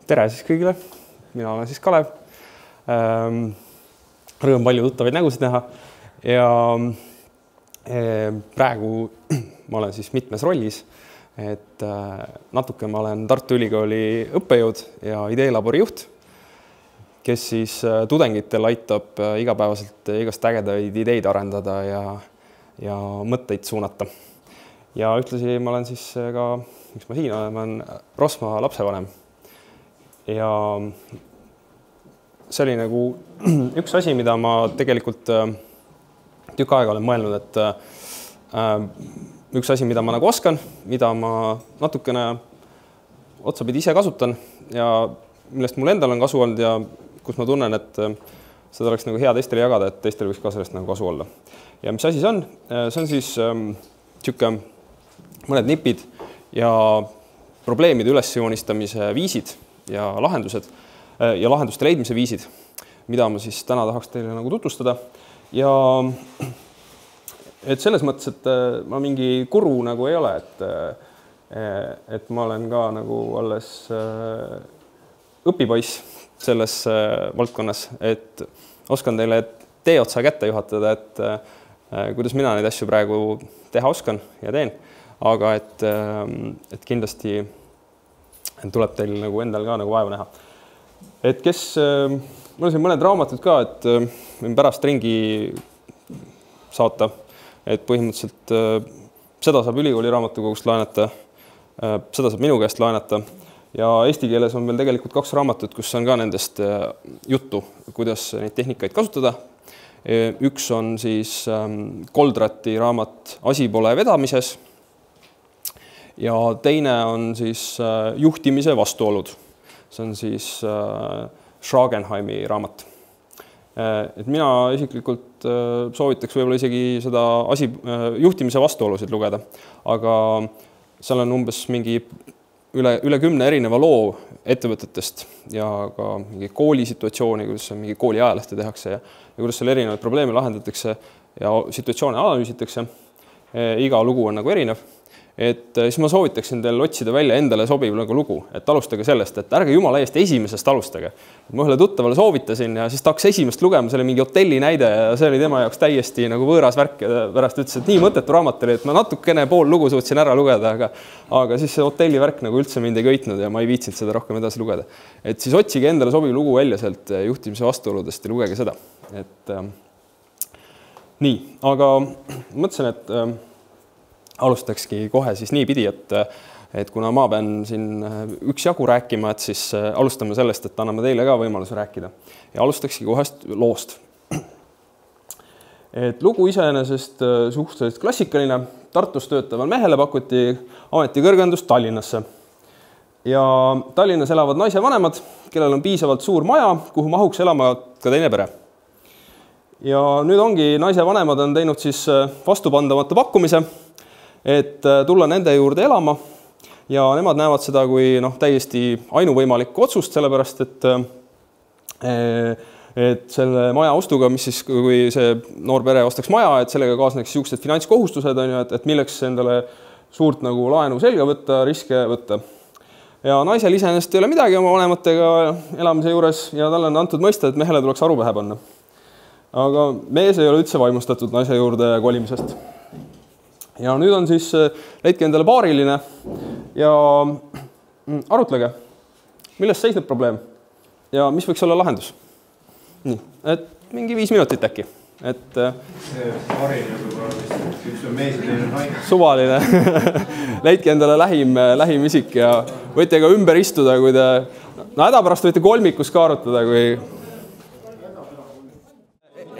Tere siis kõigile, mina olen siis Kalev. Rõõm palju tuttavaid nägusid näha ja praegu ma olen siis mitmes rollis, et natuke ma olen Tartu Ülikooli õppejõud ja ideelabori juht, kes siis tudengitel aitab igapäevaselt igast ägedaid ideid arendada ja mõtteid suunata. Ja ühtlasi ma olen siis ka, miks ma siin olen, ma olen Rosma lapsevanem. Ja see oli nagu üks asi, mida ma tegelikult tükk aega olen mõelnud, et üks asi, mida ma nagu oskan, mida ma natukene otsapidi ise kasutan ja millest mul endal on kasu olnud ja kus ma tunnen, et seda oleks nagu hea teistele jagada, et teistel võiks ka sellest nagu kasu olla. Ja mis asi see on? See on siis tšükke mõned nipid ja probleemide ülesjoonistamise viisid ja lahendused ja lahenduste leidmise viisid, mida ma siis täna tahaks teile nagu tutvustada. Ja et selles mõttes, et ma mingi guru nagu ei ole, et ma olen ka nagu alles õpipoiss selles valdkonnas, et oskan teile tee otsa kätte juhatada, et kuidas mina neid asju praegu teha oskan ja teen, aga et kindlasti tuleb teil nagu endal ka nagu vaeva näha. Et kes, mul on siin mõned raamatud ka, et võin pärast ringi saata, et põhimõtteliselt seda saab ülikooli raamatukogust laenata, seda saab minu käest laenata ja eesti keeles on veel tegelikult 2 raamatut, kus on ka nendest juttu, kuidas neid tehnikaid kasutada. Üks on siis Goldrati raamat Asi pole vedamises ja teine on siis Juhtimise vastuolud. See on siis Schragenheimi raamat. Et mina isiklikult soovitaks võib-olla isegi seda juhtimise vastuolusid lugeda, aga seal on umbes mingi üle 10 erineva loo ettevõtetest ja ka mingi kooli situatsiooni, kuidas mingi kooli ajalehte tehakse ja kuidas seal erinevaid probleeme lahendatakse ja situatsioone analüüsitakse. Iga lugu on nagu erinev. Et siis ma soovitaksin teil otsida välja endale sobiv nagu lugu, et alustage sellest, et ärge jumala eest esimesest alustage. Ma ühele tuttavale soovitasin ja siis ta hakkas esimest lugema, see oli mingi hotelli näide ja see oli tema jaoks täiesti nagu võõras värk ja pärast ütles, et nii mõttetu raamat oli, et ma natukene pool lugu suutsin ära lugeda, aga siis see hotelli värk nagu üldse mind ei köitnud ja ma ei viitsinud seda rohkem edasi lugeda. Et siis otsige endale sobiv lugu välja sealt juhtimise vastuoludest ja lugege seda. Et nii, aga mõtlesin, et alustakski kohe siis nii pidi, et kuna ma pean siin üksjagu rääkima, et siis alustame sellest, et anname teile ka võimaluse rääkida. Ja alustakski kohest loost. Et lugu iseenesest suhteliselt klassikaline. Tartus töötaval mehele pakuti ametikõrgendust Tallinnasse. Ja Tallinnas elavad naisvanemad, kellel on piisavalt suur maja, kuhu mahuks elama ka teine pere. Ja nüüd ongi naisvanemad on teinud siis vastupandamatu pakkumise, et tulla nende juurde elama ja nemad näevad seda kui täiesti ainuvõimalikku otsust, sellepärast, et selle maja ostuga, mis siis, kui see noor pere ostaks maja, et sellega kaasneks siuksed finantskohustused, et milleks endale suurt nagu laenu selga võtta, riske võtta. Ja naisel iseenesest ei ole midagi oma vanematega elamise juures ja talle on antud mõista, et mehele tuleks aru pähe panna. Aga mees ei ole üldse vaimustatud naise juurde kolimisest. Ja nüüd on siis leidke endale paariline ja arutlege, millest seisneb probleem ja mis võiks olla lahendus. Nii, et mingi 5 minutit äkki. Et paariline võib-olla vist, üks on mees ja teine naine. Suvaline. Leidke endale lähim isik ja võite ka ümber istuda, kui te hädapärast võite kolmikus ka arutada, kui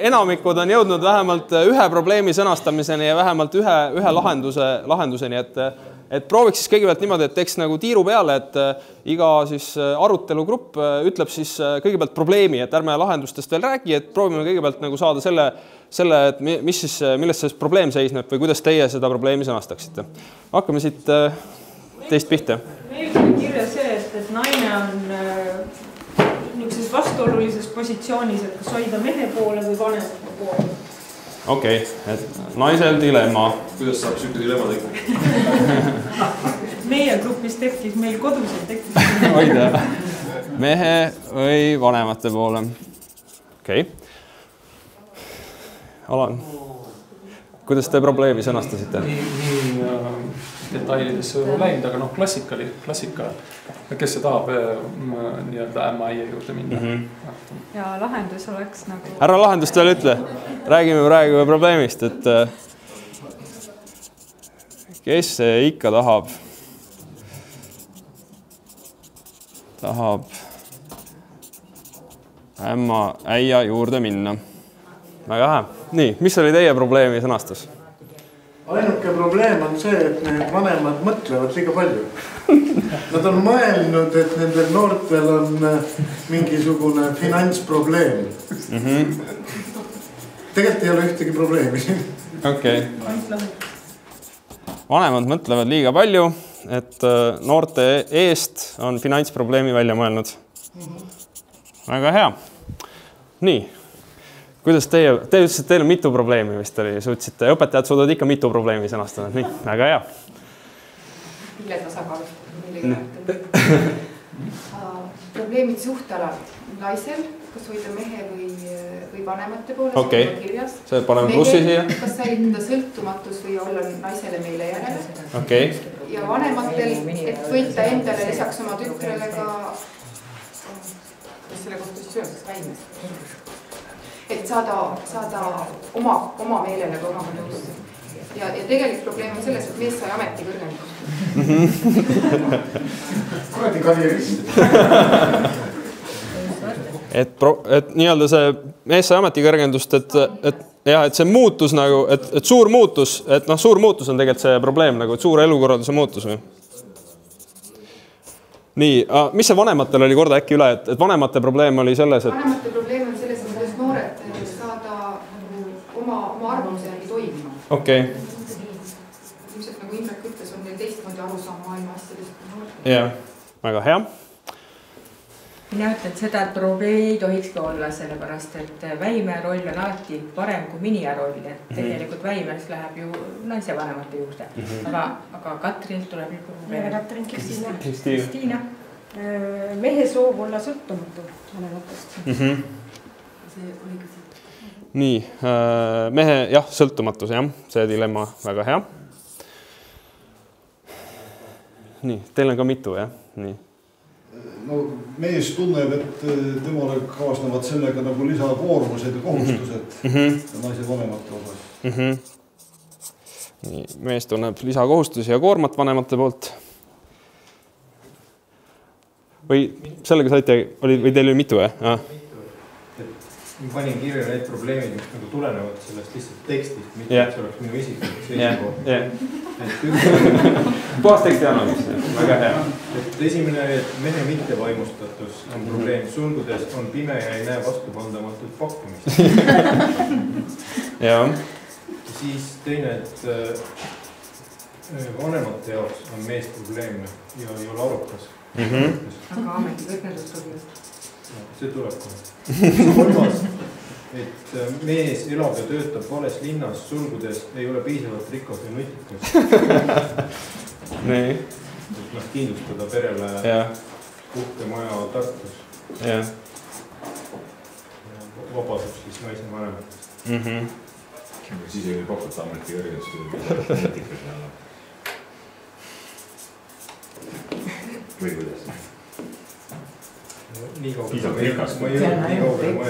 enamikud on jõudnud vähemalt ühe probleemi sõnastamiseni ja vähemalt ühe lahenduseni, et prooviks siis kõigepealt niimoodi, et teeks nagu tiiru peale, et iga siis arutelugrupp ütleb siis kõigepealt probleemi, et ärme lahendustest veel räägi, et proovime kõigepealt nagu saada selle, et millest see probleem seisneb või kuidas teie seda probleemi sõnastaksite. Hakkame siit teist pihta. Meil on kirja see, et naine on vastuolulises positsioonis, et kas hoida mehe poole või vanemate poole. Okei, et naisel dilemma. Kuidas saab siuke dilemma tekkida? Meie grupis tekkis, meil kodus ei tekkis. Hoida. mehe või vanemate poole. Okei. Alan, kuidas te probleemi sõnastasite? Nii detailidesse läinud, aga klassika. Kes see tahab nii-öelda ämma-äie juurde minna? Ja lahendus oleks nagu... Ära lahendust veel ütle. Räägime praegu probleemist, et kes see ikka tahab ämma-äia juurde minna. Väga hea. Nii, mis oli teie probleemi sõnastus? Ainuke probleem on see, et need vanemad mõtlevad liiga palju. Nad on mõelnud, et nendel noortel on mingisugune finantsprobleem. Tegelikult ei ole ühtegi probleemi. Okei. Vanemad mõtlevad liiga palju, et noorte eest on finantsprobleemi välja mõelnud. Väga hea. Nii. Kuidas te ütlesite, et teil on mitu probleemi vist oli, suutsite? Õpetajad suudavad ikka mitu probleemi sõnastada. Nii, väga hea. Mille tasakaalustada? Probleemid suhtalal naisel, kas hoida mehe või vanemate poole, okay. Kirjas. See paneme plussi siia. Kas säilitada sõltumatus või olla naisele meile järele. Okay. Ja vanematel, et võita endale lisaks oma tükrele ka, kas selle kohta siis öeldes väimes? Et saada oma meelele ka oma nõus. Ja tegelikult probleem on selles, et mees sai ameti kõrgendust. Kuradi karjerist. Et nii-öelda see mees sai ameti kõrgendust, et see muutus nagu, et suur muutus on tegelikult see probleem nagu, et suur elukorralduse muutus või? Nii, mis see vanematel oli korda äkki üle, et vanemate probleem oli selles, et... Vanemate probleem on selles, et kuidas noored saada oma arvamuse järgi toimima. Okei. Ilmselt nagu Indrek ütles, on neil teistmoodi aru saama maailma asjadest. Jah, väga hea. Mina ütlen seda, et probleemi ei tohikski olla sellepärast, et väime roll on alati parem kui minija roll. Tegelikult väimes läheb ju naise vanemate juurde. Aga Katrin tuleb juba probleemi. Katrin, Kristiina. Mehe soov olla sõltumatu vanematest. Nii, mehe jah, sõltumatus, jah, see dilemma väga hea. Nii, teil on ka mitu, jah? Nii. No mees tunneb, et temale kaasnevad sellega nagu lisakoormused ja kohustused naise vanemate osas. Nii, mees tunneb lisakohustusi ja koormat vanemate poolt. Või sellega saite, või teil oli mitu, jah? Ma panin kirja need probleemid, mis nagu tulenevad sellest lihtsalt tekstist, mitte et see oleks minu isiklik seisukoht. Puhas teksti analüüs, väga hea. Esimene oli, et mehe mittevaimustatus on probleem. Sulgudes on pime ja ei näe vastupandamatut pakkumist. Ja siis teine, et vanemate jaoks on mees probleemne ja ei ole arukas. Aga ameti kõrgendus tuli. See tuleb kohe. Kolmas, et mees elab ja töötab vales linnas, sulgudes ei ole piisavalt rikas ja nutikas. Nii. Kindlustada perele puhkemaja Tartus. Vabasub siis naise vanematest. Siis ei pakuta ameti kõrgendust nutikas jälle. Või kuidas? Nii kaugele ma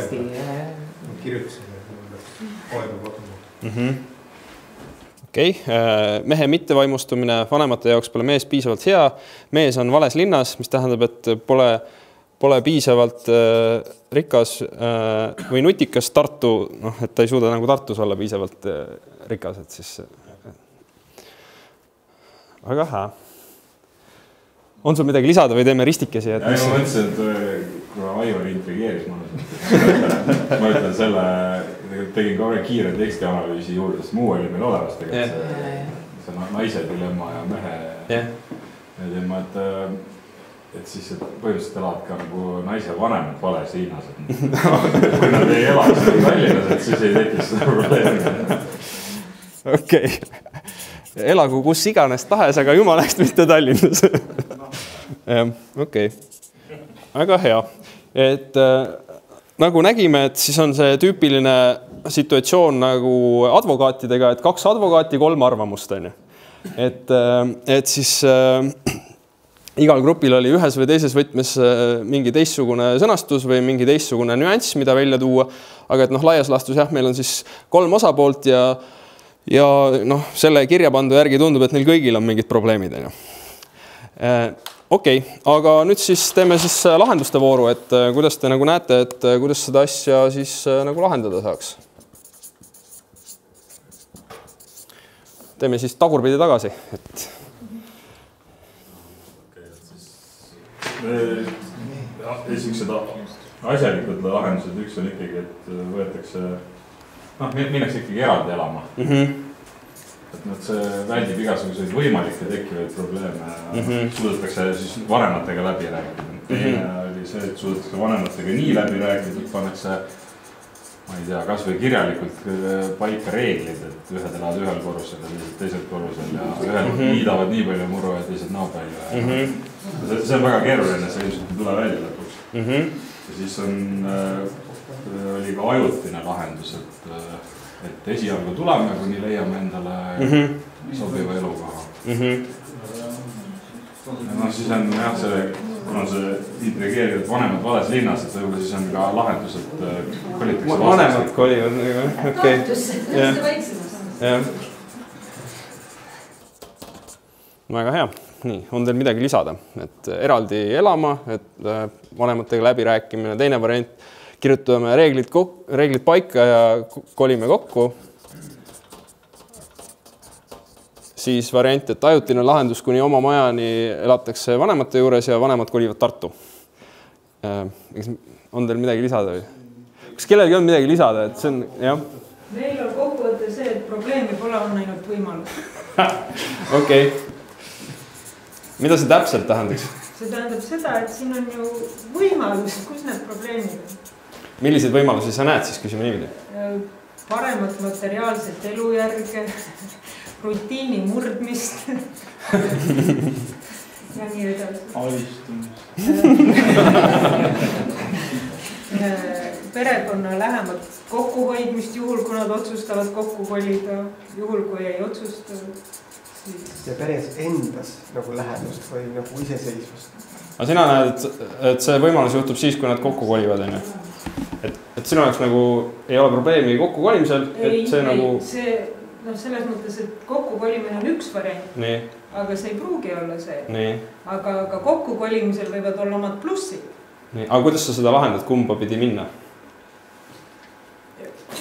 kirjutasin, aega katuma. Okei, mehe mittevaimustumine vanemate jaoks pole mees piisavalt hea. Mees on vales linnas, mis tähendab, et pole piisavalt rikas või nutikas Tartu, et ta ei suuda nagu Tartus olla piisavalt rikas, et siis väga hea. On sul midagi lisada või teeme ristikesi? Ma mõtlesin, et kuna Aivar intrigeeris mulle, ma ütlen selle, tegin ka kiire tekstianalüüsi juurde, sest muu oli meil olemas tegelikult see naise dilemma ja mehe dilemma, et siis põhimõtteliselt elavad ka nagu naise vanemad vales linnas. Kui nad ei ela Tallinnas, et siis ei tekiks seda probleemi. Okei. Elagu kus iganes tahes, aga jumala eest mitte Tallinnas. Okei. väga hea, et nagu nägime, et siis on see tüüpiline situatsioon nagu advokaatidega, et 2 advokaati, 3 arvamust on ju. Et siis igal grupil oli ühes või teises võtmes mingi teistsugune sõnastus või mingi teistsugune nüanss, mida välja tuua. Aga et laias laastus jah, meil on siis 3 osapoolt ja selle kirjapandu järgi tundub, et neil kõigil on mingid probleemid. Okei, aga nüüd siis teeme siis lahenduste vooru, et kuidas te nagu näete, et kuidas seda asja siis nagu lahendada saaks. Teeme siis tagurpidi tagasi, et esimesed asjalikud lahendused, üks on ikkagi, et võetakse, minnakse ikkagi eraldi elama. Et see väldib igasuguseid võimalikke tekkivaid probleeme, suudetakse siis vanematega läbi rääkida. Teine oli see, et suudetakse vanematega nii läbi rääkida, et pannakse, ma ei tea, kas või kirjalikult paika reeglid, et ühed elavad ühel korrusel ja teised korrusel ja ühed liidavad nii palju muru ja teised naa palju. See on väga keeruline, see ilmselt ei tule välja lõpuks. Ja siis oli ka ajutine lahendus, et esialgu tuleme, kuni leiame endale sobiva elukoha. Siis on jah, kuna see intrigeerivad vanemad vales linnas, et võib-olla siis on ka lahendus, et kolitakse vastastik. Vanemad kolivad, okei. Väga hea. Nii, on teil midagi lisada, et eraldi elama, et vanematega läbirääkimine, teine variant, kirjutame reeglid paika ja kolime kokku. Siis variant, et ajutine lahendus kuni oma majani elatakse vanemate juures ja vanemad kolivad Tartu. On teil midagi lisada või? Kas kellelgi on midagi lisada, et see on, jah? Meil on kokkuvõte see, et probleemi pole, on ainult võimalus. Okei. Mida see täpselt tähendaks? See tähendab seda, et siin on ju võimalus, kus need probleemid on. Milliseid võimalusi sa näed, siis küsime niimoodi? Paremat materiaalset elujärge, rutiini murdmist ja nii edasi. Perekonna lähemat kokkuhoidmist, juhul kui nad otsustavad kokku kolida, juhul kui ei otsusta. Ja peres endas nagu lähedust või nagu iseseisvust. Aga sina näed, et see võimalus juhtub siis, kui nad kokku kolivad, on ju? Et sinu jaoks nagu ei ole probleemi kokku kolimisel? Selles mõttes, et kokku kolimine on üks variant, aga see ei pruugi olla see. Aga kokku kolimisel võivad olla omad plussid. Aga kuidas sa seda lahendad, kumba pidi minna?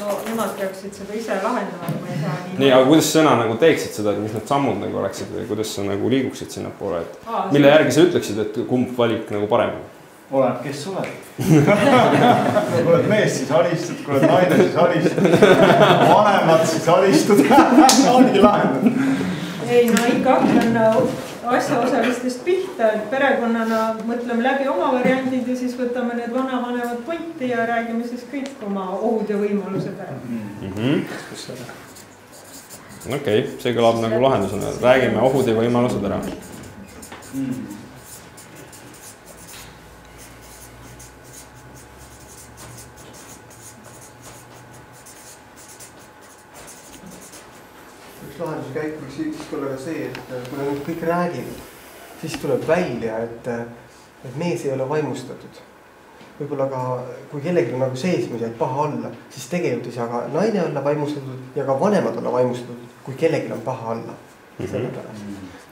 Nemad peaksid seda ise lahendama, ma ei saa nii. Nii, aga kuidas sõna nagu teeksid seda, et mis need sammud nagu oleksid või kuidas sa nagu liiguksid sinna poole? Mille järgi sa ütleksid, et kumb valik nagu parem? Oled, kes oled? Kui oled mees, siis alistud, kui oled naine, siis alistud. Vanemad, siis alistud. Ongi lahendanud. Ei, ikka hakkan asjaosalistest pihta, et perekonnana mõtleme läbi oma variandid ja siis võtame need vanavanemad pointi ja räägime siis kõik oma ohud ja võimalused ära. Okei, see kõlab nagu lahendusena. Räägime ohud ja võimalused ära. Lahenduse käik võiks siis olla ka see, et kui nad kõik räägivad, siis tuleb välja, et mees ei ole vaimustatud. Võib-olla ka, kui kellelgi on nagu seesmus jäid paha olla, siis tegelikult ei saa ka naine olla vaimustatud ja ka vanemad olla vaimustatud, kui kellelgi on paha olla.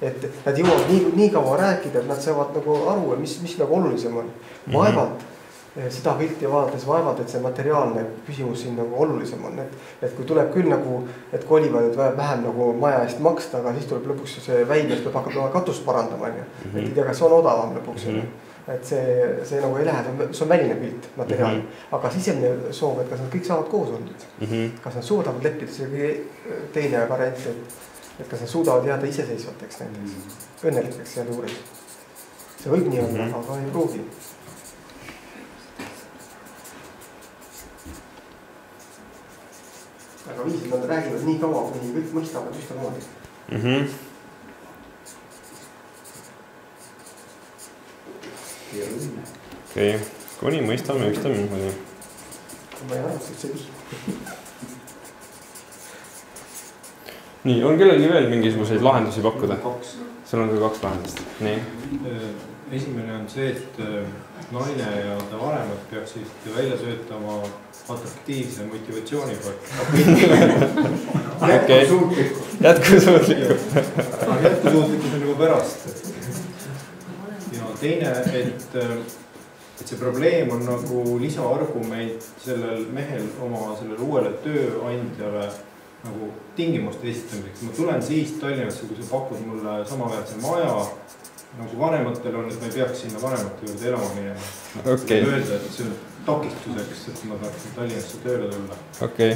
Et nad jõuavad nii kaua rääkida, et nad saavad nagu aru, mis nagu olulisem on. Vaevalt seda pilti vaadates vaevalt, et see materiaalne küsimus siin nagu olulisem on. Et kui tuleb küll nagu, et kolivad, et vähem nagu maja eest maksta, aga siis tuleb lõpuks see väimest peab hakkab katust parandama. Et ei tea, kas on odavam lõpuks. Et see nagu ei lähe, see on väline pilt, materiaal. Aga sisemine soov, et kas nad kõik saavad koos olnud. Kas nad suudavad leppida, see on teine variant, et kas nad suudavad jääda iseseisvateks näiteks, õnnelikeks seal juures. See võib nii olla, aga ei pruugi. Aga viisid nad räägivad nii kaua, kuni kõik mõistavad ühtemoodi. Okei, kuni mõistame niimoodi. Ma ei arvaks, et see viib. Nii, on kellelgi veel mingisuguseid lahendusi pakkuda? 2. Sul on ka 2 lahendust. Nii. Esimene on see, et naine ja ta vanemad peaksid välja söötama atraktiivse motivatsiooni poolt. Jätkusuutlikku. Jätkusuutlikkus on juba pärast. Ja teine, et see probleem on nagu lisaargument sellel mehel oma sellele uuele tööandjale nagu tingimuste esitamiseks. Ma tulen siis Tallinnasse, kui sa pakud mulle samaväärse maja nagu vanematel on, et ma ei peaks sinna vanemate juurde elama minema. Okay. Öelda, et see on takistuseks, et ma tahaksin Tallinnasse tööle tulla. Okei.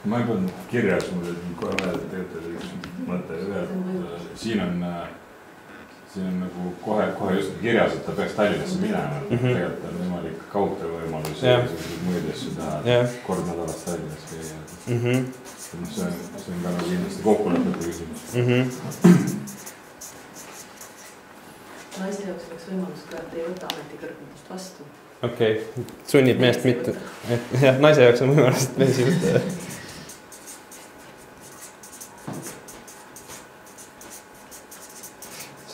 Ma ei pannud kirjas, mul kohe vaja tegelikult üks mõte üle. Siin on nagu kohe just kirjas, et ta peaks Tallinnasse minema. Tegelikult on võimalik kaugtöö võimalus ja muid asju teha kord nädalas Tallinnasse. See on ka nagu kindlasti kokkulepete küsimus. Naiste jaoks oleks võimalus ka, et ei võta ametikõrgundust vastu. Okei, sunnib meest mitte. Jah, naise jaoks on võimalus, et mees ei võta.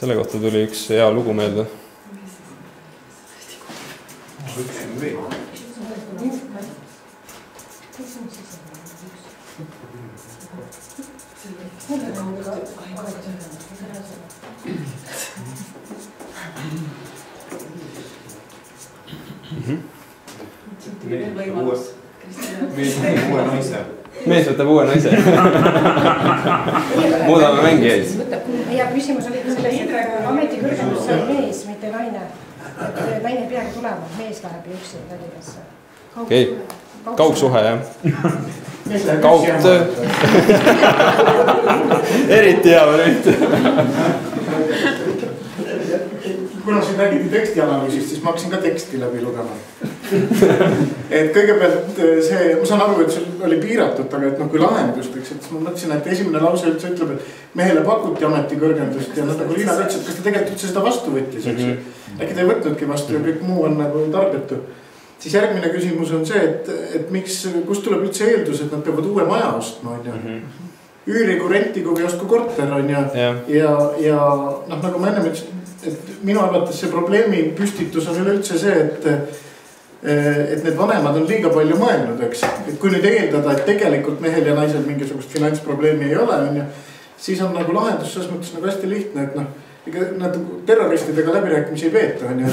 Selle kohta tuli üks hea lugu meelde. Üks on veel. Mees võtab uue naise. Muudame mängijaid. Ja küsimus oli selles, et ametikõrgundus on mees, mitte naine. Naine peagi tulema, mees läheb üksi Tallinnasse. Okei, kaugsuhe jah. Kaugtöö. Eriti hea variant. Kuna siin räägiti tekstianalüüsist, siis ma hakkasin ka teksti läbi lugema. Et kõigepealt see, ma saan aru, et sul oli piiratud, aga et kui lahendusteks, et ma mõtlesin, et esimene lause üldse ütleb, et mehele pakuti ametikõrgendust ja nagu Liina ütles, et kas ta tegelikult üldse seda vastu võttis, eks ju. Äkki ta ei võtnudki vastu ja kõik muu on nagu tarbetu. Siis järgmine küsimus on see, et miks, kust tuleb üldse eeldus, et nad peavad uue maja ostma, on ju. Üürigu, rentigu või ostku korter, on ju. Ja nagu ma enne ütlesin, et minu arvates see probleemi püstitus on üleüldse see, et need vanemad on liiga palju mõelnud, eks. Et kui nüüd eeldada, et tegelikult mehel ja naisel mingisugust finantsprobleemi ei ole, on ju, siis on nagu lahendus selles mõttes nagu hästi lihtne, et ega nad terroristidega läbirääkimisi ei peeta, on ju.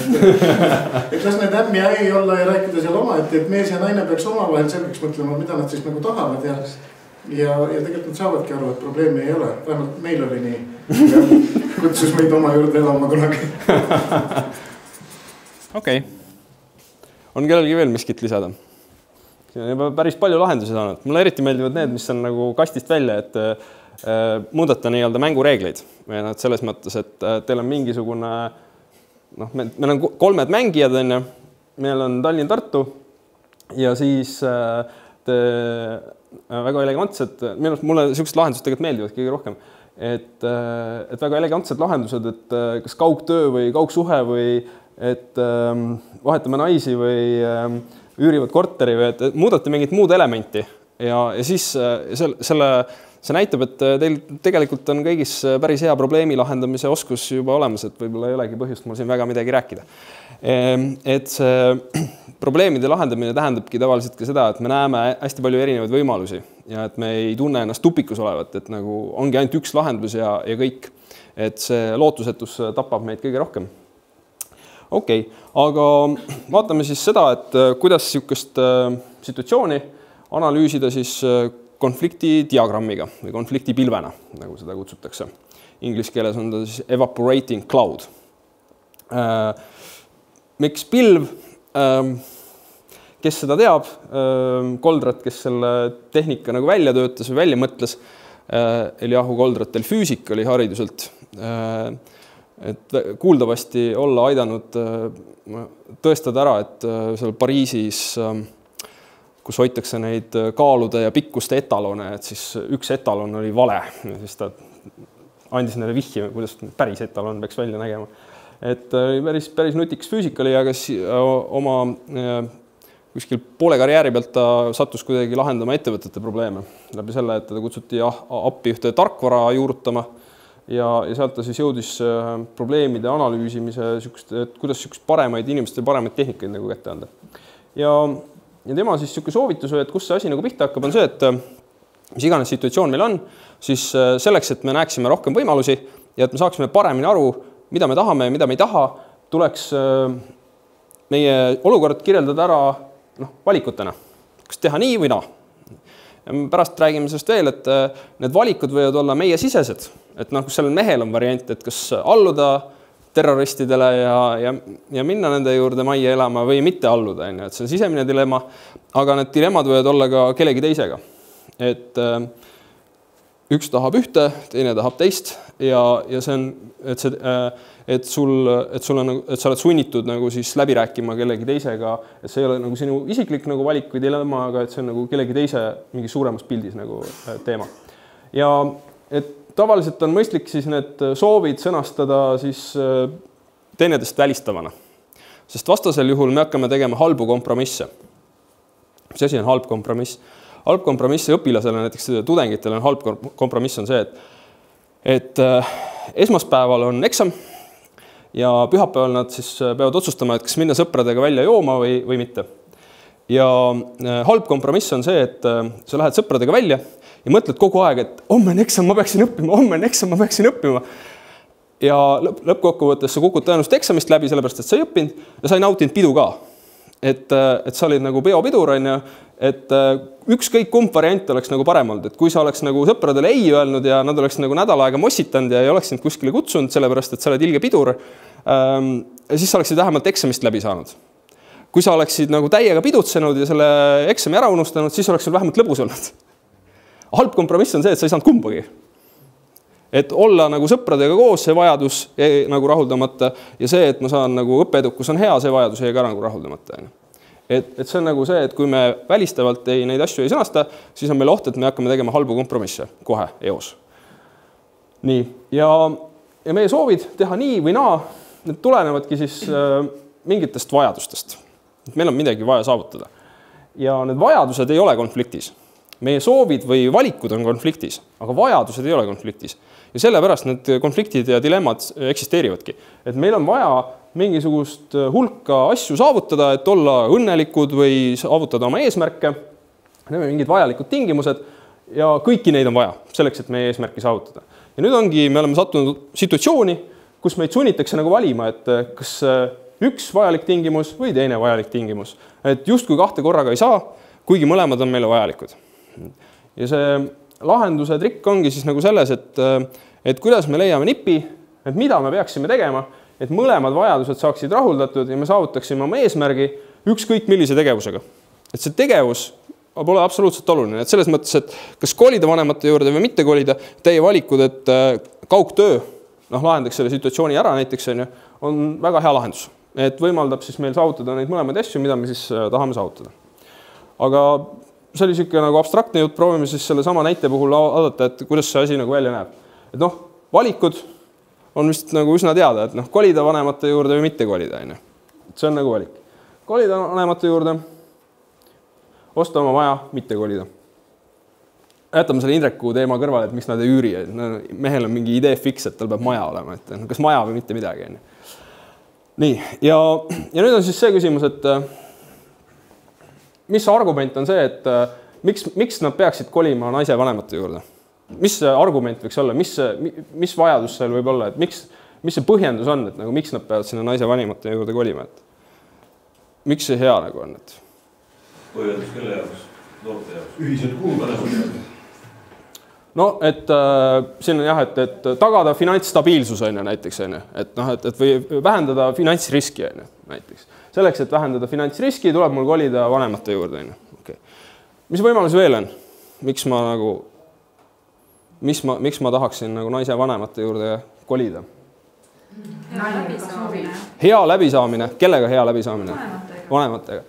Et las need ämmi ei olla ja rääkida seal oma, et mees ja naine peaks omavahel selgeks mõtlema, mida nad siis nagu tahavad ja tegelikult nad saavadki aru, et probleemi ei ole. Vähemalt meil oli nii. Kutsus meid oma juurde elama kunagi. Okei. On kellelgi veel miskit lisada? See on juba päris palju lahendusi saanud. Mulle eriti meeldivad need, mis on nagu kastist välja, et muudata nii-öelda mängureegleid. Selles mõttes, et teil on mingisugune, meil on 3 mängijad, meil on Tallinn-Tartu ja siis väga elegantsed, mulle sellised lahendused tegelikult meeldivad kõige rohkem, et väga elegantsed lahendused, et kas kaugtöö või kaugsuhe või et vahetame naisi või üürivad korteri või et muudate mingit muud elementi ja siis see näitab, et teil tegelikult on kõigis päris hea probleemi lahendamise oskus juba olemas, et võib-olla ei olegi põhjust mul siin väga midagi rääkida. Et see probleemide lahendamine tähendabki tavaliselt ka seda, et me näeme hästi palju erinevaid võimalusi ja et me ei tunne ennast tupikus olevat, et nagu ongi ainult üks lahendus ja kõik. Et see lootusetus tapab meid kõige rohkem. Okei, aga vaatame siis seda, et kuidas niisugust situatsiooni analüüsida siis konflikti diagrammiga või konflikti pilvena, nagu seda kutsutakse. Inglise keeles on ta siis evaporating cloud. Miks pilv? Kes seda teab? Koldrat, kes selle tehnika nagu välja töötas või välja mõtles. Eliahu Koldratel füüsik oli hariduselt. Et kuuldavasti olla aidanud tõestada ära, et seal Pariisis, kus hoitakse neid kaalude ja pikkuste etalone, et siis üks etalon oli vale. Ja siis ta andis neile vihje, kuidas päris etalon peaks välja nägema. Et päris nutikas füüsik oli, aga oma kuskil poole karjääri pealt ta sattus kuidagi lahendama ettevõtete probleeme. Läbi selle, et ta kutsuti appi ühte tarkvara juurutama ja sealt ta siis jõudis probleemide analüüsimise, et kuidas paremaid inimestele paremaid tehnikaid nagu kätte anda. Ja tema siis soovitus, et kus see asi nagu pihta hakkab, on see, et mis iganes situatsioon meil on, siis selleks, et me näeksime rohkem võimalusi ja et me saaksime paremini aru, mida me tahame ja mida me ei taha, tuleks meie olukord kirjeldada ära valikutena. Kas teha nii või naa? Pärast räägime sellest veel, et need valikud võivad olla meie sisesed. Et kus sellel mehel on variant, et kas alluda terroristidele ja minna nende juurde majja elama või mitte alluda. Et see on sisemine dilemma, aga need dilemmad võivad olla ka kellegi teisega. Et üks tahab ühte, teine tahab teist ja see on, et sa oled sunnitud nagu siis läbi rääkima kellegi teisega, et see ei ole nagu sinu isiklik nagu valik või dilemma, aga et see on nagu kellegi teise mingi suuremas pildis nagu teema. Ja et tavaliselt on mõistlik siis need soovid sõnastada siis teineteist välistavana, sest vastasel juhul me hakkame tegema halbu kompromisse. Mis asi on halb kompromiss? Halb kompromiss õpilasele, näiteks tudengitele on halb kompromiss on see, et esmaspäeval on eksam ja pühapäeval nad siis peavad otsustama, et kas minna sõpradega välja jooma või mitte. Ja halb kompromiss on see, et sa lähed sõpradega välja ja mõtled kogu aeg, et homme on eksam, ma peaksin õppima, homme on eksam, ma peaksin õppima. Ja lõppkokkuvõttes sa kukud tõenäoliselt eksamist läbi, sellepärast et sa ei õppinud ja sa ei nautinud pidu ka. Et sa olid nagu peopidur, et ükskõik kumb variant oleks nagu parem olnud, et kui sa oleks nagu sõpradele ei öelnud ja nad oleks nagu nädal aega mossitanud ja ei oleks sind kuskile kutsunud, sellepärast et sa oled ilge pidur, siis sa oleksid vähemalt eksamist läbi saanud. Kui sa oleksid nagu täiega pidutsenud ja selle eksami ära unustanud, siis oleks sul vähemalt lõbus olnud. Halb kompromiss on see, et sa ei saanud kumbagi. Et olla nagu sõpradega koos, see vajadus nagu rahuldamata ja see, et ma saan nagu õppeedukus on hea, see vajadus ei ka nagu rahuldamata. Et see on nagu see, et kui me välistavalt neid asju ei sõnasta, siis on meil oht, et me hakkame tegema halbu kompromisse kohe eos. Nii, ja meie soovid teha nii või naa, need tulenevadki siis mingitest vajadustest. Et meil on midagi vaja saavutada. Ja need vajadused ei ole konfliktis. Meie soovid või valikud on konfliktis, aga vajadused ei ole konfliktis. Ja sellepärast need konfliktid ja dilemmad eksisteerivadki. Et meil on vaja mingisugust hulka asju saavutada, et olla õnnelikud või saavutada oma eesmärke. Need on mingid vajalikud tingimused ja kõiki neid on vaja selleks, et meie eesmärki saavutada. Ja nüüd ongi, me oleme sattunud situatsiooni, kus meid sunnitakse nagu valima, et kas üks vajalik tingimus või teine vajalik tingimus. Et just kui kahte korraga ei saa, kuigi mõlemad on meile vajalikud. Ja see lahenduse trikk ongi siis nagu selles, et kuidas me leiame nipi, et mida me peaksime tegema, et mõlemad vajadused saaksid rahuldatud ja me saavutaksime oma eesmärgi ükskõik millise tegevusega. Et see tegevus pole absoluutselt oluline. Et selles mõttes, et kas kolida vanemate juurde või mitte kolida, teie valikud, et kaugtöö lahendaks selle situatsiooni ära näiteks on väga hea lahendus. Et võimaldab siis meil saavutada neid mõlemaid asju, mida me siis tahame saavutada. Aga see oli siuke nagu abstraktne jutt, proovime siis selle sama näite puhul vaadata, et kuidas see asi nagu välja näeb. Et valikud on vist nagu üsna teada, et kolida vanemate juurde või mitte kolida. See on nagu valik. Kolida vanemate juurde, osta oma maja, mitte kolida. Jätame selle Indreku teema kõrvale, et miks nad ei üüri. Mehel on mingi idee fiks, et tal peab maja olema, et kas maja või mitte midagi. Nii, ja nüüd on siis see küsimus, et mis argument on see, et miks nad peaksid kolima naise vanemate juurde? Mis see argument võiks olla? Mis vajadus seal võib olla? Et mis see põhjendus on, et nagu, miks nad peavad sinna naise vanemate juurde kolima? Et miks see hea nagu on? Et põhjendus kelle jaoks? Noorte jaoks? Ühiselt kulud. No, et siin on jah, et tagada finantsstabiilsus näiteks, et või vähendada finantsriski näiteks. Selleks, et vähendada finantsriski, tuleb mul kolida vanemate juurde. Okay. Mis võimalus veel on? Miks ma tahaksin nagu naise vanemate juurde kolida? Hea läbisaamine. Kellega hea läbisaamine? Vanematega.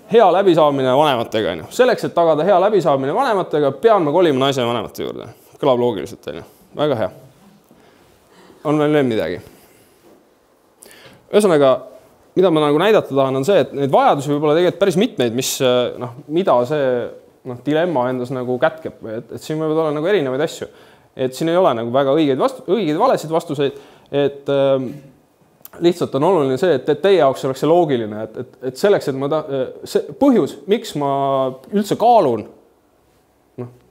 Hea läbisaamine vanematega. Selleks, et tagada hea läbisaamine vanematega, pean ma kolima naise vanemate juurde. Kõlab loogiliselt. Väga hea. on veel midagi. Ühesõnaga, mida ma nagu näidata tahan, on see, et neid vajadusi võib olla tegelikult päris mitmeid, mida see dilemma endas nagu kätkeb. Et siin võivad olla nagu erinevaid asju. Et siin ei ole nagu väga õigeid valesid vastuseid, et lihtsalt on oluline see, et teie jaoks oleks see loogiline, et selleks, et see põhjus, miks ma üldse kaalun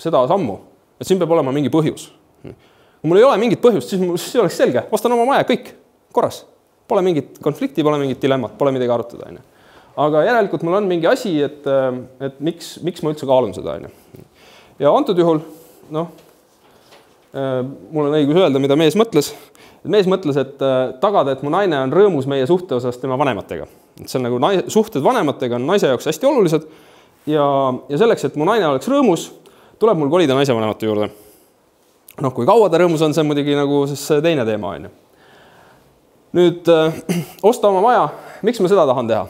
seda sammu, et siin peab olema mingi põhjus. Kui mul ei ole mingit põhjust, siis oleks selge, ostan oma maja, kõik korras. Pole mingit konflikti, pole mingit dilemmat, pole midagi arutada. Aga järelikult mul on mingi asi, et miks ma üldse kaalun seda. Ja antud juhul, mul on õigus öelda, mida mees mõtles. Mees mõtles, et tagada, et mu naine on rõõmus meie suhte osas tema vanematega. Et see on nagu suhted vanematega on naise jaoks hästi olulised ja selleks, et mu naine oleks rõõmus, tuleb mul kolida naise vanemate juurde. Kui kaua ta rõõmus on, see on muidugi nagu see teine teema. Nüüd osta oma maja, miks ma seda tahan teha?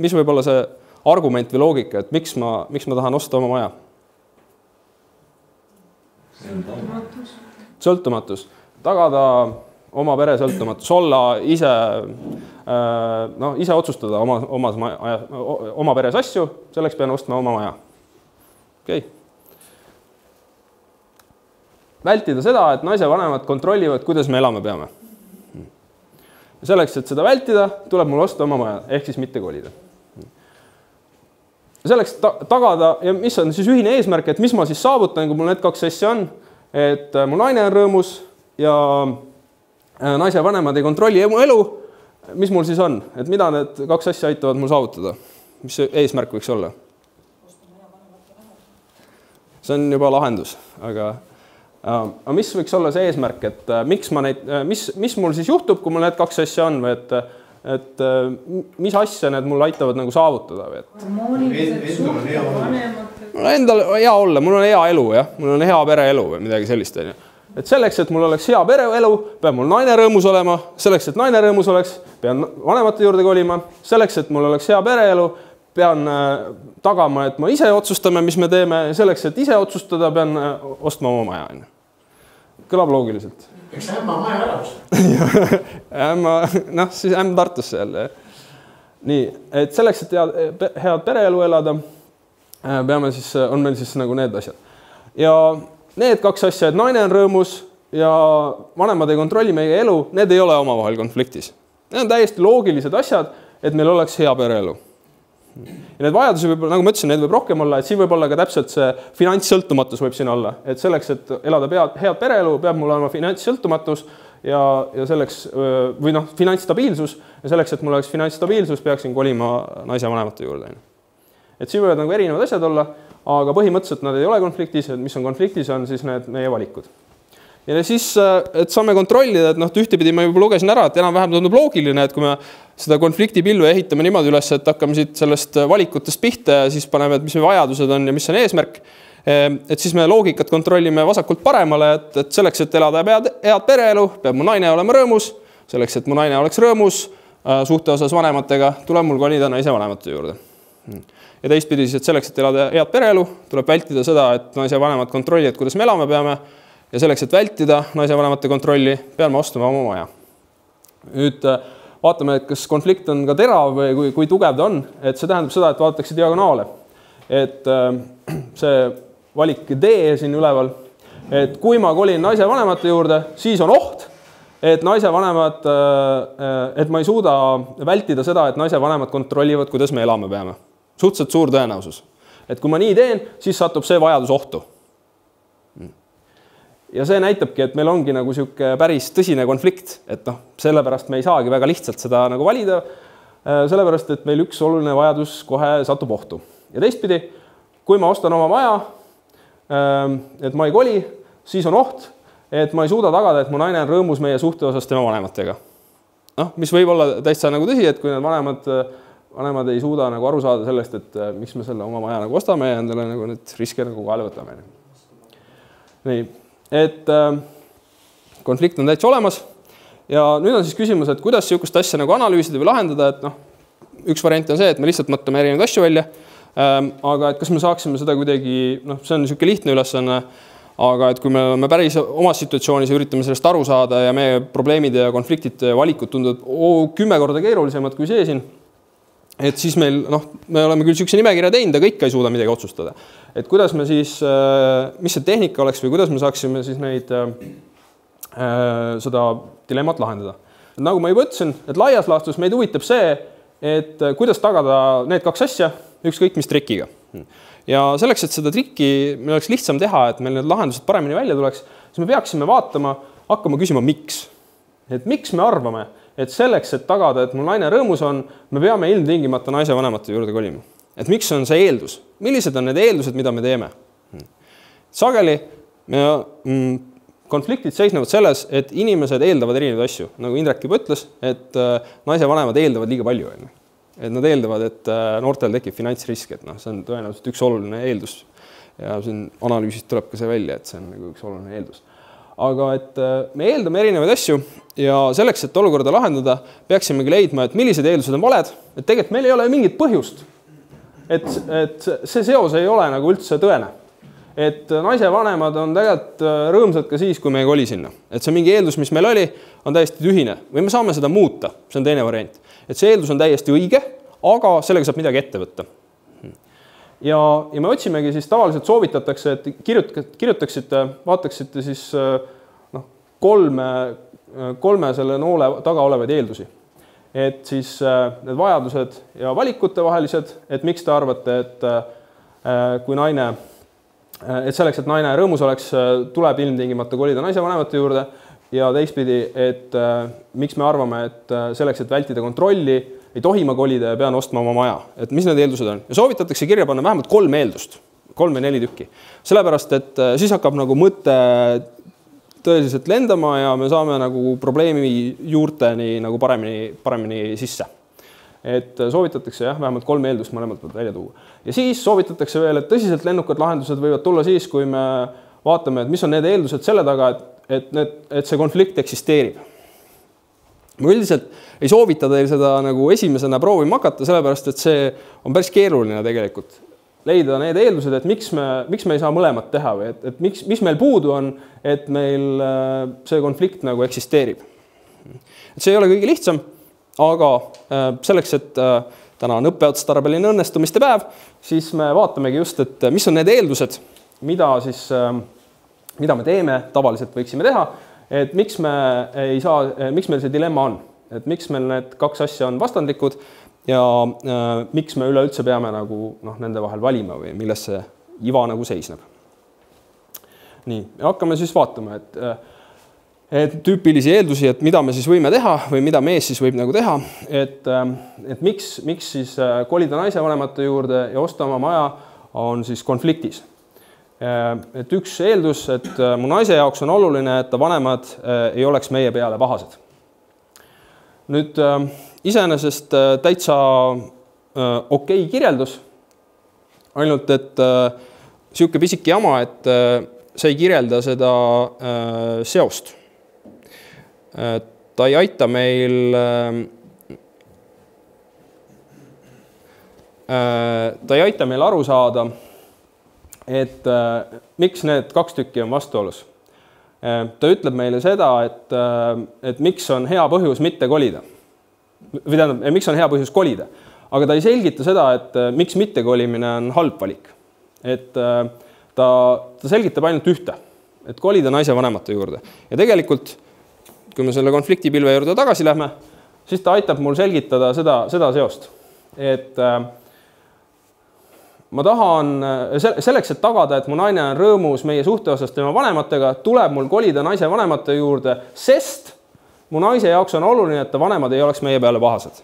Mis võib olla see argument või loogika, et miks ma tahan osta oma maja? Sõltumatus. Tagada oma pere sõltumatus, olla ise otsustada oma peres asju, selleks pean ostma oma maja. Okay. Vältida seda, et naise vanemad kontrollivad, kuidas me elama peame. Selleks, et seda vältida, tuleb mul osta oma maja, ehk siis mitte kolida. Selleks tagada, ja mis on siis ühine eesmärk, et mis ma siis saavutan, kui mul need kaks asja on, et mu naine on rõõmus ja naise vanemad ei kontrolli mu elu, mis mul siis on? Et mida need kaks asja aitavad mul saavutada? Mis see eesmärk võiks olla? See on juba lahendus, aga mis võiks olla see eesmärk, et mis mul siis juhtub, kui mul need kaks asja on, või et mis asja need mul aitavad nagu saavutada? Endal hea olla, mul on hea elu, mul on hea pereelu või midagi sellist. Et selleks, et mul oleks hea pereelu, peab mul naine rõõmus olema, selleks, et naine rõõmus oleks, pean vanemate juurde kolima, selleks, et mul oleks hea pereelu, pean tagama, et ma ise otsustame, mis me teeme, selleks, et ise otsustada, pean ostma oma maja. Kõlab loogiliselt. Eks ämma maja ära osta. Siis ämm Tartusse jälle. Nii, et selleks, et head pereelu elada, on meil siis nagu need asjad. Ja need kaks asja, et naine on rõõmus ja vanemad ei kontrolli meie elu, need ei ole omavahel konfliktis. Need on täiesti loogilised asjad, et meil oleks hea pereelu. Ja need vajadusi võib, nagu ma ütlesin, need võib rohkem olla, et siin võib olla ka täpselt see finantssõltumatus võib siin olla. Et selleks, et elada head pereelu, peab mul olema finantssõltumatus ja selleks, või finantsstabiilsus, ja selleks, et mul oleks finantsstabiilsus, peaksin kolima naise vanemate juurde. Et siin võivad nagu erinevad asjad olla, aga põhimõtteliselt nad ei ole konfliktis, et mis on konfliktis, on siis need meie valikud. Ja siis, et saame kontrollida, et ühtepidi ma juba lugesin ära, et enam-vähem tundub loogiline, et kui me seda konfliktipillu ehitame niimoodi üles, et hakkame siit sellest valikutest pihta ja siis paneme, et mis meie vajadused on ja mis on eesmärk, et siis me loogikat kontrollime vasakult paremale, et selleks, et elada head pereelu, peab mu naine olema rõõmus, selleks, et mu naine oleks rõõmus, suhte osas vanematega, tuleb mul kolida naise vanemate juurde. Ja teistpidi siis, et selleks, et elada head pereelu, tuleb vältida seda, et naise vanemad kontrollivad, kuidas me elama peame, ja selleks, et vältida naise vanemate kontrolli, pean ma ostma oma maja. Nüüd vaatame, et kas konflikt on ka terav või kui tugev ta on, et see tähendab seda, et vaadatakse diagonaale. Et see valik D siin üleval, et kui ma kolin naise vanemate juurde, siis on oht, et naise vanemad, et ma ei suuda vältida seda, et naise vanemad kontrollivad, kuidas me elama peame. Suhteliselt suur tõenäosus. Et kui ma nii teen, siis satub see vajadus ohtu. Ja see näitabki, et meil ongi nagu siuke päris tõsine konflikt, et sellepärast me ei saagi väga lihtsalt seda nagu valida, sellepärast, et meil üks oluline vajadus kohe satub ohtu. Ja teistpidi, kui ma ostan oma maja, et ma ei koli, siis on oht, et ma ei suuda tagada, et mu naine on rõõmus meie suhte osas tema vanematega. Mis võib olla täitsa nagu tõsi, et kui need vanemad ei suuda nagu aru saada sellest, et miks me selle oma maja nagu ostame ja endale nagu need riske nagu kaale võtame. Nii. Et konflikt on täitsa olemas ja nüüd on siis küsimus, et kuidas niisugust asja nagu analüüsida või lahendada, et üks variant on see, et me lihtsalt mõtleme erinevaid asju välja, aga et kas me saaksime seda kuidagi, see on niisugune lihtne ülesanne, aga et kui me oleme päris omas situatsioonis ja üritame sellest aru saada ja meie probleemid ja konfliktid ja valikud tunduvad 10 korda keerulisemad kui see siin, et siis meil, me oleme küll niisuguse nimekirja teinud ja kõik ei suuda midagi otsustada. Et kuidas me siis, mis see tehnika oleks või kuidas me saaksime siis seda dilemmat lahendada. Nagu ma juba ütlesin, et laias laastus meid huvitab see, et kuidas tagada need 2 asja ükskõik mis trikiga. Ja selleks, et seda trikki meil oleks lihtsam teha, et meil need lahendused paremini välja tuleks, siis me peaksime hakkama küsima miks. Et miks me arvame, et selleks, et tagada, et mul naine rõõmus on, me peame ilmtingimata naise vanemate juurde kolima. Et miks on see eeldus? Millised on need eeldused, mida me teeme? Sageli konfliktid seisnevad selles, et inimesed eeldavad erinevaid asju. Nagu Indrek juba ütles, et naise vanemad eeldavad liiga palju. Et nad eeldavad, et noortel tekib finantsrisk, et see on tõenäoliselt üks oluline eeldus. Ja siin analüüsist tuleb ka see välja, et see on nagu üks oluline eeldus. Aga et me eeldame erinevaid asju ja selleks, et olukorda lahendada, peaksimegi leidma, et millised eeldused on valed. Et tegelikult meil ei ole mingit põhjust, et see seos ei ole nagu üldse tõene. Et naise vanemad on tegelikult rõõmsad ka siis, kui me ei koli sinna. Et see mingi eeldus, mis meil oli, on täiesti tühine. Või me saame seda muuta. See on teine variant. Et see eeldus on täiesti õige, aga sellega saab midagi ette võtta. Ja me otsimegi siis tavaliselt soovitatakse, et kirjutaksite, vaataksite siis kolme selle noole taga olevaid eeldusi. Et siis need vajadused ja valikute vahelised, et miks te arvate, et kui naine et selleks, et naine rõõmus oleks, tuleb ilmtingimata kolida naise vanemate juurde ja teistpidi, et miks me arvame, et selleks, et vältida kontrolli, ei tohi ma kolida ja pean ostma oma maja. Et mis need eeldused on? Ja soovitatakse kirja panna vähemalt 3 eeldust, 3 või 4 tükki. Sellepärast, et siis hakkab nagu mõte tõeliselt lendama ja me saame nagu probleemi juurteni nagu paremini sisse. Et soovitatakse vähemalt 3 eeldust mõlemalt välja tuua. Ja siis soovitatakse veel, et tõsiselt lennukad lahendused võivad tulla siis, kui me vaatame, et mis on need eeldused selle taga, et see konflikt eksisteerib. Ma üldiselt ei soovita teil seda nagu esimesena proovima hakata, sellepärast, et see on päris keeruline tegelikult. Leida need eeldused, et miks me ei saa mõlemat teha või et mis meil puudu on, et meil see konflikt nagu eksisteerib. Et see ei ole kõige lihtsam. Aga selleks, et täna on õppeotstarbeline õnnestumiste päev, siis me vaatamegi just, et mis on need eeldused, mida me teeme, tavaliselt võiksime teha, et miks meil see dilemma on, et miks meil need 2 asja on vastandlikud ja miks me üleüldse peame nagu, nende vahel valima või milles see iva nagu seisneb. Nii, hakkame siis vaatama, et tüüpilisi eeldusi, et mida me siis võime teha või mida mees siis võib nagu teha, et miks siis kolida naise vanemate juurde ja osta oma maja on siis konfliktis. Et üks eeldus, et mu naise jaoks on oluline, et ta vanemad ei oleks meie peale pahased. Nüüd iseenesest täitsa okei kirjeldus, ainult et siuke pisik jama, et see ei kirjelda seda seost. Ta ei aita meil aru saada, et miks need 2 tükki on vastuolus. Ta ütleb meile seda, et miks on hea põhjus mitte kolida. Või tähendab, miks on hea põhjus kolida. Aga ta ei selgita seda, et miks mitte kolimine on halb valik. Et ta selgitab ainult ühte, et kolida naise vanemate juurde. Ja tegelikult kui me selle konfliktipilve juurde tagasi lähme, siis ta aitab mul selgitada seda seost. Et ma tahan, selleks, et tagada, et mu naine on rõõmus meie suhte osas tema vanematega, tuleb mul kolida naise vanemate juurde, sest mu naise jaoks on oluline, et ta vanemad ei oleks meie peale pahased.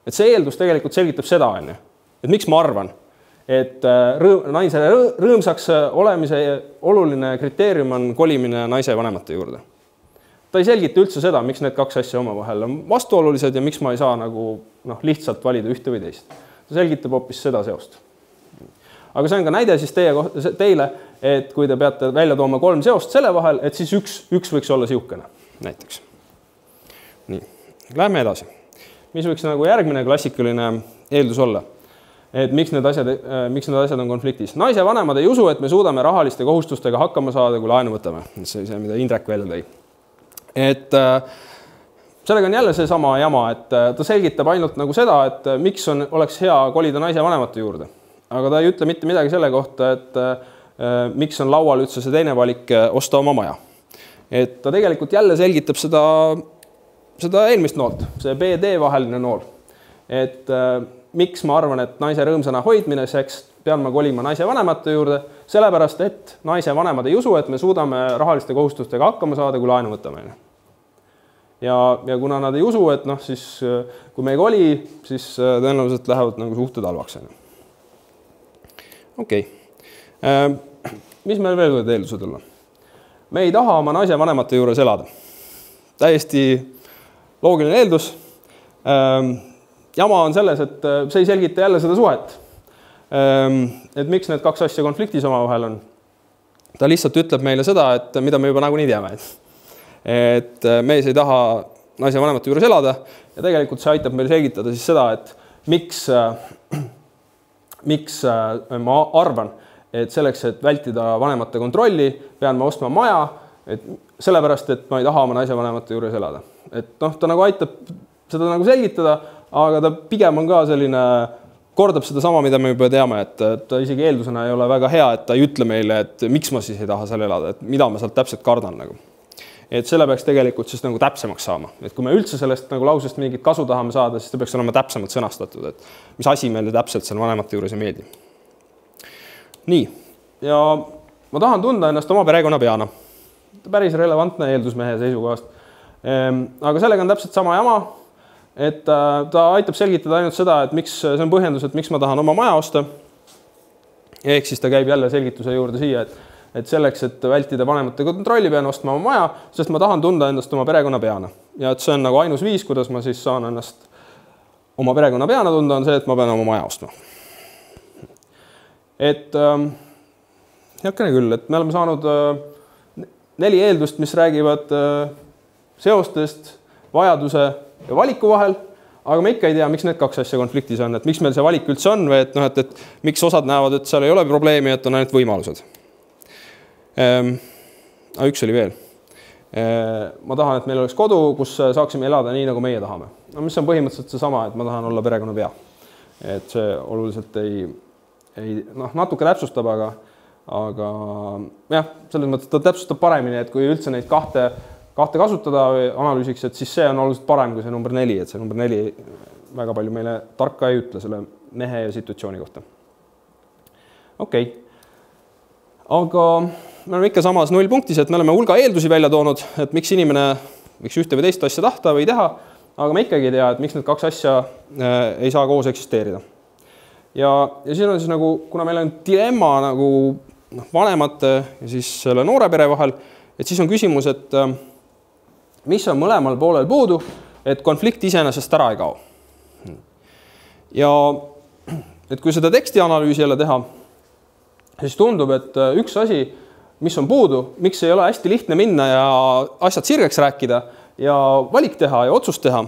Et see eeldus tegelikult selgitab seda, et miks ma arvan, et naise rõõmsaks olemise oluline kriteerium on kolimine naise vanemate juurde. Ta ei selgita üldse seda, miks need 2 asja omavahel on vastuolulised ja miks ma ei saa nagu, lihtsalt valida ühte või teist. Ta selgitab hoopis seda seost. Aga see on ka näide siis teile, et kui te peate välja tooma 3 seost selle vahel, et siis üks võiks olla siukene näiteks. Nii, lähme edasi. Mis võiks nagu järgmine klassikaline eeldus olla? et miks need asjad on konfliktis. Naise vanemad ei usu, et me suudame rahaliste kohustustega hakkama saada, kui laenu võtame. See see, mida Indrek välja tõi. Et sellega on jälle seesama jama, et ta selgitab ainult nagu seda, et miks oleks hea kolida naise vanemate juurde. Aga ta ei ütle mitte midagi selle kohta, et miks on laual üldse see teine valik osta oma maja. Et ta tegelikult jälle selgitab seda eelmist noolt, see BD vaheline nool. Et miks ma arvan, et naise rõõmsana hoidmiseks pean ma kolima naise vanemate juurde, sellepärast, et naise vanemad ei usu, et me suudame rahaliste kohustustega hakkama saada, kui laenu võtame. Ja kuna nad ei usu, et siis kui me ei koli, siis tõenäoliselt lähevad nagu suhted halvaks. Okei. Mis meil veel võivad eeldused olla? Me ei taha oma naise vanemate juures elada. Täiesti loogiline eeldus. Jama on selles, et see ei selgita jälle seda suhet. Et miks need kaks asja konfliktis omavahel on. Ta lihtsalt ütleb meile seda, et mida me juba nagunii teame. Et mees ei taha naise vanemate juures elada ja tegelikult see aitab meil selgitada siis seda, et miks ma arvan, et selleks, et vältida vanemate kontrolli, pean ma ostma maja, et sellepärast, et ma ei taha oma naise vanemate juures elada. Et ta nagu aitab seda nagu selgitada, aga ta pigem on ka selline, kordab seda sama, mida me juba teame, et ta isegi eeldusena ei ole väga hea, et ta ei ütle meile, et miks ma siis ei taha seal elada, et mida ma sealt täpselt kardan nagu. Et selle peaks tegelikult siis nagu täpsemaks saama. Et kui me üldse sellest nagu lausest mingit kasu tahame saada, siis ta peaks olema täpsemalt sõnastatud, et mis asi meile täpselt seal vanemate juures ei meeldi. Nii, ja ma tahan tunda ennast oma perekonna peana. Päris relevantne eeldus mehe seisukohast. Aga sellega on täpselt sama jama, et ta aitab selgitada ainult seda, et miks, see on põhjendus, et miks ma tahan oma maja osta. Ehk siis ta käib jälle selgituse juurde siia, et selleks, et vältida vanemate kontrolli, pean ostma oma maja, sest ma tahan tunda endast oma perekonna peana. Ja et see on nagu ainus viis, kuidas ma siis saan ennast oma perekonna peana tunda, on see, et ma pean oma maja ostma. Et heakene küll, et me oleme saanud 4 eeldust, mis räägivad seostest, vajaduse ja valiku vahel, aga me ikka ei tea, miks need kaks asja konfliktis on, et miks meil see valik üldse on või et miks osad näevad, et seal ei ole probleemi, et on ainult võimalused. Üks oli veel. Ma tahan, et meil oleks kodu, kus saaksime elada nii, nagu meie tahame. No, mis on põhimõtteliselt see sama, et ma tahan olla perekonna pea. Et see oluliselt natuke täpsustab, aga jah, selles mõttes ta täpsustab paremini, et kui üldse neid kahte kasutada või analüüsiks, et siis see on oluliselt parem kui see number 4, et see number 4 väga palju meile tarka ei ütle selle mehe ja situatsiooni kohta. Okei. Aga me oleme ikka samas 0 punktis, et me oleme hulga eeldusi välja toonud, et miks inimene võiks ühte või teist asja tahta või teha, aga me ikkagi ei tea, et miks need kaks asja ei saa koos eksisteerida. Ja siin on siis nagu, kuna meil on dilemma nagu vanemate ja siis selle noore pere vahel, et siis on küsimus, et mis on mõlemal poolel puudu, et konflikt iseenesest ära ei kao. Ja et kui seda tekstianalüüsi jälle teha, siis tundub, et üks asi, mis on puudu, miks ei ole hästi lihtne minna ja asjad sirgeks rääkida ja valik teha ja otsust teha.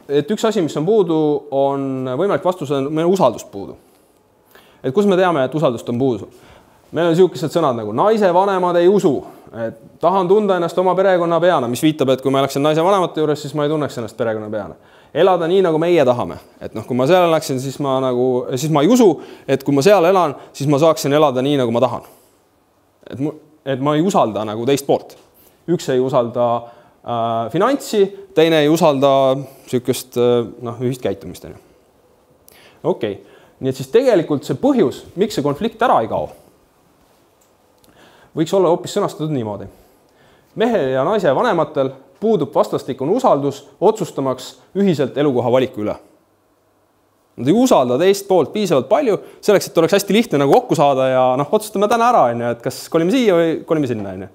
Et üks asi, mis on puudu, on võimalik vastus, on meil usaldust puudu. Et kus me teame, et usaldust on puudu? Meil on sellised sõnad nagu naise vanemad ei usu, et tahan tunda ennast oma perekonna peana, mis viitab, et kui ma läksin naise vanemate juures, siis ma ei tunneks ennast perekonna peana. Elada nii, nagu meie tahame. Et kui ma seal läksin, siis ma ei usu, et kui ma seal elan, siis ma saaksin elada nii, nagu ma tahan. Et ma ei usalda nagu teist poolt. Üks ei usalda finantsi, teine ei usalda sükest ühist käitumist. Okei. Nii et siis tegelikult see põhjus, miks see konflikt ära ei kao, võiks olla hoopis sõnastatud niimoodi. Mehe ja naise vanematel puudub vastastikune usaldus otsustamaks ühiselt elukoha valiku üle. Nad ei usalda teist poolt piisavalt palju, selleks, et oleks hästi lihtne nagu kokku saada ja otsustame täna ära, et kas kolime siia või kolime sinna.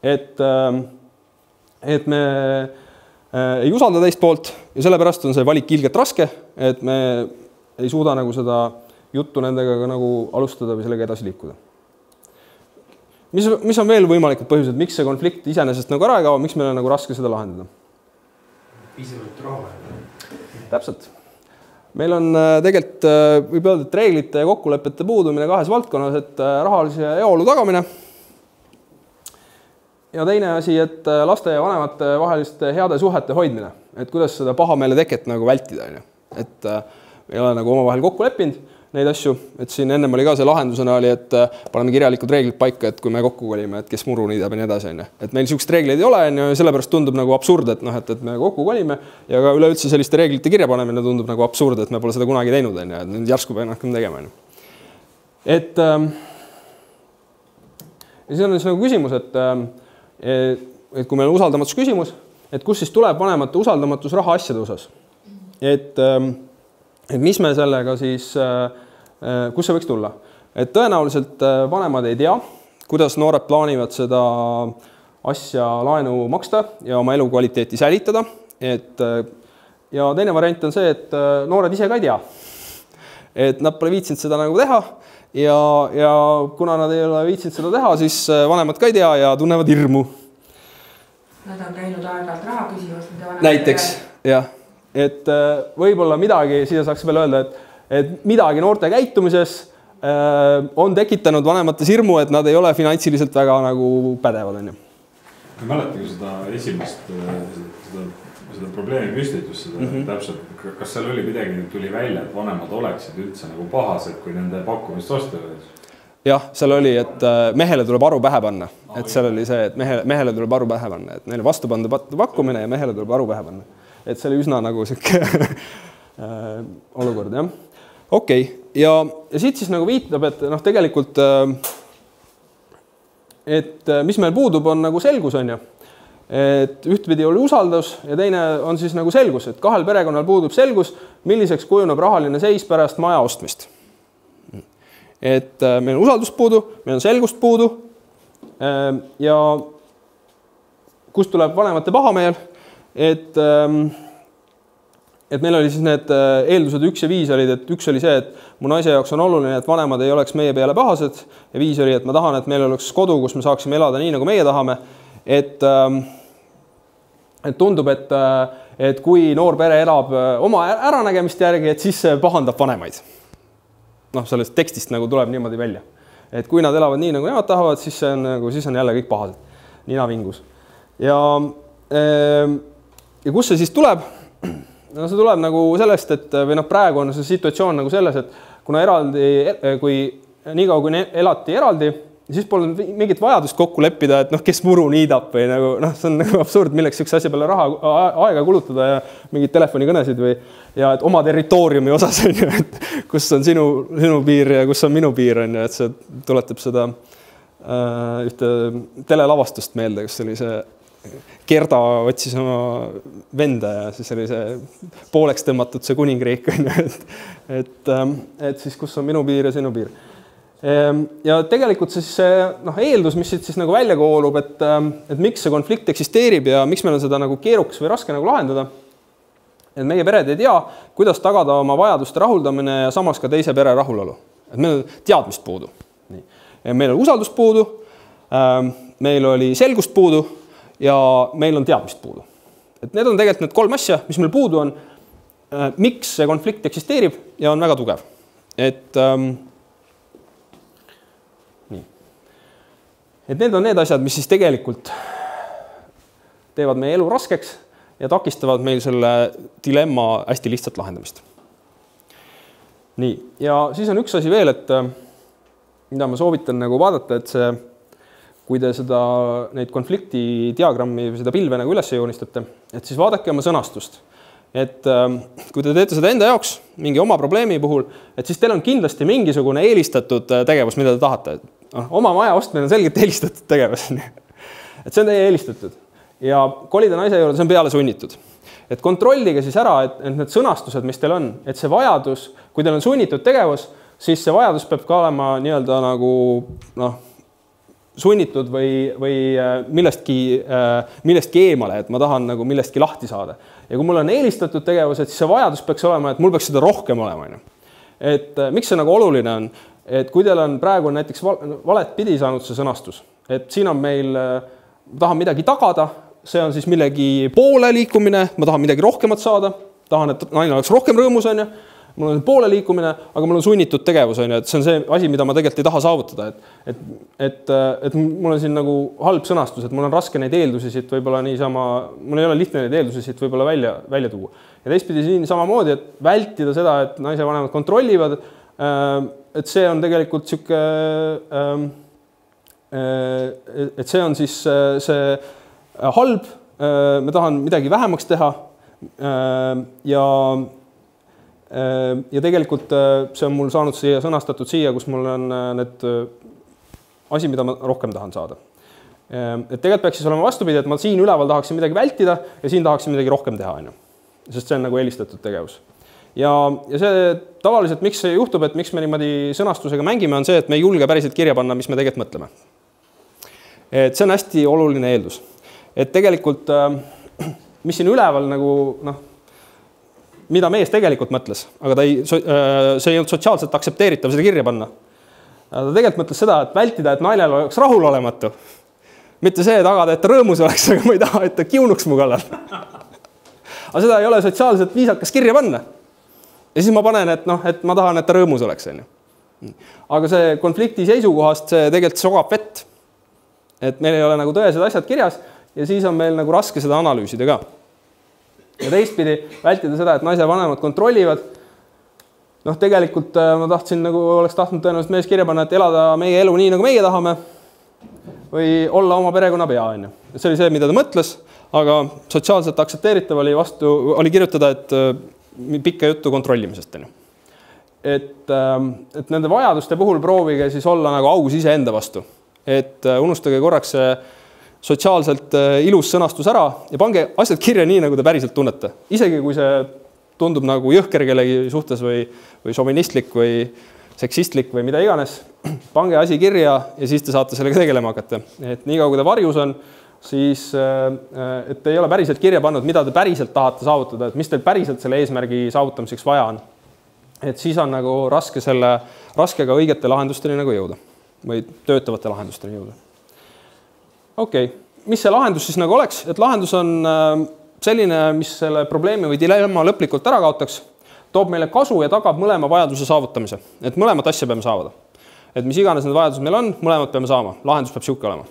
Et me ei usalda teist poolt ja sellepärast on see valik ilgelt raske, et me ei suuda nagu seda juttu nendega nagu alustada või sellega edasi liikuda. Mis on veel võimalikud põhjused, miks see konflikt iseenesest nagu ära ei kao, miks meil on nagu raske seda lahendada? Piisavalt raha. Täpselt. meil on tegelikult, võib öelda, et reeglite ja kokkulepete puudumine kahes valdkonnas, et rahalise heaolu tagamine. Ja teine asi, et laste ja vanemate vaheliste heade suhete hoidmine, et kuidas seda pahameele teket nagu vältida. Et ei ole nagu omavahel kokku leppinud neid asju, et siin ennem oli ka see lahendusena oli, et paneme kirjalikud reeglid paika, et kui me kokku kolime, et kes muru niidab ja nii edasi. Et meil niisugust reegleid ei ole ja sellepärast tundub nagu absurd, et, et me kokku kolime ja ka üleüldse selliste reeglite kirja panemine tundub nagu absurd, et me pole seda kunagi teinud, et nüüd järsku peame hakkama tegema. Et ja see on siis nagu küsimus, et kui meil on usaldamatus küsimus, et kus siis tuleb vanemate usaldamatus rahaasjade osas. Et mis me sellega siis, kus see võiks tulla? Et tõenäoliselt vanemad ei tea, kuidas noored plaanivad seda asja laenu maksta ja oma elukvaliteeti säilitada. Ja teine variant on see, et noored ise ka ei tea. Et nad pole viitsinud seda nagu teha ja kuna nad ei ole viitsinud seda teha, siis vanemad ka ei tea ja tunnevad hirmu. Nad on käinud aeg-ajalt raha küsimas. Näiteks, jah. Et võib-olla midagi, siia saaks veel öelda, et midagi noorte käitumises on tekitanud vanemates hirmu, et nad ei ole finantsiliselt väga nagu pädevad. Ma mäletan seda esimest seda probleemi püstitus, täpselt, kas seal oli midagi, tuli välja, et vanemad oleksid üldse nagu pahased, kui nende pakkumist vastu olid? Jah, seal oli, et mehele tuleb aru pähe panna. Et seal oli see, et mehele tuleb aru pähe panna. Et neile vastu panda pakkumine ja mehele tuleb aru pähe panna. Et see oli üsna nagu siuke olukord, jah. Okei. Ja siit siis nagu viitab, et tegelikult, et mis meil puudub, on nagu selgus, on ju. Et ühtpidi oli usaldus ja teine on siis nagu selgus, et kahel perekonnal puudub selgus, milliseks kujuneb rahaline seis pärast maja ostmist. Et meil on usaldust puudu, meil on selgust puudu ja kust tuleb vanemate pahameel, et meil oli siis need eeldused 1 ja 5 olid, et 1 oli see, et mu naise jaoks on oluline, et vanemad ei oleks meie peale pahased ja 5 oli, et ma tahan, et meil oleks kodu, kus me saaksime elada nii, nagu meie tahame, et tundub, et kui noor pere elab oma äranägemist järgi, et siis see pahandab vanemaid. Sellest tekstist nagu tuleb niimoodi välja. Et kui nad elavad nii, nagu nemad tahavad, siis on jälle kõik pahased. Nina vingus. Ja kus see siis tuleb? See tuleb nagu sellest, et praegu on see situatsioon nagu selles, et kuna niikaua kui elati eraldi, siis pole mingit vajadust kokku leppida, et kes muru niidab või nagu, see on nagu absurd, milleks üks asja peale aega kulutada ja mingid telefonikõnesid või ja et oma territooriumi osas on ju, et kus on sinu piir ja kus on minu piir on ju, et see tuletab seda ühte telelavastust meelde, kus oli see Gerda otsis oma venda ja siis oli see pooleks tõmmatud see kuningriik on ju, et siis kus on minu piir ja sinu piir. Ja tegelikult siis see eeldus, mis siit siis nagu välja koolub, et miks see konflikt eksisteerib ja miks meil on seda nagu keerukas või raske nagu lahendada. Et meie pered ei tea, kuidas tagada oma vajaduste rahuldamine ja samas ka teise pere rahulolu. Et meil on teadmist puudu. Meil on usaldust puudu, meil oli selgust puudu ja meil on teadmist puudu. Et need on tegelikult need 3 asja, mis meil puudu on, miks see konflikt eksisteerib ja on väga tugev. Et need on need asjad, mis siis tegelikult teevad meie elu raskeks ja takistavad meil selle dilemma hästi lihtsalt lahendamist. Nii, ja siis on üks asi veel, et mida ma soovitan nagu vaadata, et see, kui te neid konflikti diagrammi või seda pilve nagu üles joonistate, et siis vaadake oma sõnastust. Et kui te teete seda enda jaoks mingi oma probleemi puhul, et siis teil on kindlasti mingisugune eelistatud tegevus, mida te tahate. Oma maja ostmine on selgelt eelistatud tegevus. Et see on teie eelistatud. Ja kolida naise juurde, see on peale sunnitud. Et kontrollige siis ära, et need sõnastused, mis teil on, et see vajadus, kui teil on sunnitud tegevus, siis see vajadus peab ka olema nii-öelda nagu sunnitud või millestki eemale, et ma tahan nagu millestki lahti saada. Ja kui mul on eelistatud tegevus, et siis see vajadus peaks olema, et mul peaks seda rohkem olema. Et miks see nagu oluline on? Et kui teil on praegu näiteks valet pidi saanud see sõnastus, et siin on meil, ma tahan midagi tagada, see on siis millegi poole liikumine, ma tahan midagi rohkemat saada, tahan, et naine oleks rohkem rõõmus, on ju. mul on poole liikumine, aga mul on sunnitud tegevus, on ju, et see on see asi, mida ma tegelikult ei taha saavutada, et mul on siin nagu halb sõnastus, et mul on raske neid eeldusi siit võib-olla niisama, mul ei ole lihtne neid eeldusi siit võib-olla välja tuua. Ja teistpidi siin samamoodi, et vältida seda, et naise vanemad kontrollivad, et see on tegelikult sihuke, et see on siis see halb, me tahan midagi vähemaks teha ja tegelikult see on mul saanud siia sõnastatud siia, kus mul on need asi, mida ma rohkem tahan saada. Et tegelikult peaks siis olema vastupidi, et ma siin üleval tahaksin midagi vältida ja siin tahaksin midagi rohkem teha, on ju. Sest see on nagu eelistatud tegevus. Ja see tavaliselt, miks see juhtub, et miks me niimoodi sõnastusega mängime, on see, et me ei julge päriselt kirja panna, mis me tegelikult mõtleme. Et see on hästi oluline eeldus. Et tegelikult, mis siin üleval nagu, mida mees tegelikult mõtles, aga see ei olnud sotsiaalselt aktsepteeritav seda kirja panna. Ta tegelikult mõtles seda, et vältida, et nainel oleks rahulolematu. Mitte see tagada, et ta rõõmus oleks, aga ma ei taha, et ta kiunuks mu kallal. Aga seda ei ole sotsiaalselt viisakas kirja panna. Ja siis ma panen, et ma tahan, et ta rõõmus oleks. Aga see konflikti seisukohast see tegelikult sogab vett. Et meil ei ole nagu tõesed asjad kirjas ja siis on meil nagu raske seda analüüsida ka. Ja teistpidi vältida seda, et naise vanemad kontrollivad. Tegelikult ma tahtsin oleks tahtnud tõenäoliselt mees kirja panna, et elada meie elu nii, nagu meie tahame või olla oma perekonna pea. See oli see, mida ta mõtles, aga sotsiaalselt aktsepteeritav oli kirjutada, et pikka juttu kontrollimisest. Et nende vajaduste puhul proovige siis olla nagu aus iseenda vastu. Et unustage korraks see sotsiaalselt ilus sõnastus ära ja pange asjad kirja nii, nagu te päriselt tunnete. Isegi kui see tundub nagu jõhker kellegi suhtes või šovinistlik või seksistlik või mida iganes, pange asi kirja ja siis te saate sellega tegelema hakata. Et nii kaua, kui ta varjus on, siis et te ei ole päriselt kirja pannud, mida te päriselt tahate saavutada, et mis teil päriselt selle eesmärgi saavutamiseks vaja on. Et siis on nagu raske ka õigete lahendusteni nagu jõuda või töötavate lahendusteni jõuda. Okei, mis see lahendus siis nagu oleks? Et lahendus on selline, mis selle probleemi või dilemma lõplikult ära kaotaks, toob meile kasu ja tagab mõlema vajaduse saavutamise. Et mõlemat asja peame saavada. Et mis iganes need vajadused meil on, mõlemad peame saama. Lahendus peab siuke olema.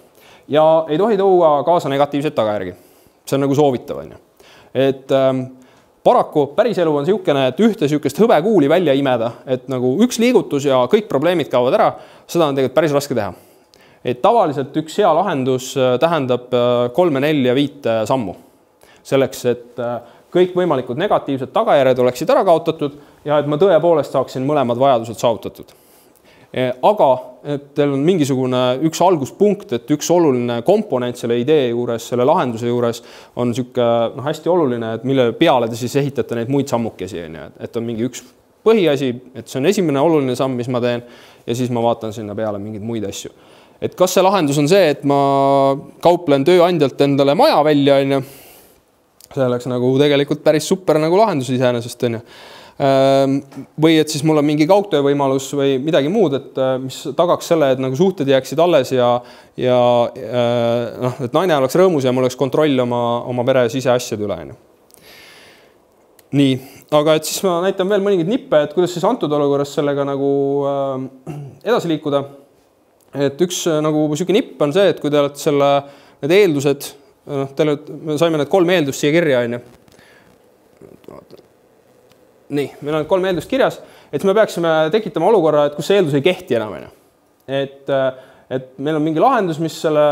Ja ei tohi tuua kaasa negatiivseid tagajärgi. See on nagu soovitav. Et paraku päris elu on siukene, et ühte siukest hõbekuuli välja imeda, et nagu üks liigutus ja kõik probleemid kaovad ära, seda on tegelikult päris raske teha. Et tavaliselt üks hea lahendus tähendab 3, 4 ja 5 sammu. Selleks, et kõik võimalikud negatiivsed tagajärjed oleksid ära kaotatud ja et ma tõepoolest saaksin mõlemad vajadused saavutatud. Aga et teil on mingisugune üks alguspunkt, et üks oluline komponent selle idee juures, selle lahenduse juures on siuke hästi oluline, et mille peale te siis ehitate neid muid sammukesi. Et on mingi üks põhiasi, et see on esimene oluline samm, mis ma teen ja siis ma vaatan sinna peale mingeid muid asju. Et kas see lahendus on see, et ma kauplen tööandjalt endale maja välja, see oleks nagu tegelikult päris super nagu lahendus iseenesest. Või et siis mul on mingi kaugtöövõimalus või midagi muud, et mis tagaks selle, et nagu suhted jääksid alles ja et naine oleks rõõmus ja mul oleks kontroll oma pere siseasjade üle. Nii, aga et siis ma näitan veel mõningaid nippe, et kuidas siis antud olukorras sellega nagu edasi liikuda. Et üks nagu siuke nipp on see, et kui te olete need eeldused, me saime need 3 eeldust siia kirja. Nii, meil on 3 eeldust kirjas, et me peaksime tekitama olukorra, et kus see eeldus ei kehti enam. Et meil on mingi lahendus, mis selle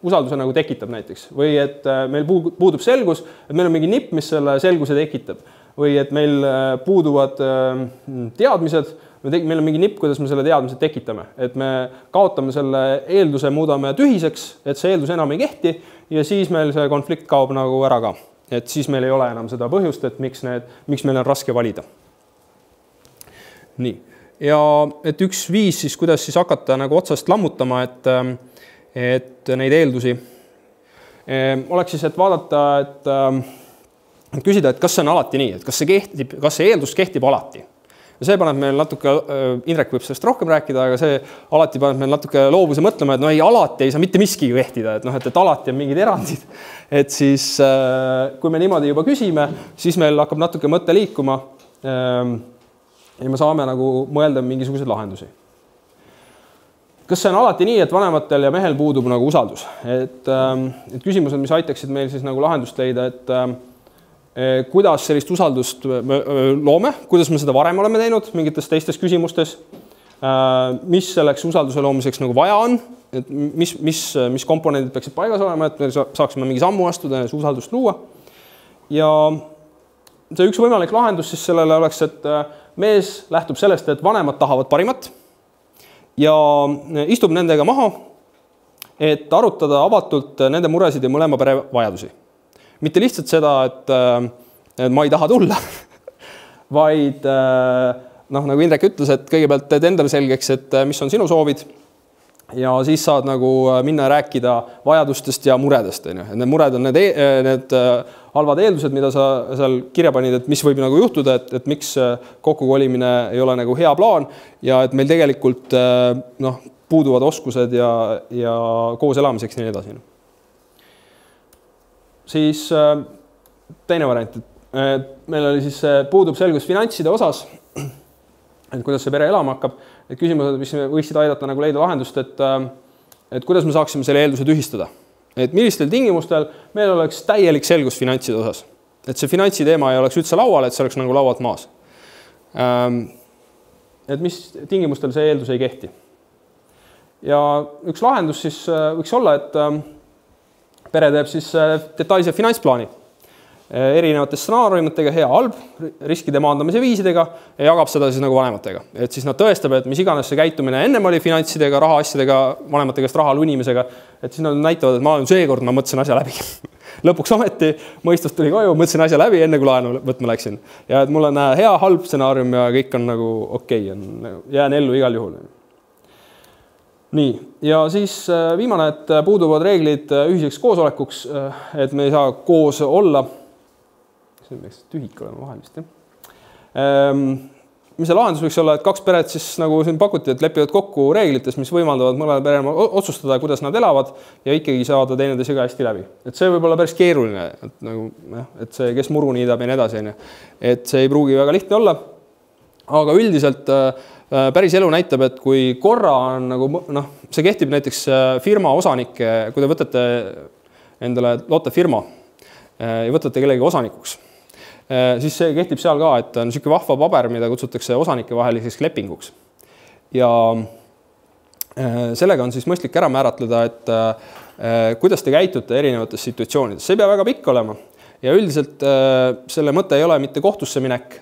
usalduse nagu tekitab näiteks. Või et meil puudub selgus, et meil on mingi nipp, mis selle selguse tekitab. Või et meil puuduvad teadmised, meil on mingi nipp, kuidas me selle teadmise tekitame. Et me kaotame selle eelduse, muudame tühiseks, et see eeldus enam ei kehti ja siis meil see konflikt kaob nagu ära ka. Et siis meil ei ole enam seda põhjust, et miks meil on raske valida. Nii. Ja et üks viis siis, kuidas siis hakata nagu otsast lammutama, et neid eeldusi oleks siis, et vaadata, et küsida, et kas see on alati nii, et kas see eeldus kehtib alati. ja see paneb meil natuke, Indrek võib sellest rohkem rääkida, aga see alati paneb meil natuke loovuse mõtlema, et no ei, alati ei saa mitte miski kehtida, et noh, et alati on mingid erandid. Et siis, kui me niimoodi juba küsime, siis meil hakkab natuke mõte liikuma ja me saame nagu mõelda mingisuguseid lahendusi. Kas see on alati nii, et vanematel ja mehel puudub nagu usaldus? Et küsimused, mis aitaksid meil siis nagu lahendust leida, et kuidas sellist usaldust loome, kuidas me seda varem oleme teinud mingites teistes küsimustes, mis selleks usalduse loomiseks nagu vaja on, et mis komponendid peaksid paigas olema, et me saaksime mingi sammu astuda ja usaldust luua. Ja see üks võimalik lahendus siis sellele oleks, et mees lähtub sellest, et vanemad tahavad parimat ja istub nendega maha, et arutada avatult nende muresid ja mõlema pere vajadusi. Mitte lihtsalt seda, et ma ei taha tulla, vaid nagu Indrek ütles, et kõigepealt teed endale selgeks, et mis on sinu soovid ja siis saad nagu minna rääkida vajadustest ja muredest. Need mured on need halvad eeldused, mida sa seal kirja panid, et mis võib nagu juhtuda, et miks kokkukolimine ei ole nagu hea plaan ja et meil tegelikult puuduvad oskused ja koos elamiseks ja nii edasi. Siis teine variant, et meil oli siis puudub selgus finantside osas, et kuidas see pere elama hakkab, et küsimused, mis võiksid aidata nagu leida lahendust, et kuidas me saaksime selle eelduse tühistada. Et millistel tingimustel meil oleks täielik selgus finantside osas. Et see finantsi teema ei oleks üldse laual, et see oleks nagu laualt maas. Et mis tingimustel see eeldus ei kehti. Ja üks lahendus siis võiks olla, et pere teeb siis detailse finantsplaani erinevate stsenaariumitega, hea, halb, riskide maandamise viisidega ja jagab seda siis nagu vanematega. Et siis nad tõestab, et mis iganes see käitumine ennem oli finantsidega, rahaasjadega, vanemate käest raha lunimisega, et siis nad näitavad, et ma olen seekord, ma mõtlesin asja läbi. Lõpuks ometi mõistus tuli koju, mõtlesin asja läbi, enne kui laenu võtma läksin. Ja et mul on hea, halb stsenaarium ja kõik on nagu okei, jään ellu igal juhul. Nii, ja siis viimane, et puuduvad reeglid ühiseks koosolekuks, et me ei saa koos olla. See peaks tühik olema vahel vist, mis see lahendus võiks olla, et kaks peret siis nagu siin pakuti, et lepivad kokku reeglites, mis võimaldavad mõnele perele otsustada, kuidas nad elavad ja ikkagi saada teineteisega hästi läbi. Et see võib olla päris keeruline, et see, kes muru niidab ja nii edasi. Et see ei pruugi väga lihtne olla, aga üldiselt päris elu näitab, et kui korra on nagu, see kehtib näiteks firma osanike, kui te võtate endale, loote firma ja võtate kellegi osanikuks, siis see kehtib seal ka, et on niisugune vahva paber, mida kutsutakse osanike vaheliseks lepinguks. Ja sellega on siis mõistlik ära määratleda, et kuidas te käitute erinevates situatsioonides. See ei pea väga pikk olema ja üldiselt selle mõte ei ole mitte kohtusse minek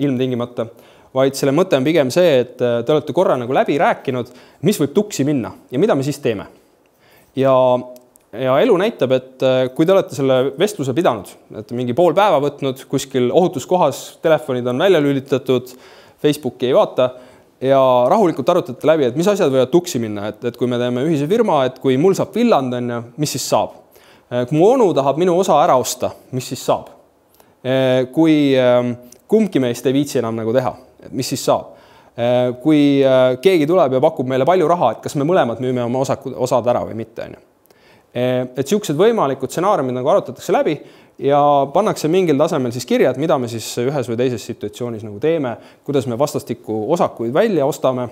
ilmtingimata, vaid selle mõte on pigem see, et te olete korra nagu läbi rääkinud, mis võib tuksi minna ja mida me siis teeme. Ja elu näitab, et kui te olete selle vestluse pidanud, et mingi pool päeva võtnud, kuskil ohutuskohas, telefonid on välja lülitatud, Facebooki ei vaata ja rahulikult arutate läbi, et mis asjad võivad tuksi minna, et kui me teeme ühise firma, et kui mul saab villand, mis siis saab? Kui mu onu tahab minu osa ära osta, mis siis saab? Kui kumbki meist ei viitsi enam nagu teha, mis siis saab? Kui keegi tuleb ja pakub meile palju raha, et kas me mõlemad müüme oma osad ära või mitte? Et siuksed võimalikud stsenaariumid nagu arutatakse läbi ja pannakse mingil tasemel siis kirja, et mida me siis ühes või teises situatsioonis nagu teeme, kuidas me vastastikku osakuid välja ostame.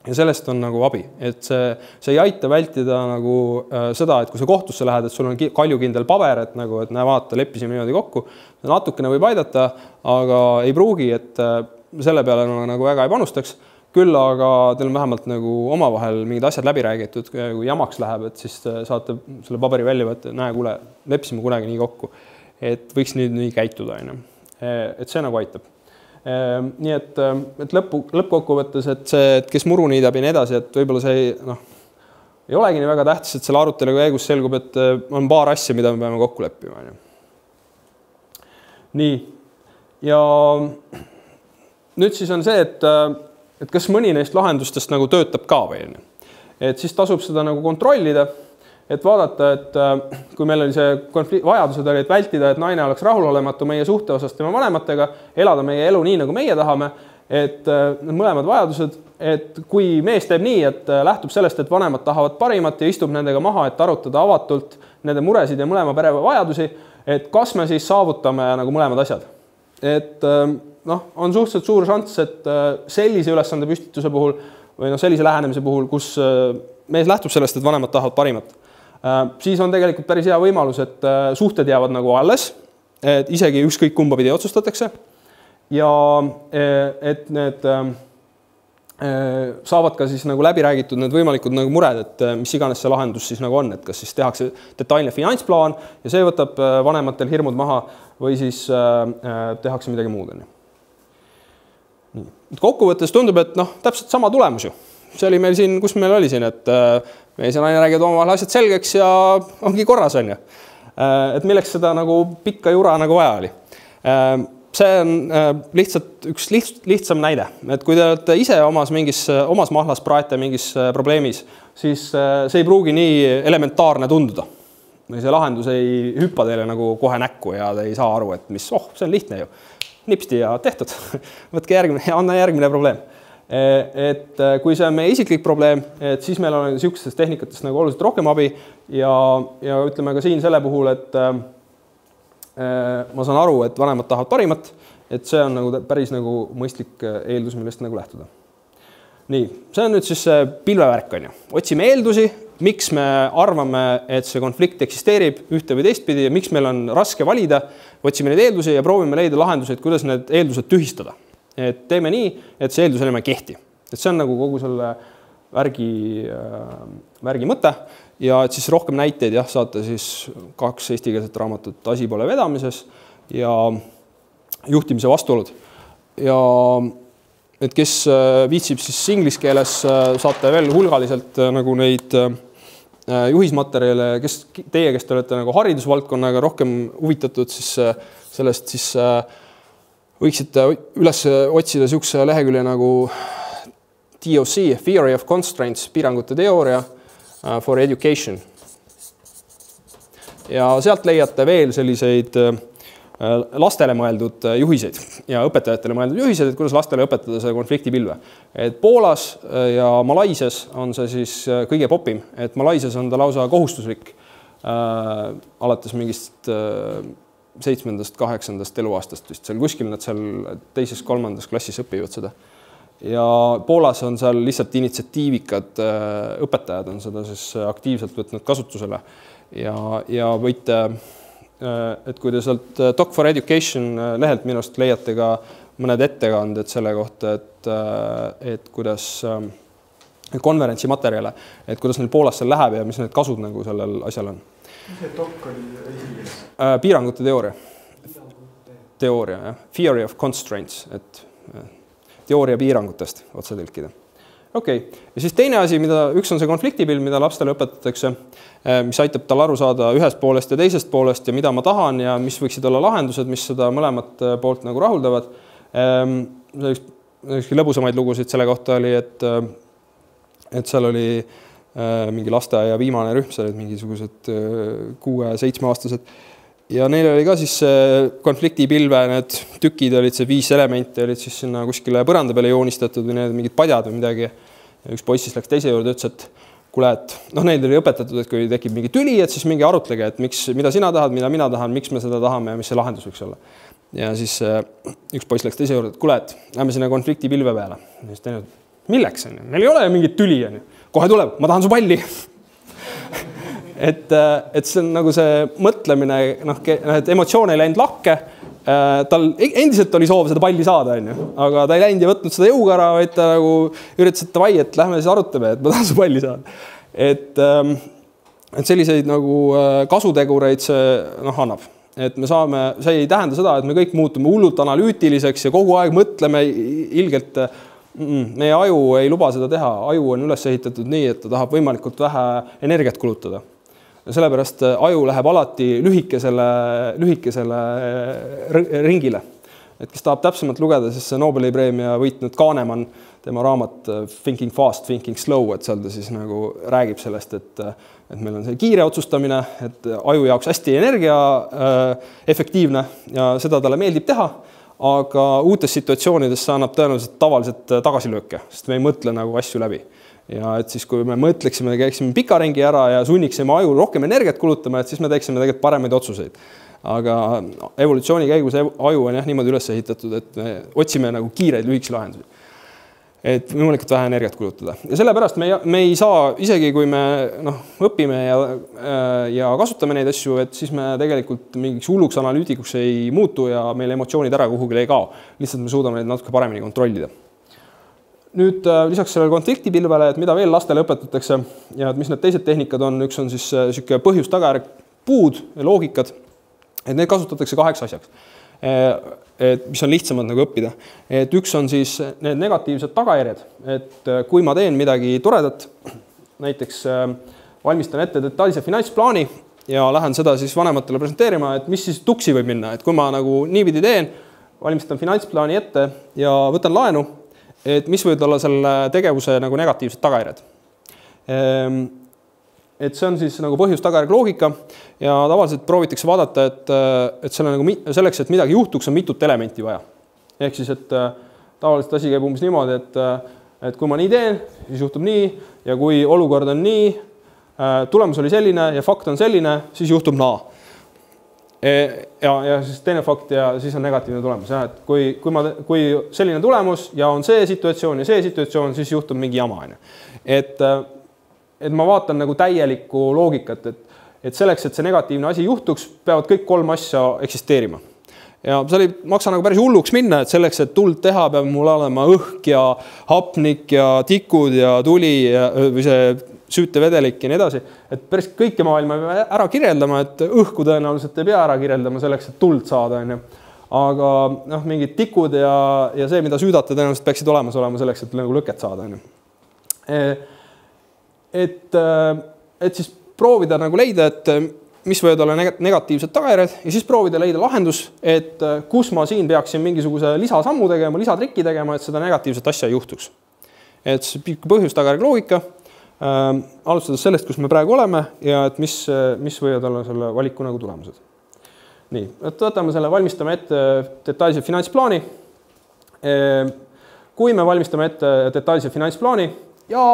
Ja sellest on nagu abi, et see ei aita vältida nagu seda, et kui sa kohtusse lähed, et sul on kaljukindel paber, et nagu, et näe vaata, leppisime niimoodi kokku. Natukene võib aidata, aga ei pruugi, et selle peale nagu väga ei panustaks. Küll aga teil on vähemalt nagu omavahel mingid asjad läbi räägitud, kui jamaks läheb, et siis saate selle paberi välja võtta, näe, kuule, leppisime kunagi nii kokku, et võiks nii käituda. Et see nagu aitab. Nii et lõppkokkuvõttes, et kes muru niidab ja nii edasi, et võib-olla see ei olegi nii väga tähtis, et selle arutelu käigus selgub, et on paar asja, mida me peame kokku leppima. Nii. Ja nüüd siis on see, et kas mõni neist lahendustest nagu töötab ka või. Et siis tasub seda nagu kontrollida et vaadata, et kui meil oli see vajadused oli, et vältida, et naine oleks rahulolematu meie suhte osas tema vanematega, elada meie elu nii, nagu meie tahame, et need mõlemad vajadused, et kui mees teeb nii, et lähtub sellest, et vanemad tahavad parimat ja istub nendega maha, et arutada avatult nende muresid ja mõlema pere vajadusi, et kas me siis saavutame nagu mõlemad asjad. Et on suhteliselt suur šanss, et sellise ülesande püstituse puhul või sellise lähenemise puhul, kus mees lähtub sellest, et vanemad tahavad parimat. Siis on tegelikult päris hea võimalus, et suhted jäävad nagu alles, et isegi ükskõik kumba pidi otsustatakse ja et need saavad ka siis nagu läbi räägitud need võimalikud nagu mured, et mis iganes see lahendus siis nagu on, et kas siis tehakse detailne finantsplaan ja see võtab vanematel hirmud maha või siis tehakse midagi muud. Kokkuvõttes tundub, et täpselt sama tulemus ju. See oli meil siin, kus meil oli siin, et mees ja naine räägivad omavahel asjad selgeks ja ongi korras on ju. Et milleks seda nagu pikka jura nagu vaja oli. See on lihtsalt üks lihtsam näide, et kui te olete ise omas mahlas praete mingis probleemis, siis see ei pruugi nii elementaarne tunduda. Või see lahendus ei hüppa teile nagu kohe näkku ja te ei saa aru, et see on lihtne ju. Nipsti ja tehtud. Võtke järgmine ja anna järgmine probleem. Et kui see on meie isiklik probleem, et siis meil on niisugustest tehnikatest nagu oluliselt rohkem abi ja ütleme ka siin selle puhul, et ma saan aru, et vanemad tahavad parimat, et see on nagu päris nagu mõistlik eeldus, millest nagu lähtuda. Nii, see on nüüd siis see pilvevärk on ju. Otsime eeldusi, miks me arvame, et see konflikt eksisteerib ühte või teistpidi ja miks meil on raske valida, otsime neid eeldusi ja proovime leida lahendusi, kuidas need eeldused tühistada. Et teeme nii, et see eeldus enam ei kehti. Et see on nagu kogu selle värgi mõte ja et siis rohkem näiteid saate siis 2 eestikeelset raamatut Asi pole vedamises ja juhtimise vastuolud. Ja et kes viitsib siis inglise keeles, saate veel hulgaliselt nagu neid juhismaterjale, kes te olete nagu haridusvaldkonnaga rohkem huvitatud, siis sellest siis võiksite üles otsida niisuguse lehekülje nagu TOC, Theory of Constraints, piirangute teooria for education. Ja sealt leiate veel selliseid lastele mõeldud juhiseid ja õpetajatele mõeldud juhiseid, et kuidas lastele õpetada see konfliktipilve. Et Poolas ja Malaisias on see siis kõige popim, et Malaisias on ta lausa kohustuslik alates mingist 7.–8. eluaastast vist. Seal kuskil nad seal 2.–3. klassis õpivad seda. Ja Poolas on seal lihtsalt initsiatiivikad õpetajad on seda siis aktiivselt võtnud kasutusele. Ja võite, et kui te sealt Doc for Education lehelt minust leiate ka mõned ettekanded selle kohta, et kuidas konverentsi materjale, et kuidas neil Poolas seal läheb ja mis need kasud nagu sellel asjal on. Mis see doc oli esimees? Piirangute teooria. Teooria, jah. Theory of Constraints, et teooria piirangutest otse tõlkida. Okei. Ja siis teine asi, üks on see konfliktipilv, mida lastele õpetatakse, mis aitab tal aru saada ühest poolest ja teisest poolest ja mida ma tahan ja mis võiksid olla lahendused, mis seda mõlemat poolt nagu rahuldavad. Üks lõbusamaid lugusid selle kohta oli, et seal oli mingi lasteaia viimane rühm, seal olid mingisugused 6-7-aastased ja neil oli ka siis konfliktipilve, need tükid olid see 5 elementi, olid siis sinna kuskile põranda peale joonistatud või need mingid padjad või midagi. Ja üks poiss siis läks teise juurde, ütles, et kuule, et neil oli õpetatud, et kui tekib mingi tüli, et siis mingi arutlege, et mida sina tahad, mida mina tahan, miks me seda tahame ja mis see lahendus võiks olla. Ja siis üks poiss läks teise juurde, et kuule, et lähme sinna konfliktipilve peale. Ja siis teine, milleks on? Meil ei ole mingit tüli, on ju. Kohe tuleb, ma tahan su palli. et see on nagu see mõtlemine, et emotsioon ei läinud lakke, tal endiselt oli soov seda palli saada, on ju, aga ta ei läinud ja võtnud seda jõuga ära, vaid ta nagu üritas, et vai, et lähme siis arutame, et ma tahan su palli saada. Et selliseid nagu kasutegureid see annab. Et me saame, see ei tähenda seda, et me kõik muutume hullult analüütiliseks ja kogu aeg mõtleme ilgelt. Meie aju ei luba seda teha. Aju on üles ehitatud nii, et ta tahab võimalikult vähe energiat kulutada. Ja sellepärast aju läheb alati lühikesele ringile. Et kes tahab täpsemalt lugeda, siis see Nobeli preemia võitnud Kahnemann, tema raamat Thinking Fast, Thinking Slow, et seal ta siis nagu räägib sellest, et et meil on see kiire otsustamine, et aju jaoks hästi energia efektiivne ja seda talle meeldib teha, aga uutes situatsioonides see annab tõenäoliselt tavaliselt tagasilööke, sest me ei mõtle nagu asju läbi. Ja et siis, kui me mõtleksime, käiksime pika ringi ära ja sunniksime aju rohkem energiat kulutama, et siis me teeksime tegelikult paremaid otsuseid. Aga evolutsiooni käigus aju on niimoodi üles ehitatud, et me otsime nagu kiireid lühikesi lahendusi. Et võimalikult vähe energiat kulutada. Ja sellepärast me ei saa, isegi kui me õpime ja kasutame neid asju, et siis me tegelikult mingiks hulluks analüütikuks ei muutu ja meil emotsioonid ära kuhugile ei kao. Lihtsalt me suudame neid natuke paremini kontrollida. Nüüd lisaks sellele konfliktipilvele, et mida veel lastele õpetatakse ja et mis need teised tehnikad on, üks on siis selline põhjus-tagajärg puud ja loogikad, et need kasutatakse 2 asjaks. Mis on lihtsamad nagu õppida. Et üks on siis need negatiivsed tagajärjed, et kui ma teen midagi toredat, näiteks valmistan ette detailse finantsplaani ja lähen seda siis vanematele presenteerima, et mis siis tuksi võib minna, et kui ma nagu niipidi teen, valmistan finantsplaani ette ja võtan laenu, et mis võivad olla selle tegevuse nagu negatiivsed tagajärjed. Et see on siis nagu põhjus-tagajärg loogika ja tavaliselt proovitakse vaadata, et selleks, et midagi juhtuks, on mitut elementi vaja. Ehk siis, et tavaliselt asi käib umbes niimoodi, et kui ma nii teen, siis juhtub nii ja kui olukord on nii, tulemus oli selline ja fakt on selline, siis juhtub naa. Ja siis teine fakt ja siis on negatiivne tulemus. Ja, et kui selline tulemus ja on see situatsioon ja see situatsioon, siis juhtub mingi jama. Et ma vaatan nagu täielikku loogikat, et selleks, et see negatiivne asi juhtuks, peavad kõik 3 asja eksisteerima. Ja seal ei maksa nagu päris hulluks minna, et selleks, et tuld teha, peab mul olema õhk ja hapnik ja tikud ja tuli või see süütevedelik ja nii edasi. Et päris kõike maailma ära kirjeldama, et õhku tõenäoliselt ei pea ära kirjeldama selleks, et tuld saada. Aga mingid tikud ja see, mida süüdate, tõenäoliselt peaksid olema selleks, et nagu lõket saada. Et siis proovida nagu leida, et mis võivad olla negatiivsed tagajärjed ja siis proovida leida lahendus, et kus ma siin peaksin mingisuguse lisasammu tegema, lisatrikki tegema, et seda negatiivset asja ei juhtuks. Et see põhjus-tagajärg loogika, alustades sellest, kus me praegu oleme ja et mis võivad olla selle valiku nagu tulemused. Nii, et võtame selle, valmistame ette detailse finantsplaani. Kui me valmistame ette detailse finantsplaani ja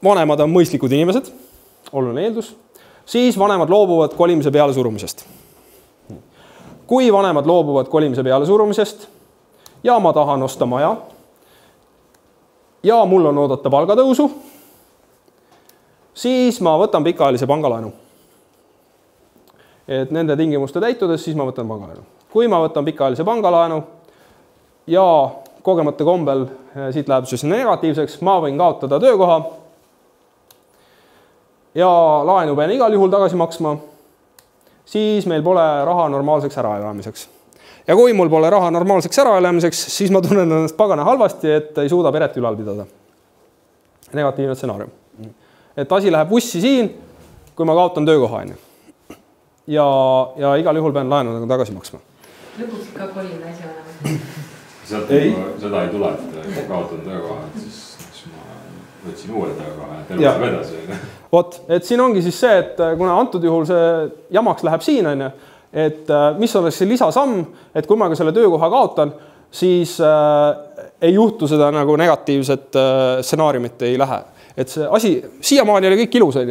vanemad on mõistlikud inimesed, oluline eeldus, siis vanemad loobuvad kolimise peale surumisest. Kui vanemad loobuvad kolimise peale surumisest ja ma tahan osta maja ja mul on oodata palgatõusu, siis ma võtan pikaajalise pangalaenu. Et nende tingimuste täitudes, siis ma võtan pangalaenu. Kui ma võtan pikaajalise pangalaenu ja kogemata kombel siit läheb siis negatiivseks, ma võin kaotada töökoha ja laenu pean igal juhul tagasi maksma, siis meil pole raha normaalseks äraelamiseks. Ja kui mul pole raha normaalseks äraelamiseks, siis ma tunnen ennast pagana halvasti, et ei suuda peret ülal pidada. Negatiivne stsenaarium. Et asi läheb bussi siin, kui ma kaotan töökoha. Ja igal juhul pean laenu nagu tagasi maksma. Lõpuks ka kolime asja olema. Seda ei tule, et kaotan töökoha, siis ma võtsin uue töökoha, et elu saab edasi. Vot, et siin ongi siis see, et kuna antud juhul see jamaks läheb siin, et mis oleks see lisasamm, et kui ma ka selle töökoha kaotan, siis ei juhtu seda nagu negatiivset stsenaariumit ei lähe. Et see asi, siiamaani oli kõik ilus,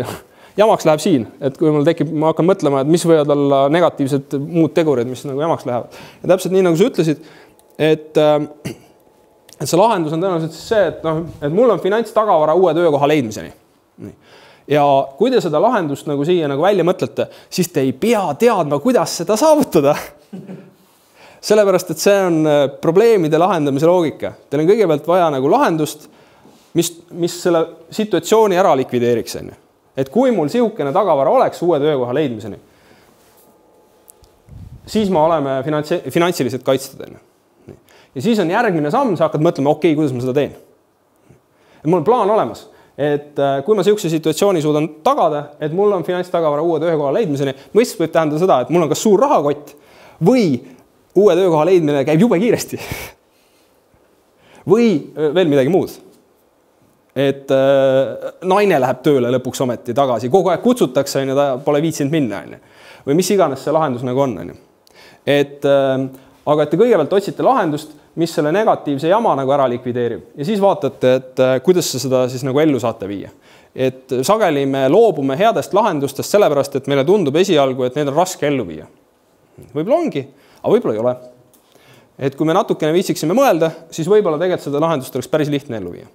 jamaks läheb siin, et kui mul tekib, ma hakkan mõtlema, et mis võivad olla negatiivsed muud tegurid, mis nagu jamaks lähevad. Ja täpselt nii, nagu sa ütlesid, et see lahendus on tõenäoliselt siis see, et mul on finantstagavara uue töökoha leidmiseni. Ja kui te seda lahendust nagu siia nagu välja mõtlete, siis te ei pea teadma, kuidas seda saavutada. Sellepärast, et see on probleemide lahendamise loogika. Teil on kõigepealt vaja nagu lahendust, mis selle situatsiooni ära likvideeriks. Et kui mul sihukene tagavara oleks uue töökoha leidmiseni, siis ma oleme finantsiliselt kaitstud. Ja siis on järgmine samm, sa hakkad mõtlema, okei, kuidas ma seda teen. Et mul on plaan olemas. Et kui ma sihukese situatsiooni suudan tagada, et mul on finantstagavara uue töökoha leidmiseni, mis võib tähendada seda, et mul on kas suur rahakott või uue töökoha leidmine käib jube kiiresti. Või veel midagi muud. et naine läheb tööle lõpuks ometi tagasi, kogu aeg kutsutakse, ta pole viitsinud minna, või mis iganes see lahendus nagu on. Aga et te kõigepealt otsite lahendust, mis selle negatiivse jama nagu ära likvideerib ja siis vaatate, et kuidas seda siis nagu ellu saate viia. Et sageli me loobume headest lahendustest sellepärast, et meile tundub esialgu, et need on raske ellu viia. Võib-olla ongi, aga võib-olla ei ole. Et kui me natukene viitsiksime mõelda, siis võib-olla tegelikult seda lahendust oleks päris lihtne ellu viia.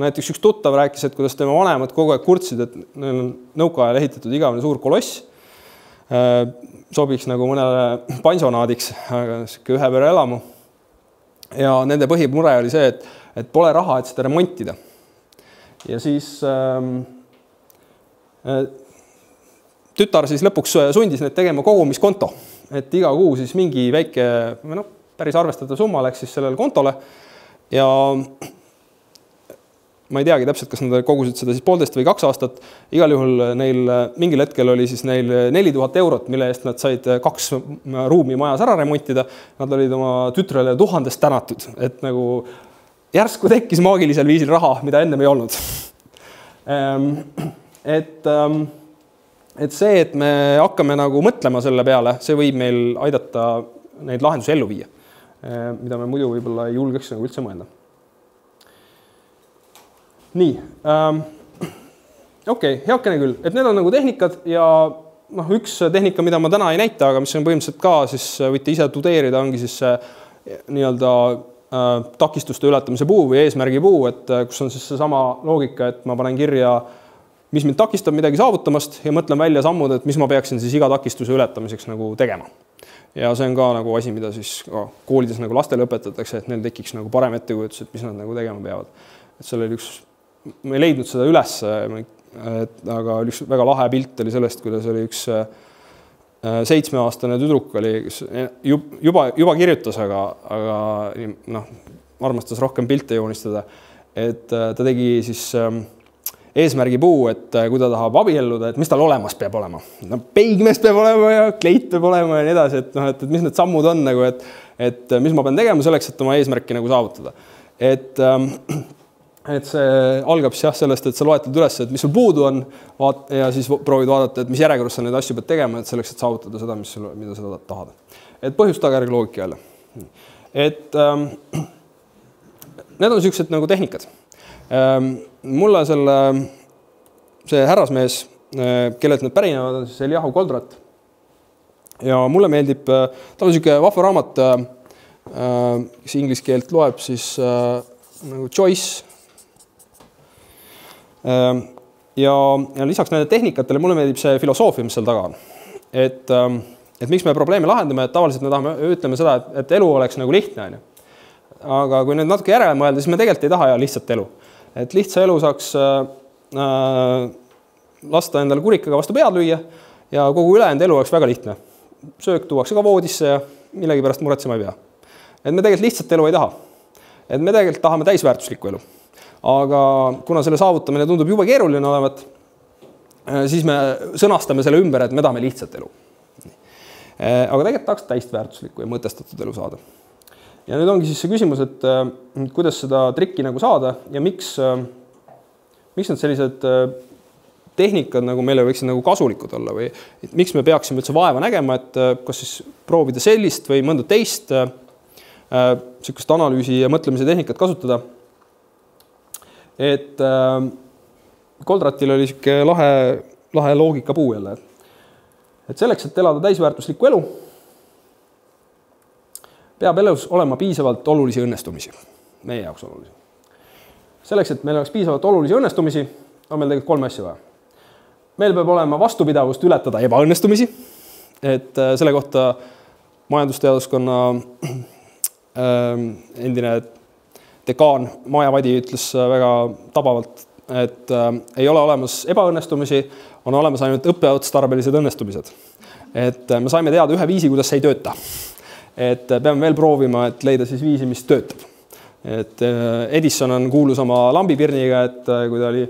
Näiteks üks tuttav rääkis, et kuidas tema vanemad kogu aeg kurtsid, et neil on nõukaajal ehitatud igavene suur koloss. Sobiks nagu mõnele pansionaadiks, aga ühe pere elamu. Ja nende põhimure oli see, et pole raha, et seda remontida. Ja siis tütar siis lõpuks sundis need tegema kogumiskonto, et iga kuu siis mingi väike, päris arvestatav summa läks siis sellele kontole ja ma ei teagi täpselt, kas nad kogusid seda siis 1,5 või 2 aastat. Igal juhul neil mingil hetkel oli siis neil 4000 €, mille eest nad said 2 ruumi majas ära remontida. Nad olid oma tütrele 1000 tänatud, et nagu järsku tekkis maagilisel viisil raha, mida ennem ei olnud. Et see, et me hakkame nagu mõtlema selle peale, see võib meil aidata neid lahendusi ellu viia, mida me muidu võib-olla ei julgeks nagu üldse mõelda. Nii, okei, heakene küll, et need on nagu tehnikad ja üks tehnika, mida ma täna ei näita, aga mis on põhimõtteliselt ka, siis võite ise tudeerida, ongi siis nii-öelda takistuste ületamise puu või eesmärgi puu, et kus on siis see sama loogika, et ma panen kirja, mis mind takistab midagi saavutamast ja mõtlen välja sammud, et mis ma peaksin siis iga takistuse ületamiseks nagu tegema. Ja see on ka nagu asi, mida siis koolides nagu lastele õpetatakse, et neil tekiks nagu parem ettekujutus, et mis nad nagu tegema peavad. Et seal oli üks, ma ei leidnud seda üles, aga üks väga lahe pilt oli sellest, kuidas oli üks 7-aastane tüdruk oli, kes juba kirjutas, aga armastas rohkem pilte joonistada. Et ta tegi siis eesmärgi puu, et kui ta tahab abielluda, et mis tal olemas peab olema. Peigmees peab olema ja kleit peab olema ja nii edasi, et mis need sammud on, nagu, et mis ma pean tegema selleks, et oma eesmärki nagu saavutada. Et see algab siis sellest, et sa loetad üles, et mis sul puudu on ja siis proovid vaadata, et mis järjekorras sa neid asju pead tegema, et selleks, et saavutada seda, mida sa tahad. Et põhjus-tagajärg loogika jälle. Et need on sellised nagu tehnikad. Mulle see härrasmees, kellelt need pärinevad, on siis Eliyahu Goldratt. Ja mulle meeldib, tal on selline vahva raamat, kes inglise keelt loeb, siis nagu Joyce. Ja lisaks nende tehnikatele mulle meeldib see filosoofia, mis seal taga on. Et miks me probleeme lahendame, et tavaliselt me ütleme seda, et elu oleks nagu lihtne. Aga kui nüüd natuke järele mõelda, siis me tegelikult ei taha lihtsat elu. Et lihtsa elu saaks lasta endale kurikaga vastu pead lüüa ja kogu ülejäänud elu oleks väga lihtne. Söök tuuakse ka voodisse ja millegi pärast muretsema ei pea. Et me tegelikult lihtsat elu ei taha. Et me tegelikult tahame täisväärtuslikku elu. Aga kuna selle saavutamine tundub juba keeruline olevat, siis me sõnastame selle ümber, et me tahame lihtsat elu. Aga tegelikult tahaks täisväärtuslikku ja mõtestatud elu saada. Ja nüüd ongi siis see küsimus, et kuidas seda trikki nagu saada ja miks need sellised tehnikad nagu meile võiksid nagu kasulikud olla või miks me peaksime üldse vaeva nägema, et kas siis proovida sellist või mõnda teist sellist analüüsi ja mõtlemise tehnikat kasutada. Et Goldrattil oli selline lahe loogika puu jälle. Et selleks, et elada täisväärtuslikku elu, peab elus olema piisavalt olulisi õnnestumisi, meie jaoks olulisi. Selleks, et meil oleks piisavalt olulisi õnnestumisi, on meil tegelikult 3 asja vaja. Meil peab olema vastupidavust ületada ebaõnnestumisi, et selle kohta majandusteaduskonna endine dekaan Maja Vadi ütles väga tabavalt, et ei ole olemas ebaõnnestumisi, on olemas ainult õppeotstarbelised õnnestumised. Et me saime teada ühe viisi, kuidas see ei tööta. Et peame veel proovima, et leida siis viisi, mis töötab. Et Edison on kuulus oma lambipirniga, et kui ta oli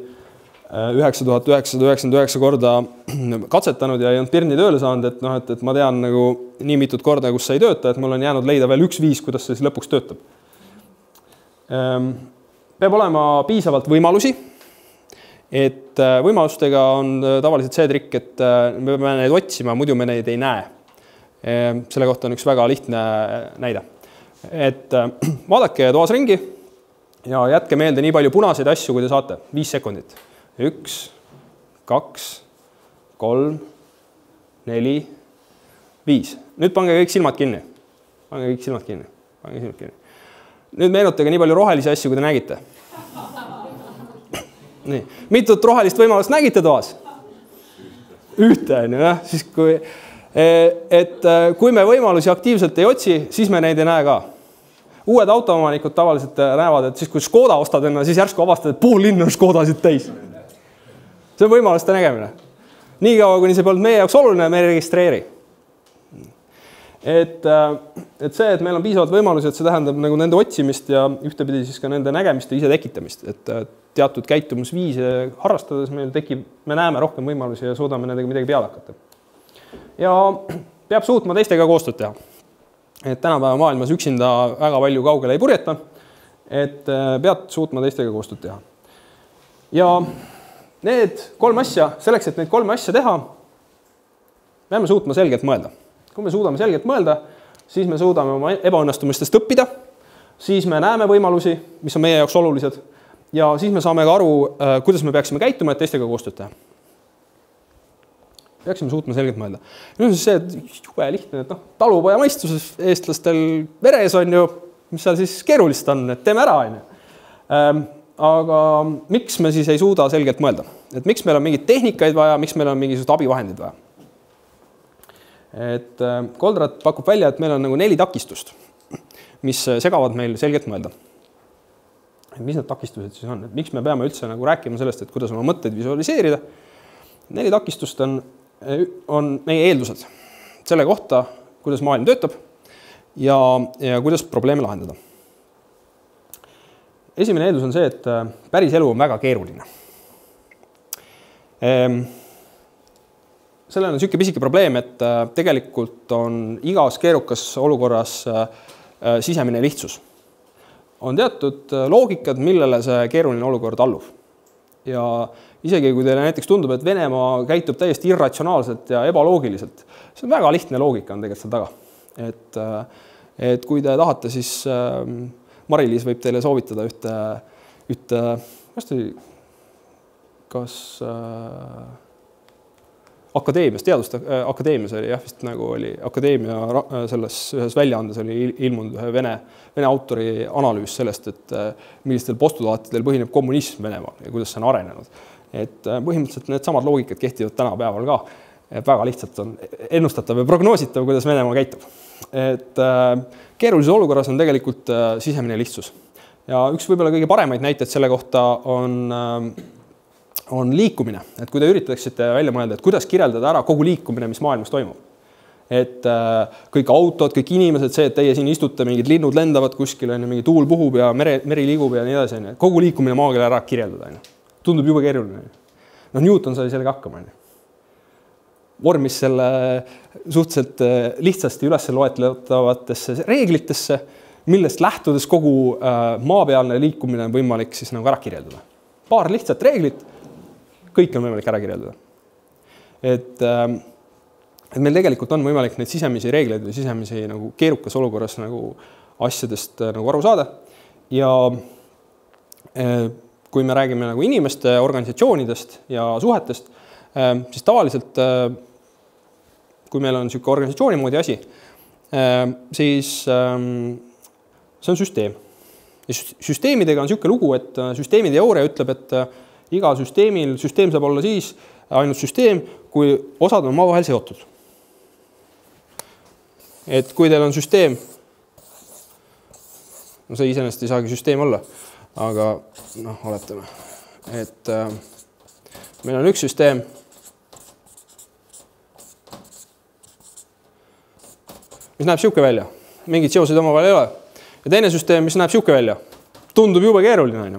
9999 korda katsetanud ja ei olnud pirni tööle saanud, et ma tean nagu nii mitut korda, kus see ei tööta, et mul on jäänud leida veel üks viis, kuidas see siis lõpuks töötab. peab olema piisavalt võimalusi, et võimalustega on tavaliselt see trikk, et me peame neid otsima, muidu me neid ei näe. Selle kohta on üks väga lihtne näide. Et vaadake toas ringi ja jätke meelde nii palju punaseid asju, kui te saate. 5 sekundit. 1, 2, 3, 4, 5. Nüüd pange kõik silmad kinni. Pange kõik silmad kinni. Pange silmad kinni. Nüüd meenutage nii palju rohelisi asju, kui te nägite. Nii. Mitut rohelist võimalust nägite toas? Ühte, jah. Siis kui me võimalusi aktiivselt ei otsi, siis me neid ei näe ka. Uued autoomanikud tavaliselt näevad, et siis kui Škoda ostad enne, siis järsku avastad, et pool linn on Škodasid täis. See on võimaluste nägemine. Nii kaua, kuni see polnud meie jaoks oluline, me ei registreeri. Et see, et meil on piisavalt võimalusi, et see tähendab nagu nende otsimist ja ühtepidi siis ka nende nägemist ja ise tekitamist. Et teatud käitumusviise harrastades meil tekib, me näeme rohkem võimalusi ja suudame nendega midagi peale hakata. Ja peab suutma teistega koostööd teha. Et tänapäeva maailmas üksinda väga palju kaugele ei purjeta, et pead suutma teistega koostööd teha. Ja need 3 asja, selleks, et neid 3 asja teha, peame suutma selgelt mõelda. Kui me suudame selgelt mõelda, siis me suudame oma ebaõnnestumistest õppida, siis me näeme võimalusi, mis on meie jaoks olulised ja siis me saame ka aru, kuidas me peaksime käituma, et teistega koostööd teha. Peaksime suutma selgelt mõelda. Nüüd on see, et jube lihtne, et talupoja mõistuses eestlastel veres on ju, mis seal siis keerulist on, et teeme ära. Aga miks me siis ei suuda selgelt mõelda? Et miks meil on mingeid tehnikaid vaja, miks meil on mingisugused abivahendid vaja? Et Goldratt pakub välja, et meil on nagu 4 takistust, mis segavad meil selgelt mõelda. Mis need takistused siis on? Et miks me peame üldse nagu rääkima sellest, et kuidas oma mõtteid visualiseerida? 4 takistust on meie eeldused selle kohta, kuidas maailm töötab ja kuidas probleeme lahendada. Esimene eeldus on see, et päris elu on väga keeruline. Sellel on niisugune pisike probleem, et tegelikult on igas keerukas olukorras sisemine lihtsus. On teatud loogikad, millele see keeruline olukord allub. Ja isegi kui teile näiteks tundub, et Venemaa käitub täiesti irratsionaalselt ja ebaloogiliselt, see on väga lihtne loogika on tegelikult seal taga. Et kui te tahate, siis Mari-Liis võib teile soovitada ühte kas akadeemias, teaduste akadeemias oli, jah, vist nagu oli akadeemia selles ühes väljaandes oli ilmunud ühe Vene autori analüüs sellest, et millistel postulaatidel põhineb kommunism Venemaal ja kuidas see on arenenud. Et põhimõtteliselt need samad loogikad kehtivad tänapäeval ka. Väga lihtsalt on ennustatav ja prognoositav, kuidas Venemaa käitub. Et keerulises olukorras on tegelikult sisemine lihtsus. Ja üks võib-olla kõige paremaid näiteid selle kohta on liikumine. Et kui te üritaksite välja mõelda, et kuidas kirjeldada ära kogu liikumine, mis maailmas toimub. Et kõik autod, kõik inimesed, see, et teie siin istute, mingid linnud lendavad kuskil, mingi tuul puhub ja meri liigub ja nii edasi. Kogu liikumine maagile ära kirjeldada. Tundub juba keeruline. Newton sai sellega hakkama. Vormis selle suhteliselt lihtsasti üles loetletavatesse reeglitesse, millest lähtudes kogu maapealne liikumine on võimalik siis nagu ära kirjeldada. Paar lihtsat reeglit, kõik on võimalik ära kirjeldada. Et meil tegelikult on võimalik neid sisemisi reegleid või sisemisi nagu keerukas olukorras nagu asjadest nagu aru saada. Ja kui me räägime nagu inimeste, organisatsioonidest ja suhetest, siis tavaliselt, kui meil on niisugune organisatsiooni moodi asi, siis see on süsteem. Ja süsteemidega on niisugune lugu, et süsteemi teooria ütleb, et iga süsteem saab olla siis ainult süsteem, kui osad on omavahel seotud. Et kui teil on süsteem, no see iseenesest ei saagi süsteem olla, aga oletame, et meil on üks süsteem, mis näeb siuke välja, mingid seoseid omavahel ei ole. Ja teine süsteem, mis näeb siuke välja, tundub jube keeruline.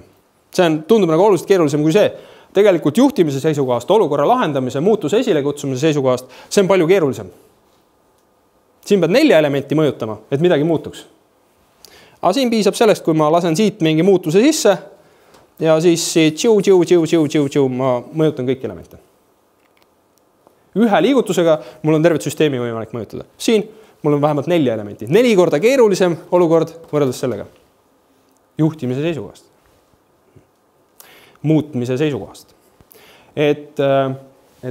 See tundub nagu oluliselt keerulisem kui see. Tegelikult juhtimise seisukohast, olukorra lahendamise, muutuse esilekutsumise seisukohast, see on palju keerulisem. Siin pead 4 elementi mõjutama, et midagi muutuks. Aga siin piisab sellest, kui ma lasen siit mingi muutuse sisse ja siis tšiu, ma mõjutan kõiki elemente. Ühe liigutusega mul on tervet süsteemi võimalik mõjutada. Siin mul on vähemalt 4 elementi. 4 korda keerulisem olukord võrreldes sellega. Juhtimise seisukohast. Muutmise seisukohast. Et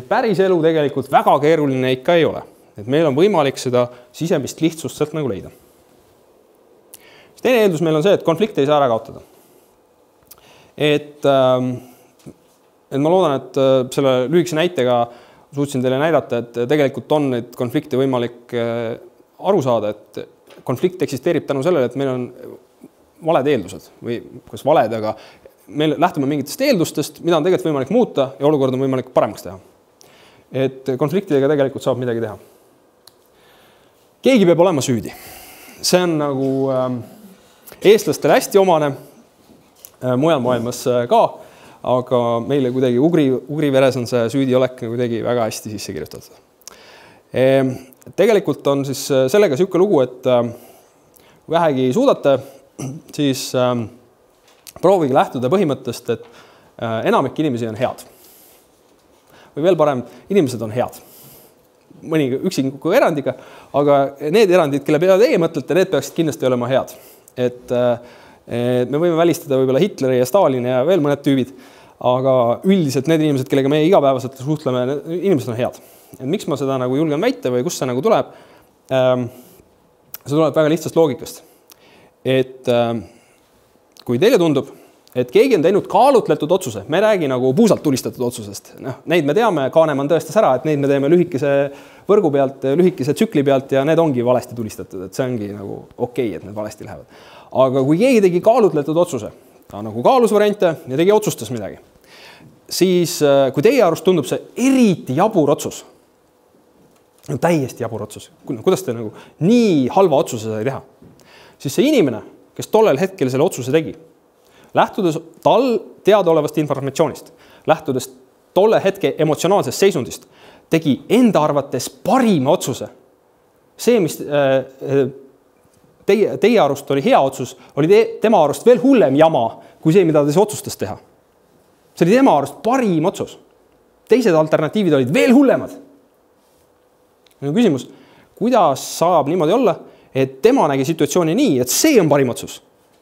päris elu tegelikult väga keeruline ikka ei ole. Et meil on võimalik seda sisemist lihtsust sealt nagu leida. Teine eeldus meil on see, et konflikte ei saa ära kaotada. Et ma loodan, et selle lühikese näitega suutsin teile näidata, et tegelikult on neid konflikte võimalik aru saada, et konflikt eksisteerib tänu sellele, et meil on valed eeldused või kas valed, aga me lähtume mingitest eeldustest, mida on tegelikult võimalik muuta ja olukord on võimalik paremaks teha. Et konfliktidega tegelikult saab midagi teha. Keegi peab olema süüdi. See on nagu eestlastele hästi omane, mujal maailmas ka, aga meile kuidagi ugri veres on see süüdiolek kuidagi väga hästi sisse kirjutatud. Tegelikult on siis sellega siuke lugu, et vähegi suudate, siis proovige lähtuda põhimõttest, et enamik inimesi on head. Või veel parem, inimesed on head. Mõni üksingu erandiga, aga need erandid, kelle peale teie mõtlete, need peaksid kindlasti olema head. Et me võime välistada võib-olla Hitleri ja Stalini ja veel mõned tüübid, aga üldiselt need inimesed, kellega me igapäevaselt suhtleme, inimesed on head. Et miks ma seda nagu julgen väita või kust see nagu tuleb? See tuleb väga lihtsast loogikast. Et kui teile tundub, et keegi on teinud kaalutletud otsuse, me räägi nagu puusalt tulistatud otsusest. Neid me teame, Kahnemann tõestas ära, et neid me teeme lühikese võrgu pealt, lühikese tsükli pealt ja need ongi valesti tulistatud, et see ongi nagu okei, et need valesti lähevad. Aga kui keegi tegi kaalutletud otsuse, ta nagu kaalus variante ja tegi otsustas midagi, siis kui teie arust tundub see eriti jabur otsus, täiesti jabur otsus, kuidas te nagu nii halva otsuse sai teha, siis see inimene, kes tollel hetkel selle otsuse tegi, lähtudes tal teadaolevast informatsioonist, lähtudes tolle hetke emotsionaalsest seisundist, tegi enda arvates parima otsuse. See, mis teie arust oli hea otsus, oli tema arust veel hullem jama, kui see, mida ta otsustas teha. See oli tema arust parim otsus. Teised alternatiivid olid veel hullemad. Minu küsimus, kuidas saab niimoodi olla, et tema nägi situatsiooni nii, et see on parim otsus.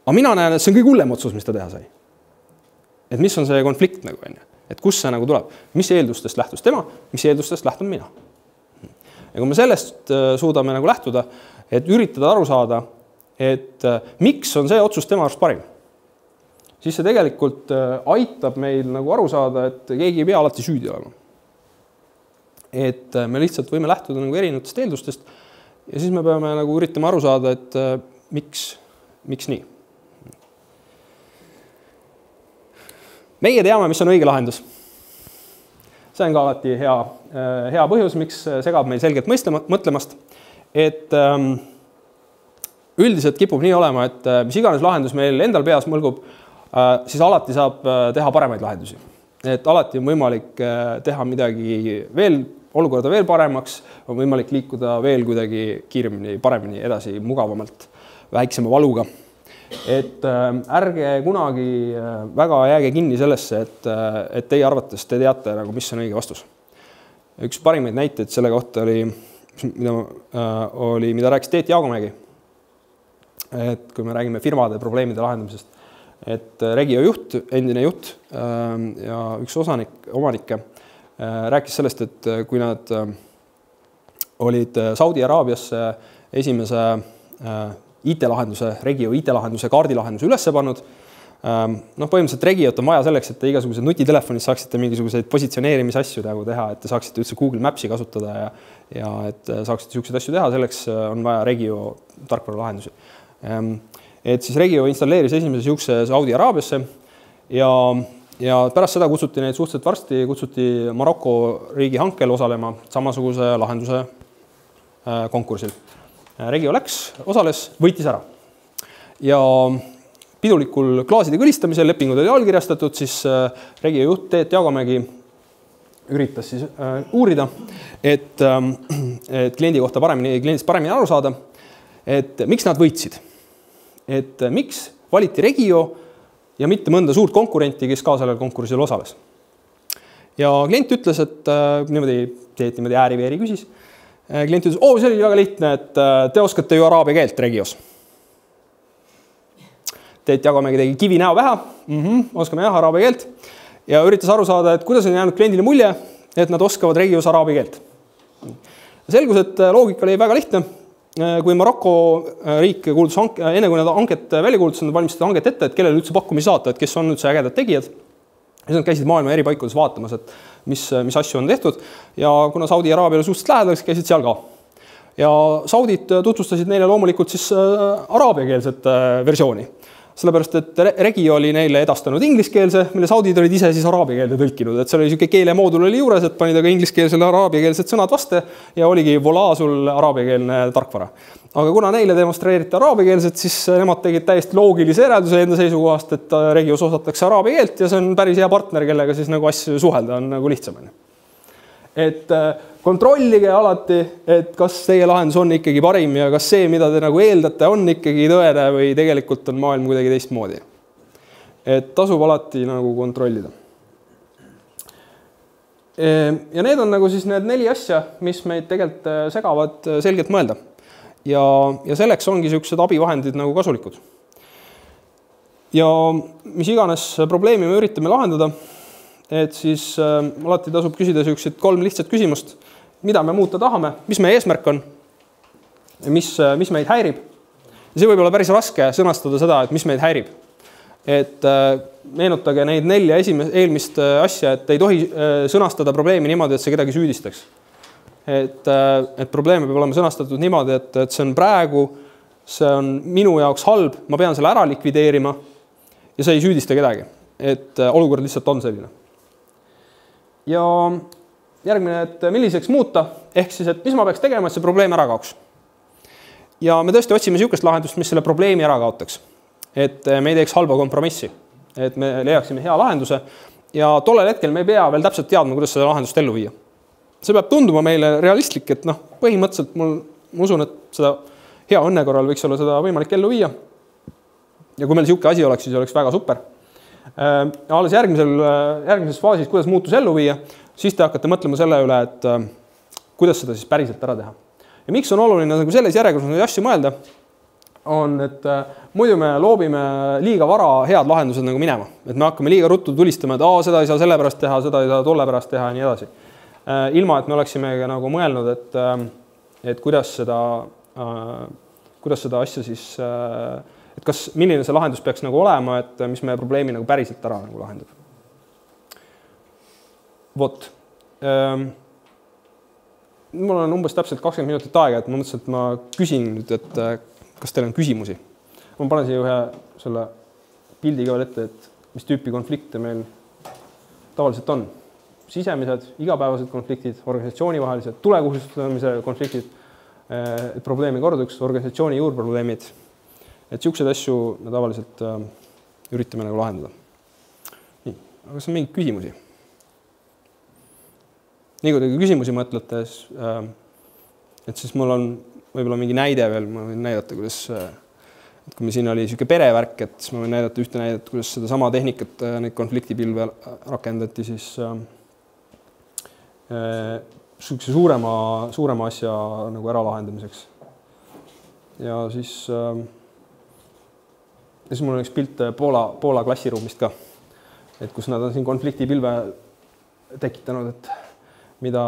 Aga mina näen, et see on kõige hullem otsus, mis ta teha sai. Et mis on see konflikt nagu on? Et kus see nagu tuleb? Mis eeldustest lähtus tema, mis eeldustest lähtun mina? Ja kui me sellest suudame nagu lähtuda, et üritada aru saada, et miks on see otsus tema arust parim, siis see tegelikult aitab meil nagu aru saada, et keegi ei pea alati süüdi olema. Et me lihtsalt võime lähtuda nagu erinevatest eeldustest ja siis me peame nagu üritama aru saada, et miks nii. Meie teame, mis on õige lahendus. See on ka alati hea põhjus, miks segab meil selgelt mõtlemast. Et üldiselt kipub nii olema, et mis iganes lahendus meil endal peas mõlgub, siis alati saab teha paremaid lahendusi. Et alati on võimalik teha midagi veel, olukorda veel paremaks, on võimalik liikuda veel kuidagi kiiremini, paremini edasi, mugavamalt, väiksema valuga. Et ärge kunagi väga jääge kinni sellesse, et teie arvates te teate, nagu, mis on õige vastus. Üks parimaid näiteid selle kohta oli, mida rääkis Teet Jaagomägi. Et kui me räägime firmade probleemide lahendamisest, et Regio juht, endine juht ja üks omanikke rääkis sellest, et kui nad olid Saudi Araabiasse esimese IT-lahenduse, Regio IT-lahenduse, kaardilahenduse üles pannud. Põhimõtteliselt Regiot on vaja selleks, et te igasugused nutitelefonid saaksite mingisuguseid positsioneerimisasju teha, et te saaksite üldse Google Maps'i kasutada ja et saaksite selliseid asju teha, selleks on vaja Regio tarkvara lahendusi. Et siis Regio installeeris esimese siukse Saudi Araabiasse ja pärast seda kutsuti neid suhteliselt varsti, kutsuti Maroko riigi hankel osalema samasuguse lahenduse konkursil. Regio läks, osales, võitis ära. Ja pidulikul klaaside kõlistamisel lepingud oli allkirjastatud, siis Regio juht Teet Jaagomägi üritas siis uurida, et kliendist paremini aru saada, et miks nad võitsid. Et miks valiti Regio ja mitte mõnda suurt konkurenti, kes ka sellel konkursil osales. Ja klient ütles, et niimoodi ääri-veeri küsis. Klient ütles, see oli väga lihtne, et te oskate ju araabia keelt Regios. Teet jagamegi tegi kivi näo pähe, oskame jah araabia keelt ja üritas aru saada, et kuidas on jäänud kliendile mulje, et nad oskavad Regios araabia keelt. Selgus, et loogika oli väga lihtne. Kui Maroko riik kuulutas enne kui nad hanket välja kuulutas, nad valmistasid hanget ette, et kellele üldse pakkumisi saata, et kes on üldse ägedad tegijad. Ja nad käisid maailma eri paikades vaatamas, et mis asju on tehtud. Ja kuna Saudi Araabiale suhteliselt lähedaks, käisid seal ka. Ja Saudid tutvustasid neile loomulikult siis araabiakeelset versiooni. Sellepärast, et Regi oli neile edastanud ingliskeelse, mille saudid olid ise siis araabiakeelde tõlkinud. Et seal oli niisugune keelemoodul oli juures, et panid aga ingliskeelsele araabiakeelsed sõnad vaste ja oligi vola sul araabiakeelne tarkvara. Aga kuna neile demonstreeriti araabiakeelset, siis nemad tegid täiesti loogilise järelduse enda seisukohast, et Regios osatakse araabia keelt ja see on päris hea partner, kellega siis nagu asju suhelda on nagu lihtsam. Et kontrollige alati, et kas teie lahendus on ikkagi parim ja kas see, mida te nagu eeldate, on ikkagi tõene või tegelikult on maailm kuidagi teistmoodi. Et tasub alati nagu kontrollida. Ja need on nagu siis need 4 asja, mis meid tegelikult segavad selgelt mõelda. Ja selleks ongi sellised abivahendid nagu kasulikud. Ja mis iganes probleemi me üritame lahendada, et siis alati tasub küsida sellised 3 lihtsat küsimust. Mida me muuta tahame, mis meie eesmärk on, mis meid häirib. Ja see võib olla päris raske sõnastada seda, et mis meid häirib. Et meenutage neid 4 eelmist asja, et ei tohi sõnastada probleemi niimoodi, et see kedagi süüdistaks. Et probleeme peab olema sõnastatud niimoodi, et see on praegu, see on minu jaoks halb, ma pean selle ära likvideerima ja see ei süüdista kedagi. Et olukord lihtsalt on selline. Ja järgmine, et milliseks muuta, ehk siis, et mis ma peaks tegema, et see probleem ära kaoks. Ja me tõesti otsime niisugust lahendust, mis selle probleemi ära kaotaks. Et me ei teeks halba kompromissi, et me leiaksime hea lahenduse ja tollel hetkel me ei pea veel täpselt teadma, kuidas seda lahendust ellu viia. See peab tunduma meile realistlik, et põhimõtteliselt ma usun, et seda hea õnne korral võiks olla seda võimalik ellu viia. Ja kui meil niisugune asi oleks, siis oleks väga super. Alles järgmises faasis, kuidas muutus ellu viia, siis te hakkate mõtlema selle üle, et kuidas seda siis päriselt ära teha. Ja miks on oluline nagu selles järjekorras neid asju mõelda, on, et muidu me loobime liiga vara head lahendused nagu minema. Et me hakkame liiga ruttu tulistama, et seda ei saa selle pärast teha, seda ei saa tolle pärast teha ja nii edasi. Ilma, et me oleksime nagu mõelnud, et kuidas seda asja siis, et milline see lahendus peaks nagu olema, et mis meie probleemi nagu päriselt ära nagu lahendab. Vot. Mul on umbes täpselt 20 minutit aega, et ma mõtlesin, et ma küsin nüüd, et kas teil on küsimusi. Ma panen siia ühe selle pildiga veel ette, et mis tüüpi konflikte meil tavaliselt on. Sisemised, igapäevased konfliktid, organisatsioonivahelised, tulekuhustamise konfliktid, probleemi korduks, organisatsiooni juurprobleemid. Et niisuguseid asju me tavaliselt üritame nagu lahendada. Nii, aga kas on mingeid küsimusi? Nii kui te küsimusi mõtlete, et siis mul on võib-olla mingi näide veel, ma võin näidata, kuidas, et kui me siin oli niisugune perevärk, et siis ma võin näidata ühte näidet, kuidas seda sama tehnikat, neid konfliktipilve rakendati siis suurema asja nagu ära lahendamiseks. Ja siis mul on üks pilt Poola klassiruumist ka, et kus nad on siin konfliktipilve tekitanud, et mida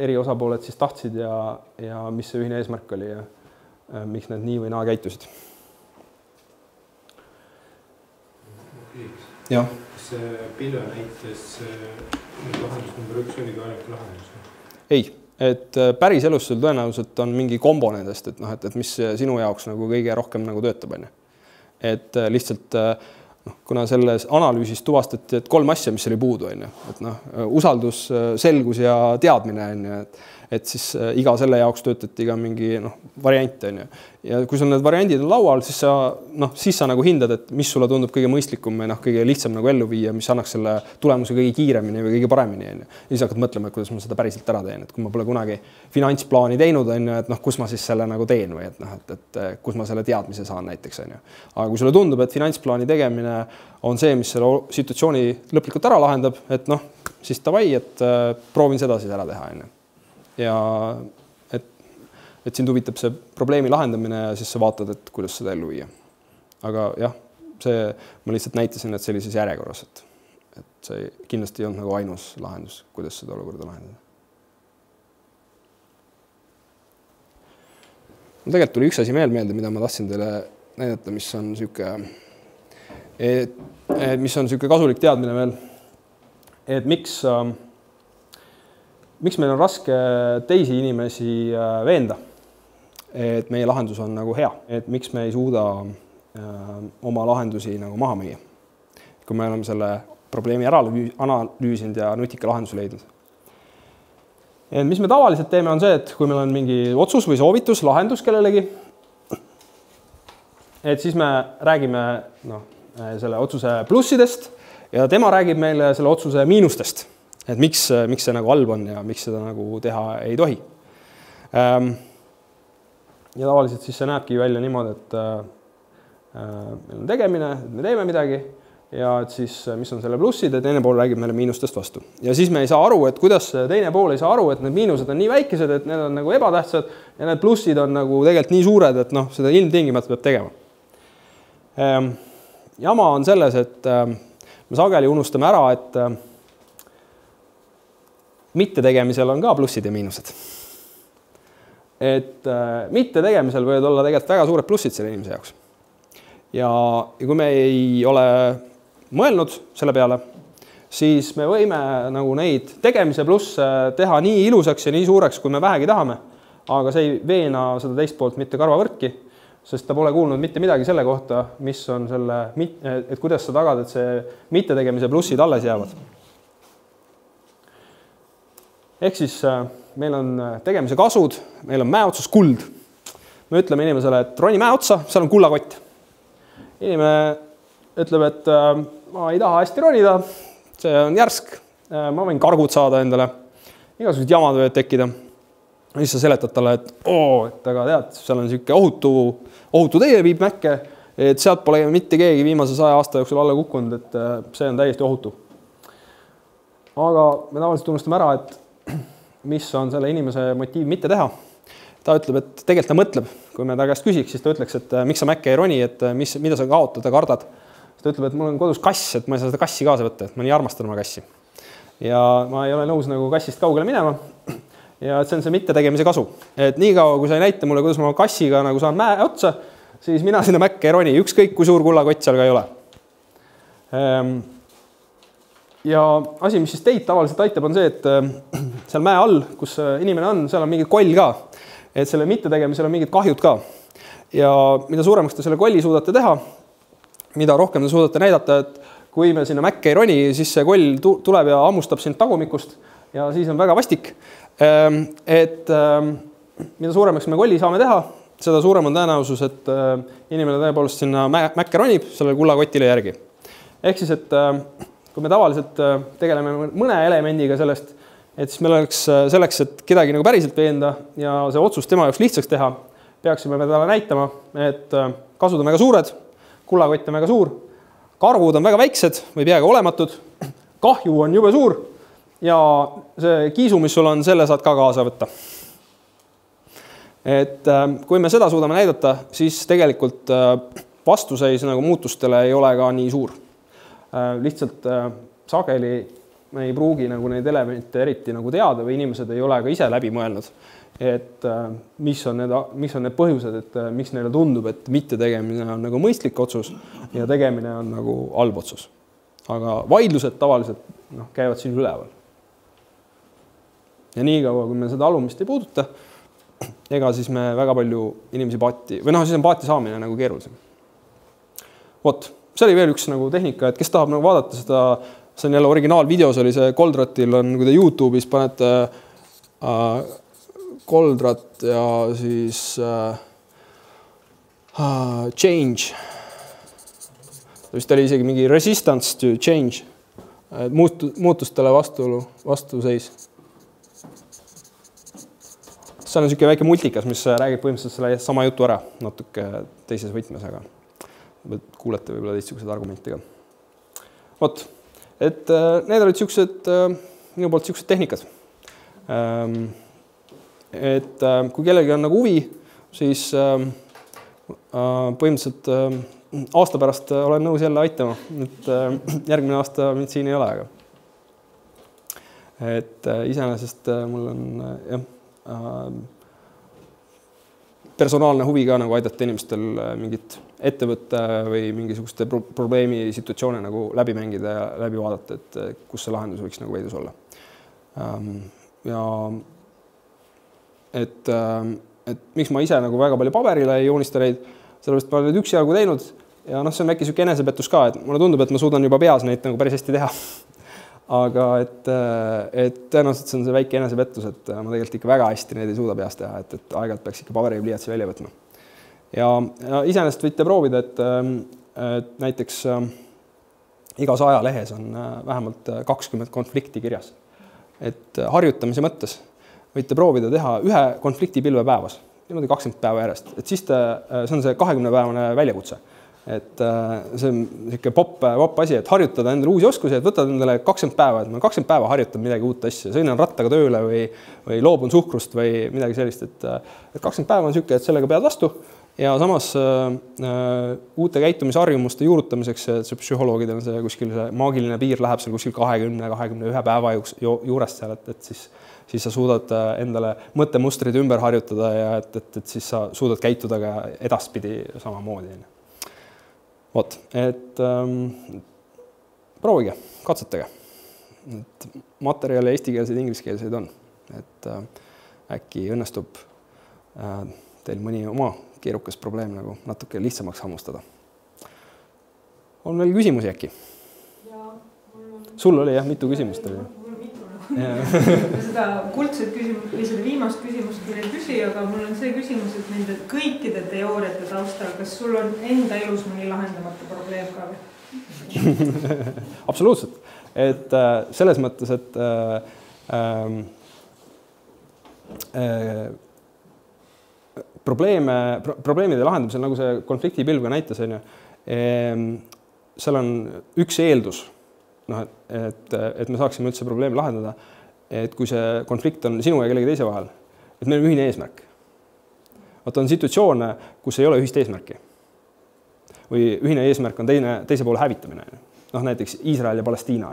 eri osapooled siis tahtsid ja mis see ühine eesmärk oli ja miks need nii või naa käitusid. Ja. Kas see pilve näites lahendus number 1 oli ka ainuke lahendus? Ei, et päris elus sul tõenäoliselt on mingi kombo nendest, et mis sinu jaoks nagu kõige rohkem nagu töötab. Et lihtsalt kuna selles analüüsis tuvastati, et 3 asja, mis oli puudu, et usaldus, selgus ja teadmine, et siis iga selle jaoks töötati ka mingi variant on ju. Ja kui sul need variandid on laual, siis sa nagu hindad, et mis sulle tundub kõige mõistlikum või kõige lihtsam nagu ellu viia, mis annaks selle tulemuse kõige kiiremini või kõige paremini on ju. Ja siis hakkad mõtlema, et kuidas ma seda päriselt ära teen, et kui ma pole kunagi finantsplaani teinud on ju, et kus ma siis selle nagu teen või et kus ma selle teadmise saan näiteks on ju. Aga kui sulle tundub, et finantsplaani tegemine on see, mis selle situatsiooni lõplikult ära lahendab, et siis davai, et proovin seda siis ära teha on ju. Ja et sind huvitab see probleemi lahendamine ja siis sa vaatad, et kuidas seda ellu viia. Aga jah, ma lihtsalt näitasin, et sellises järjekorras, et see kindlasti ei olnud nagu ainus lahendus, kuidas seda olukorda lahendada. Tegelikult tuli üks asi meelde, mida ma tahtsin teile näidata, mis on siuke kasulik teadmine veel, et miks meil on raske teisi inimesi veenda, et meie lahendus on nagu hea, et miks me ei suuda oma lahendusi nagu maha müüa, kui me oleme selle probleemi ära analüüsinud ja nutika lahenduse leidnud. Et mis me tavaliselt teeme on see, et kui meil on mingi otsus või soovitus, lahendus kellelegi, et siis me räägime selle otsuse plussidest ja tema räägib meile selle otsuse miinustest, et miks see nagu halb on ja miks seda nagu teha ei tohi. Ja tavaliselt siis see näebki välja niimoodi, et meil on tegemine, et me teeme midagi ja et siis mis on selle plussid ja teine pool räägib meile miinustest vastu. Ja siis me ei saa aru, et kuidas teine pool ei saa aru, et need miinused on nii väikesed, et need on nagu ebatähtsad ja need plussid on nagu tegelikult nii suured, et seda ilmtingimata peab tegema. Jama on selles, et me sageli unustame ära, et mitte tegemisel on ka plussid ja miinused. Et mitte tegemisel võivad olla tegelikult väga suured plussid selle inimese jaoks. Ja kui me ei ole mõelnud selle peale, siis me võime nagu neid tegemise plusse teha nii ilusaks ja nii suureks, kui me vähegi tahame, aga see ei veena seda teist poolt mitte karvavõrki, sest ta pole kuulnud mitte midagi selle kohta, mis on et kuidas sa tagad, et see mitte tegemise plussid alles jäävad. Ehk siis meil on tegemise kasud, meil on mäe otsas kuld. Me ütleme inimesele, et roni mäe otsa, seal on kullakott. Inimene ütleb, et ma ei taha hästi ronida, see on järsk, ma võin kargud saada endale, igasugused jamad võivad tekkida. Ja siis sa seletad talle, et aga tead, seal on siuke ohutu tee viib mäkke, et sealt pole mitte keegi viimase 100 aasta jooksul alla kukkunud, et see on täiesti ohutu. Aga me tavaliselt unustame ära, et mis on selle inimese motiiv mitte teha. Ta ütleb, et tegelikult ta mõtleb. Kui me ta käest küsiks, siis ta ütleks, et miks sa mäkke ei roni, et mida sa kaotada kardad. Siis ta ütleb, et mul on kodus kass, et ma ei saa seda kassi kaasa võtta, et ma nii armastan oma kassi. Ja ma ei ole nõus nagu kassist kaugele minema. Ja see on see mitte tegemise kasu. Et nii kaua, kui sa ei näita mulle, kuidas ma kassiga nagu saan mäe otsa, siis mina sinna mäkke ei roni. Ükskõik, kui suur kullakott seal ka ei ole. Ja asi, mis siis teid tavaliselt aitab, on see, et seal mäe all, kus inimene on, seal on mingid koll ka. Et selle mitte tegemisel on mingid kahjud ka. Ja mida suuremaks te selle kolli suudate teha, mida rohkem te suudate näidata, et kui me sinna mäkke ei roni, siis see koll tuleb ja ammustab sind tagumikust ja siis on väga vastik. Et mida suuremaks me kolli saame teha, seda suurem on tõenäosus, et inimene tõepoolest sinna mäkke ronib sellele kullakotile järgi. Ehk siis, et kui me tavaliselt tegeleme mõne elemendiga sellest, et siis meil oleks selleks, et kedagi nagu päriselt veenda ja see otsus tema jaoks lihtsaks teha, peaksime me talle näitama, et kasud on väga suured, kullakott on väga suur, kargud on väga väiksed või peaaegu olematud, kahju on jube suur ja see kiisu, mis sul on, selle saad ka kaasa võtta. Et kui me seda suudame näidata, siis tegelikult vastuseis nagu muutustele ei ole ka nii suur. Lihtsalt sageli me ei pruugi nagu neid elemente eriti nagu teada või inimesed ei ole ka ise läbi mõelnud, et mis on need põhjused, et miks neile tundub, et mitte tegemine on nagu mõistlik otsus ja tegemine on nagu halb otsus. Aga vaidlused tavaliselt käivad siin üleval. Ja nii kaua, kui me seda alumist ei puuduta, ega siis me väga palju inimesi paati, või siis on paati saamine nagu keerulisem. Vot, see oli veel üks nagu tehnika, et kes tahab nagu vaadata seda, see on jälle originaalvideos oli see Goldratil on, kui te YouTube'is panete koldrat ja siis change. Vist oli isegi mingi resistance to change, muutustele vastuseis. See on niisugune väike multikas, mis räägib põhimõtteliselt selle sama jutu ära natuke teises võtmes, aga kuulete võib-olla teistsugused argumentidega. Vot, et need olid minu poolt niisugused tehnikad. Et kui kellelgi on nagu huvi, siis põhimõtteliselt aasta pärast olen nõus jälle aitama. Et järgmine aasta mind siin ei ole, aga et iseenesest mul on personaalne huvi ka nagu aidata inimestel mingit ettevõtte või mingisuguste probleemi situatsioone nagu läbi mängida ja läbi vaadata, et kus see lahendus võiks nagu veidus olla. Ja et miks ma ise nagu väga palju paberile ei joonista neid, sellepärast ma olen nüüd üksjagu teinud ja see on äkki niisugune enesepettus ka, et mulle tundub, et ma suudan juba peas neid nagu päris hästi teha. Aga et tõenäoliselt see on see väike enesepettus, et ma tegelikult ikka väga hästi neid ei suuda peas teha, et aeg-ajalt peaks ikka paberi ja pliiatsi välja võtma. Ja iseenesest võite proovida, et näiteks igas ajalehes on vähemalt 20 konflikti kirjas. Et harjutamise mõttes võite proovida teha ühe konfliktipilve päevas, niimoodi 20 päeva järjest. Et siis see on see 20-päevane väljakutse. Et see on niisugune popp asi, et harjutada endale uusi oskusi, et võtad endale 20 päeva, et ma 20 päeva harjutan midagi uut asja, sõinan rattaga tööle või loobun suhkrust või midagi sellist, et 20 päeva on niisugune, et sellega pead vastu ja samas uute käitumisharjumuste juurutamiseks, see psühholoogidel on see kuskil see maagiline piir läheb seal kuskil 20-21 päeva juurest seal, et siis sa suudad endale mõttemustrid ümber harjutada ja et siis sa suudad käituda ka edaspidi samamoodi. Vot, et proovige, katsetage. Et materjale eestikeelseid, ingliskeelseid on. Et äkki õnnestub teil mõni oma keerukas probleem nagu natuke lihtsamaks hammustada. On veel küsimusi äkki? Sul oli jah, mitu küsimust oli. Seda kuldset küsimust või seda viimast küsimust küll ei küsi, aga mul on see küsimus, et nende kõikide teooriate taustal, kas sul on enda elus mõni lahendamata probleem ka või? Absoluutselt. Et selles mõttes, et probleemide lahendamisel, nagu see konfliktipilv ka näitas, seal on üks eeldus, et me saaksime üldse probleemi lahendada, et kui see konflikt on sinu ja kellegi teise vahel, et meil on ühine eesmärk. On situatsioone, kus ei ole ühist eesmärki. Või ühine eesmärk on teise poole hävitamine. Näiteks Iisrael ja Palestiina.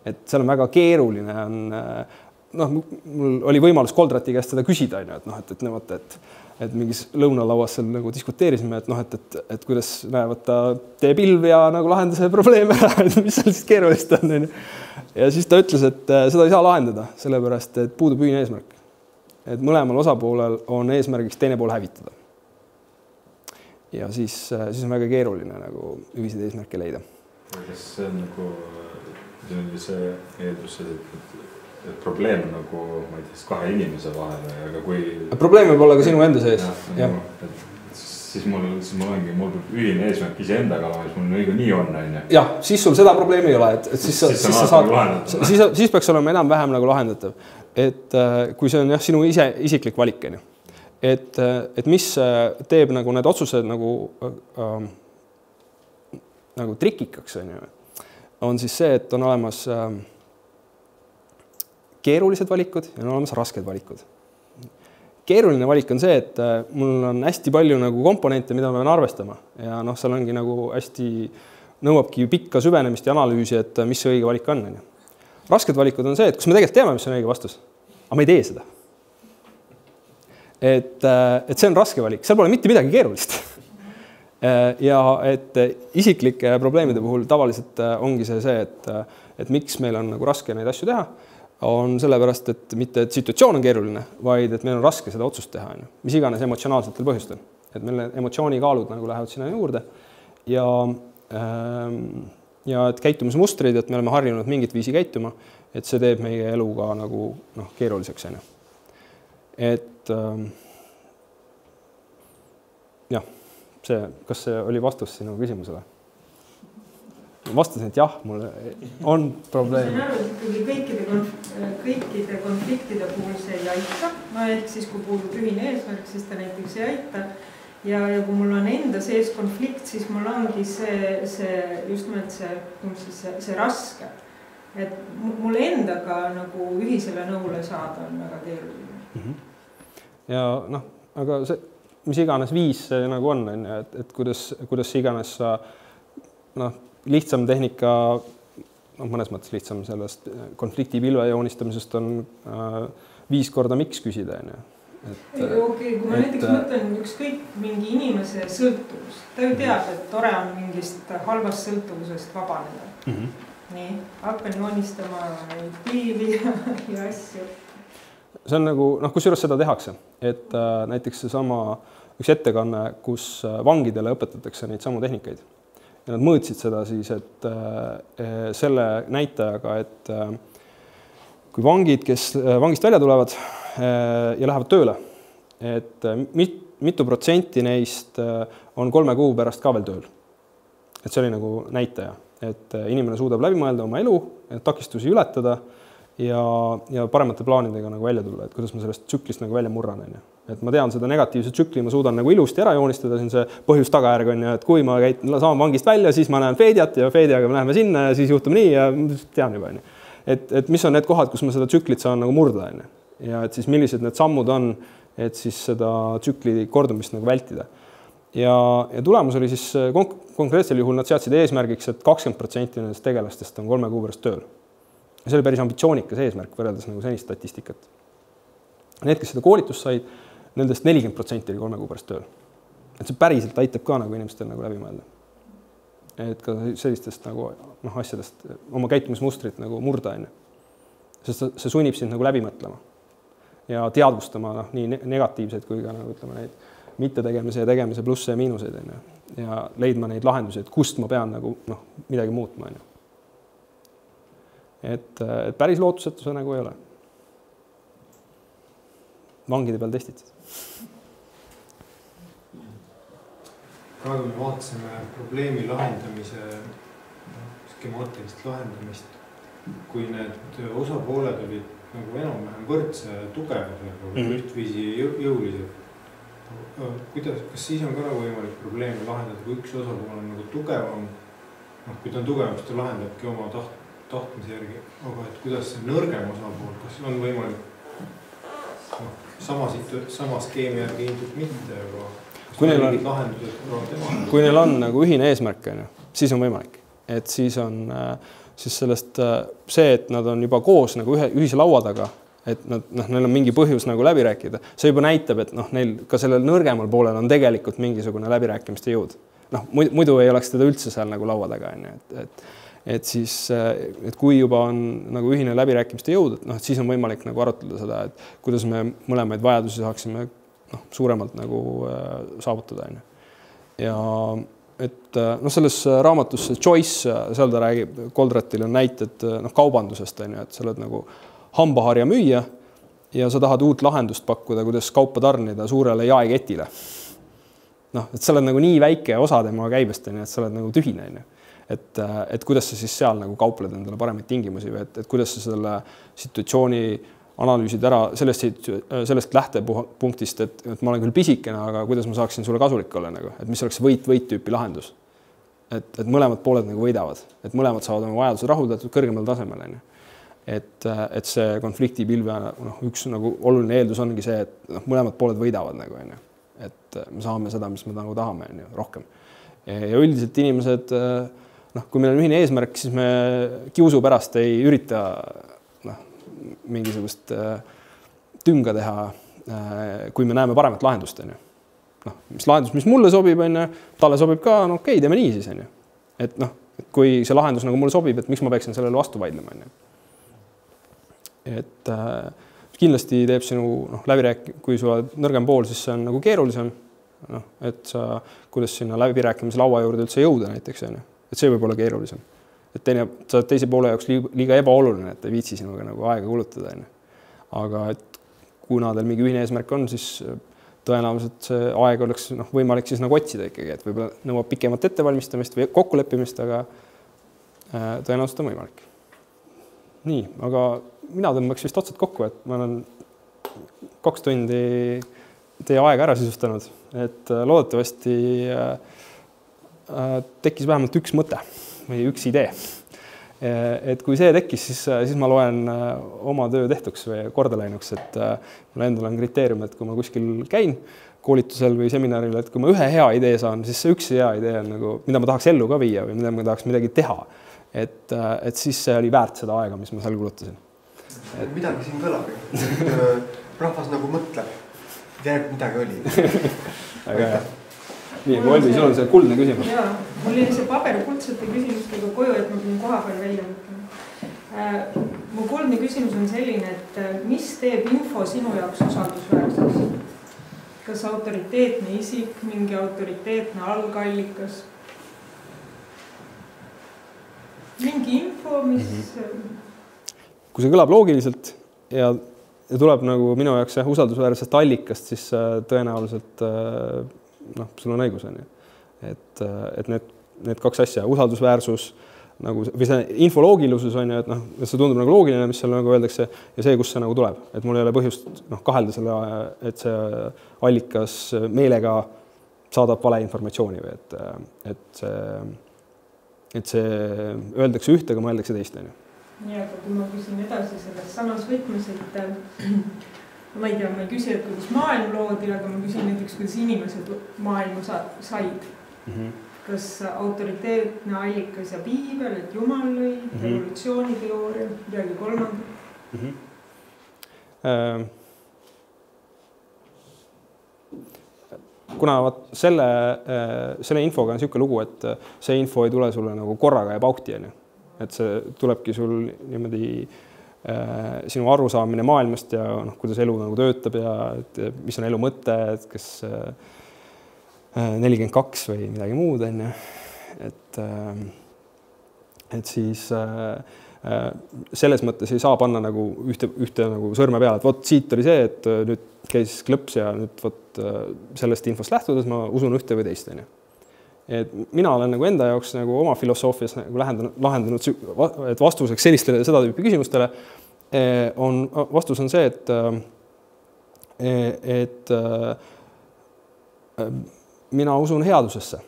Et seal on väga keeruline. Mul oli võimalus Koldrati käest seda küsida, et mingis lõunalauas seal nagu diskuteerisime, et kuidas näevad ta tee pilv ja nagu lahenda see probleem ära, et mis seal siis keerulist on. Ja siis ta ütles, et seda ei saa lahendada, sellepärast, et puudub ühine eesmärk. Et mõlemal osapoolel on eesmärgiks teine pool hävitada. Ja siis on väga keeruline nagu ühiseid eesmärke leida. Kas see on nagu see eeldus, et probleem on nagu, ma ei tea, kahe inimese vahel, aga kui... Probleem võib olla ka sinu enda sees. Siis mul peab ühine eesmärk iseendaga, mis mul õige nii on. Jah, siis sul seda probleemi ei ole, et siis peaks olema enam-vähem nagu lahendatav. Et kui see on sinu isiklik valik, et mis teeb nagu need otsused nagu trikikaks, on siis see, et on olemas keerulised valikud ja on olemas rasked valikud. Keeruline valik on see, et mul on hästi palju nagu komponente, mida ma pean arvestama ja seal ongi nagu hästi nõuabki pikka süvenemist ja analüüsi, et mis see õige valik on. Rasked valikud on see, et kus me tegelikult teame, mis on õige vastus, aga me ei tee seda. Et see on raske valik, seal pole mitte midagi keerulist. Ja et isiklike probleemide puhul tavaliselt ongi see, et miks meil on nagu raske neid asju teha, on sellepärast, et mitte et situatsioon on keeruline, vaid et meil on raske seda otsust teha, mis iganes emotsionaalsetel põhjustel. Et meil emotsioonikaalud nagu lähevad sinna juurde ja et käitumismustrid, et me oleme harjunud mingit viisi käituma, et see teeb meie elu ka nagu keeruliseks. et jah, kas see oli vastus sinu küsimusele? Vastasin, et jah, mul on probleem. Ma saan aru, et kõikide konfliktide puhul see ei aita. Ehk siis, kui puudub ühine eesmärk, siis ta näiteks ei aita. Ja kui mul on enda sees konflikt, siis mul ongi just nimelt see raske. Et mul endaga nagu ühisele nõule saada on väga keeruline. Ja aga see, mis iganes viis see nagu on, et kuidas iganes sa lihtsam tehnika, mõnes mõttes lihtsam sellest konfliktipilve joonistamisest on 5 korda miks küsida. Okei, kui ma näiteks mõtlen ükskõik mingi inimese sõltuvust, ta ju teab, et tore on mingist halvast sõltuvusest vabaneda. Nii, hakkan joonistama pilvi ja asju. See on nagu, kusjuures seda tehakse, et näiteks seesama üks ettekanne, kus vangidele õpetatakse neid samu tehnikaid. Ja nad mõõtsid seda siis, et selle näitajaga, et kui vangid, kes vangist välja tulevad ja lähevad tööle, et mitu protsenti neist on 3 kuu pärast ka veel tööl. Et see oli nagu näitaja, et inimene suudab läbi mõelda oma elu, takistusi ületada ja paremate plaanidega nagu välja tulla, et kuidas ma sellest tsüklist nagu välja murran. Et ma tean seda negatiivse tsükli, ma suudan nagu ilusti ära joonistada, siin see põhjus-tagajärg on, et kui ma saan vangist välja, siis ma näen Feediat ja Feediaga me läheme sinna ja siis juhtub nii ja tean juba. Et mis on need kohad, kus ma seda tsüklit saan nagu murda. Ja et siis millised need sammud on, et siis seda tsükli kordumist nagu vältida. Ja tulemus oli siis konkreetsel juhul nad seadsid eesmärgiks, et 20% nendest tegelastest on 3 kuu pärast tööl. Ja see oli päris ambitsioonikas eesmärk võrreldes nagu senist statistikat. Need, kes seda koolitust said, nendest 40% oli 3 kuu pärast tööl. Et see päriselt aitab ka nagu inimestel nagu läbi mõelda. Et ka sellistest nagu asjadest oma käitumismustrit nagu murda. Sest see sunnib sind nagu läbi mõtlema ja teadvustama nii negatiivseid kui ka nagu ütleme neid mittetegemise ja tegemise plusse ja miinuseid ja leidma neid lahendusi, et kust ma pean nagu midagi muutma. Et päris lootusetu see nagu ei ole. Vangide peal testid. Praegu me vaatasime probleemi lahendamise, skemaatilist lahendamist, kui need osapooled olid nagu enam-vähem võrdse tugevusega või ühtviisi jõulised. Kas siis on ka nagu võimalik probleemi lahendada, kui üks osapool on nagu tugevam, kui ta on tugevam, siis ta lahendabki oma tahtmise järgi, aga et kuidas see nõrgem osapool, kas on võimalik sama skeemi järgi ilmselt mitte, aga kui neil on nagu ühine eesmärk, siis on võimalik. Et siis on siis sellest see, et nad on juba koos nagu ühise laua taga, et neil on mingi põhjus nagu läbi rääkida. See juba näitab, et neil ka sellel nõrgemal poolel on tegelikult mingisugune läbirääkimiste jõud. Muidu ei oleks teda üldse seal nagu laua taga. Et siis, et kui juba on nagu ühine läbirääkimiste jõud, et siis on võimalik nagu arutleda seda, et kuidas me mõlemaid vajadusi saaksime suuremalt nagu saavutada. Ja et selles raamatus Choice, seal ta räägib, Goldratil on näited kaubandusest, et sa oled nagu hambaharja müüa ja sa tahad uut lahendust pakkuda, kuidas kaupa tarnida suurele jaeketile. Et sa oled nagu nii väike osa tema käibest, et sa oled nagu tühine. Et kuidas sa siis seal nagu kaupled endale paremaid tingimusi või et kuidas sa selle situatsiooni analüüsid ära sellest lähtepunktist, et ma olen küll pisikene, aga kuidas ma saaksin sulle kasulik olla, et mis oleks võit-võit tüüpi lahendus. Et mõlemad pooled nagu võidavad, et mõlemad saavad oma vajadused rahuldatud kõrgemal tasemel. Et see konfliktipilve üks nagu oluline eeldus ongi see, et mõlemad pooled võidavad nagu, et me saame seda, mis me nagu tahame rohkem. Ja üldiselt inimesed, kui meil on ühine eesmärk, siis me kiusu pärast ei ürita mingisugust tünga teha, kui me näeme paremat lahendust. Mis lahendus, mis mulle sobib, talle sobib ka, okei, teeme nii siis. Et kui see lahendus nagu mulle sobib, et miks ma peaksin sellele vastu vaidlema. Et kindlasti teeb sinu kui sul oled nõrgem pool, siis see on nagu keerulisem. Et sa, kuidas sinna läbirääkimise laua juurde üldse jõuda näiteks. Et see võib olla keerulisem. Et sa teise poole jaoks liiga ebaoluline, et ei viitsi sinuga nagu aega kulutada. Aga et kuna teil mingi ühine eesmärk on, siis tõenäoliselt see aeg oleks võimalik siis nagu otsida ikkagi, et võib-olla nõuab pikemat ettevalmistamist või kokkuleppimist, aga tõenäoliselt on võimalik. Nii, aga mina tõmbaks vist otsad kokku, et ma olen 2 tundi teie aega ära sisustanud, et loodetavasti tekkis vähemalt üks mõte või üks idee. Et kui see tekkis, siis ma loen oma töö tehtuks või korda läinuks, et mul endal on kriteerium, et kui ma kuskil käin koolitusel või seminaril, et kui ma ühe hea idee saan, siis see üks hea idee on nagu, mida ma tahaks ellu ka viia või mida ma tahaks midagi teha. Et siis see oli väärt seda aega, mis ma seal kulutasin. Midagi siin kõlab. Rahvas nagu mõtleb, järg midagi oli. Aga jah. Nii, Olvi, sul on see kuldne küsimus. Jaa, mul oli see paber kuldsete küsimustega koju, et ma pidin koha peal välja mõtlema. Mu kuldne küsimus on selline, et mis teeb info sinu jaoks usaldusväärseks? Kas autoriteetne isik, mingi autoriteetne algallikas? Mingi info, mis... Kui see kõlab loogiliselt ja tuleb nagu minu jaoks usaldusväärsest allikast, siis tõenäoliselt sul on õigus, et need 2 asja, usaldusväärsus nagu, või see infoloogilisus on ju, et see tundub nagu loogiline, mis seal nagu öeldakse ja see, kus see nagu tuleb, et mul ei ole põhjust kahelda selle, et see allikas meelega saadab valeinformatsiooni või et see öeldakse ühte, aga mõeldakse teist. Nii, aga kui ma küsin edasi selles samas võtmes, et ma ei tea, ma ei küsi, et kuidas maailm loodi, aga ma küsin näiteks, kuidas inimesed maailma said. Kas autoriteetne allikas ja piibel, et Jumal lõi, evolutsiooniteooria, midagi kolmandat? Kuna selle infoga on niisugune lugu, et see info ei tule sulle nagu korraga ja paukti, et see tulebki sul niimoodi sinu arusaamine maailmast ja kuidas elu nagu töötab ja et mis on elu mõte, et kas 42 või midagi muud, et siis selles mõttes ei saa panna nagu ühte nagu sõrme peale, et vot siit oli see, et nüüd käis klõps ja nüüd vot sellest infost lähtudes ma usun ühte või teist. Et mina olen nagu enda jaoks nagu oma filosoofias nagu lahendanud, et vastuseks sellistele seda tüüpi küsimustele vastus on see, et mina usun headusesse.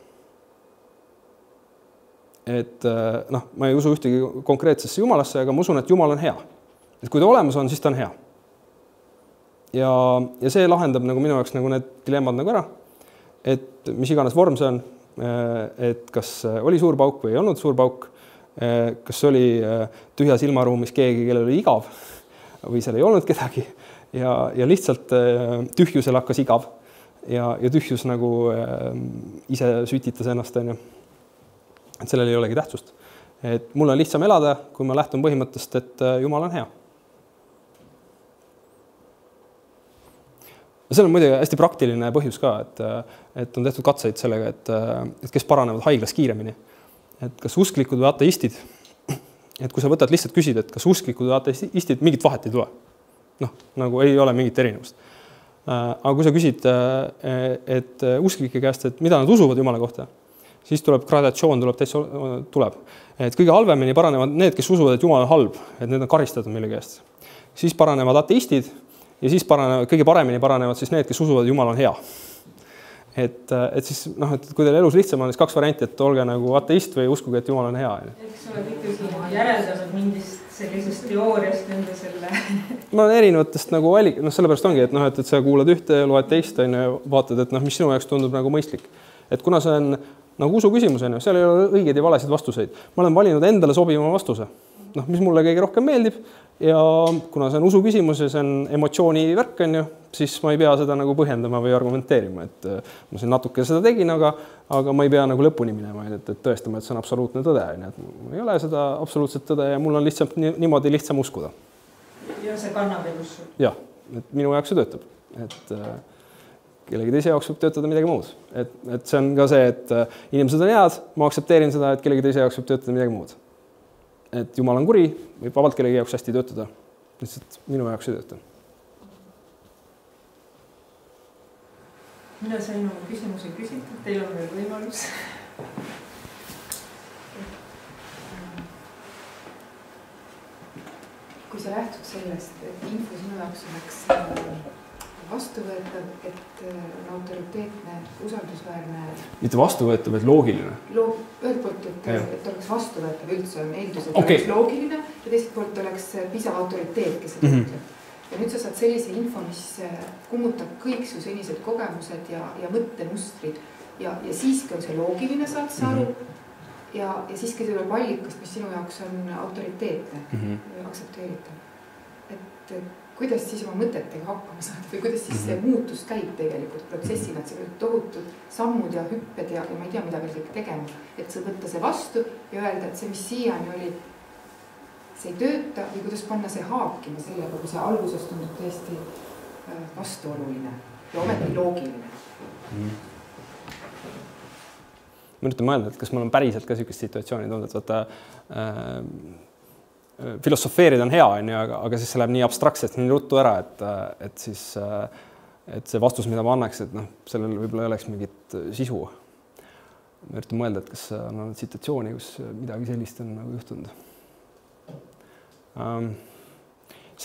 Et ma ei usu ühtegi konkreetsesse Jumalasse, aga ma usun, et Jumal on hea. Et kui ta olemas on, siis ta on hea. Ja see lahendab nagu minu jaoks nagu need dilemmad nagu ära, et mis iganes vorm see on, et kas oli suur pauk või ei olnud suur pauk, kas oli tühjas ilmaruumis keegi, kellel oli igav või seal ei olnud kedagi ja lihtsalt tühjusel hakkas igav ja tühjus nagu ise sütitas ennast. Et sellel ei olegi tähtsust. Et mul on lihtsam elada, kui ma lähtun põhimõttest, et Jumal on hea. See on muidugi hästi praktiline põhjus ka, et on tehtud katseid sellega, et kes paranevad haiglas kiiremini. Et kas usklikud või ateistid, et kui sa võtad lihtsalt küsid, et kas usklikud või ateistid, mingit vahet ei tule. Nagu ei ole mingit erinevust. Aga kui sa küsid, et usklike käest, et mida nad usuvad Jumala kohta, siis tuleb gradatsioon, tuleb. Et kõige halvemini paranevad need, kes usuvad, et Jumal on halb, et need on karistatud millegi eest. Siis paranevad ateistid ja siis kõige paremini paranevad siis need, kes usuvad, et Jumal on hea. Et siis, et kui teil elus lihtsam on, siis 2 varianti, et olge nagu ateist või uskuge, et Jumal on hea. Eks oled ikkagi järeldanud mingist sellisest teooriast enda selle? Ma olen erinevatest nagu sellepärast ongi, et sa kuulad ühte, loed teist ja vaatad, et mis sinu jaoks tundub nagu mõistlik. Et kuna see on nagu usu küsimus, seal ei ole õigeid ja valesid vastuseid. Ma olen valinud endale sobima vastuse, mis mulle kõige rohkem meeldib ja kuna see on usu küsimus ja see on emotsiooni värk, siis ma ei pea seda nagu põhjendama või argumenteerima, et ma siin natuke seda tegin, aga ma ei pea nagu lõpuni minema, et tõestama, et see on absoluutne tõde. Mul ei ole seda absoluutset tõde ja mul on lihtsalt niimoodi lihtsam uskuda. Ja see kannab elus? Jah, et minu jaoks see töötab, et kellegi teise jaoks võib töötada midagi muud. Et see on ka see, et inimesed on head, ma aktsepteerin seda, et kellegi teise jaoks võib töötada midagi muud. Et Jumal on kuri, võib vabalt kellegi jaoks hästi töötada. Lihtsalt minu jaoks ei tööta. mina sain oma küsimuse küsitud, teil on veel võimalus. Kui sa lähtud sellest, et info sinu jaoks oleks vastuvõetav, et autoriteetne, usaldusväärne. Mitte vastuvõetav, et loogiline. Ühelt poolt, et oleks vastuvõetav üldse on eeldus, et oleks loogiline ja teiselt poolt oleks piisav autoriteet, kes seda ütleb. Ja nüüd sa saad sellise info, mis kummutab kõik su senised kogemused ja mõttemustrid ja siiski on see loogiline, saad sa aru ja siiski tuleb allikast, mis sinu jaoks on autoriteetne ja aktsepteeritav. Et kuidas siis oma mõtetega hakkama saada või kuidas siis see muutus käib tegelikult protsessina, et see võib tohutud sammud ja hüpped ja ma ei tea, mida veel kõik tegema, et sa võtta see vastu ja öelda, et see, mis siiani oli, see ei tööta või kuidas panna see haakima sellega, kui see alguses tundub tõesti vastuoluline ja ometi loogiline. Ma üritan mõelda, et kas mul on päriselt ka sellist situatsiooni tundnud, et vaata filosofeerida on hea, aga siis see läheb nii abstraktselt, nii ruttu ära, et see vastus, mida ma annaks, et sellel võib-olla ei oleks mingit sisu. Ma üritan mõelda, et kas on olnud situatsiooni, kus midagi sellist on nagu juhtunud.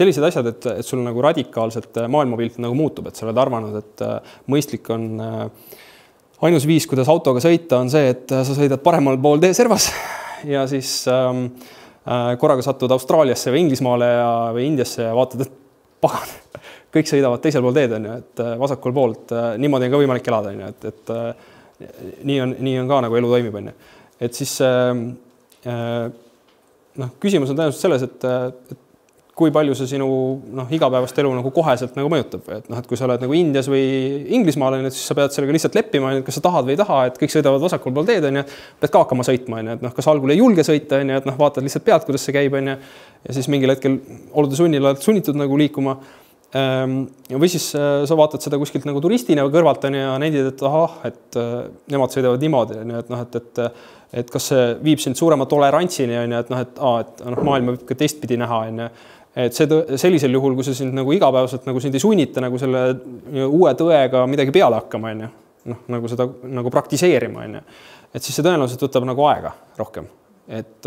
Sellised asjad, et sul nagu radikaalselt maailmapilt nagu muutub, et sa oled arvanud, et mõistlik on ainus viis, kuidas autoga sõita, on see, et sa sõidad paremal pool teeservas ja siis korraga satud Austraaliasse või Inglismaale või Indiasse ja vaatad, et pagan, kõik sõidavad teisel pool teed, et vasakul poolt niimoodi on ka võimalik elada, et nii on ka nagu elu toimib. Et siis küsimus on tõenäoliselt selles, et kui palju see sinu igapäevast elu nagu koheselt nagu mõjutab. Et kui sa oled nagu Indias või Inglismaal, siis sa pead sellega lihtsalt leppima, kas sa tahad või ei taha, et kõik sõidavad vasakul pool teed, pead ka hakkama sõitma, et kas algul ei julge sõita, et vaatad lihtsalt pealt, kuidas see käib, ja siis mingil hetkel olude sunnil oled sunnitud nagu liikuma. Või siis sa vaatad seda kuskilt nagu turistina või kõrvalt ja nendid, et ahah, et nemad sõidavad niimoodi, et kas see viib sind suurema tolerantsini, et maailma võib ka teistpidi näha, et sellisel juhul, kui see sind nagu igapäevaselt nagu sind ei sunnita nagu selle uue tõega midagi peale hakkama, nagu seda nagu praktiseerima, et siis see tõenäoliselt võtab nagu aega rohkem. Et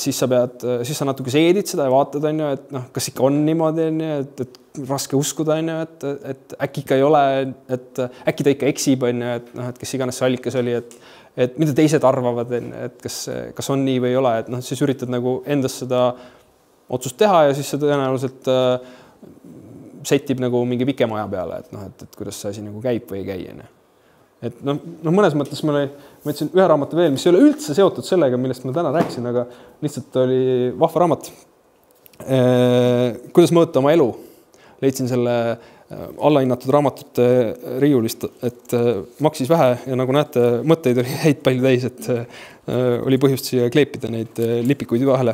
siis sa natuke seedid seda ja vaatad, et kas ikka on niimoodi, et raske uskuda, et äkki ikka ei ole, et äkki ta ikka eksib, et kes iganes see allikas oli, et mida teised arvavad, et kas on nii või ei ole, et siis üritad nagu endas seda otsust teha ja siis see tõenäoliselt setib nagu mingi pikema aja peale, et kuidas see asi nagu käib või ei käi. Et mõnes mõttes ma ütlesin ühe raamatu veel, mis ei ole üldse seotud sellega, millest ma täna rääkisin, aga lihtsalt oli vahva raamat. Kuidas mõõta oma elu. Leidsin selle allahinnatud raamatute riiulist, et maksis vähe ja nagu näete, mõtteid oli häid palju täis, et oli põhjust siia kleepida neid lipikuid vahele.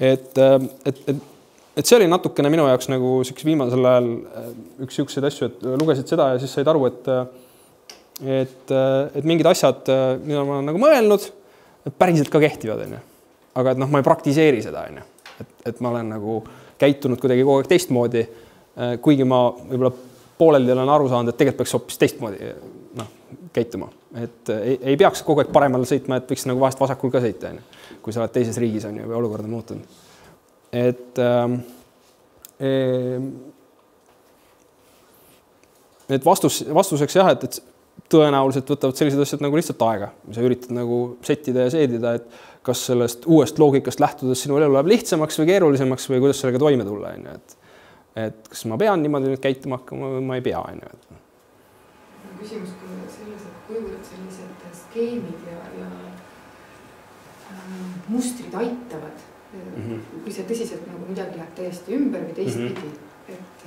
Et see oli natukene minu jaoks nagu viimasel ajal üks siukseid asju, et lugesid seda ja siis said aru, et mingid asjad, mida ma olen nagu mõelnud, päriselt ka kehtivad. Aga et ma ei praktiseeri seda. Et ma olen nagu käitunud kuidagi kogu aeg teistmoodi, kuigi ma võib-olla pooleldi olen aru saanud, et tegelikult peaks hoopis teistmoodi käituma. Et ei peaks kogu aeg paremal sõitma, et võiks nagu vahest vasakul ka sõita, kui sa oled teises riigis või olukord on muutunud. Et vastuseks jah, et tõenäoliselt võtavad sellised asjad nagu lihtsalt aega. Sa üritad nagu settida ja seedida, et kas sellest uuest loogikast lähtudes sinu elu läheb lihtsamaks või keerulisemaks või kuidas sellega toime tulla. Et kas ma pean niimoodi nüüd käituma hakkama või ma ei pea. Küsimus selles, et kuivõrd sellised skeemid ja mustrid aitavad, kui see tõsiselt nagu midagi läheb täiesti ümber või teistpidi, et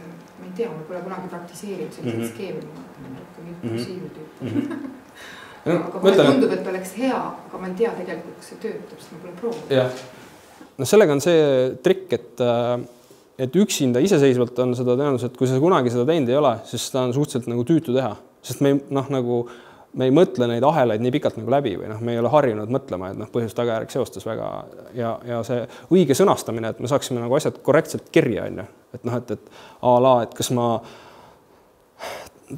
ma ei tea, ma pole kunagi praktiseerinud sellised skeemi, ma rohkem impulsiivtüüp. Aga mulle tundub, et oleks hea, aga ma ei tea tegelikult, kas see töötab, sest ma pole proovinud. Sellega on see trikk, et üksinda iseseisvalt on seda tõenäoliselt, kui sa kunagi seda teinud ei ole, siis seda on suhteliselt nagu tüütu teha, sest me ei mõtle neid ahelaid nii pikalt nagu läbi või me ei ole harjunud mõtlema, et põhjust tagajärg seostas väga ja see õige sõnastamine, et me saaksime nagu asjad korrektselt kirja, et a la, et kas ma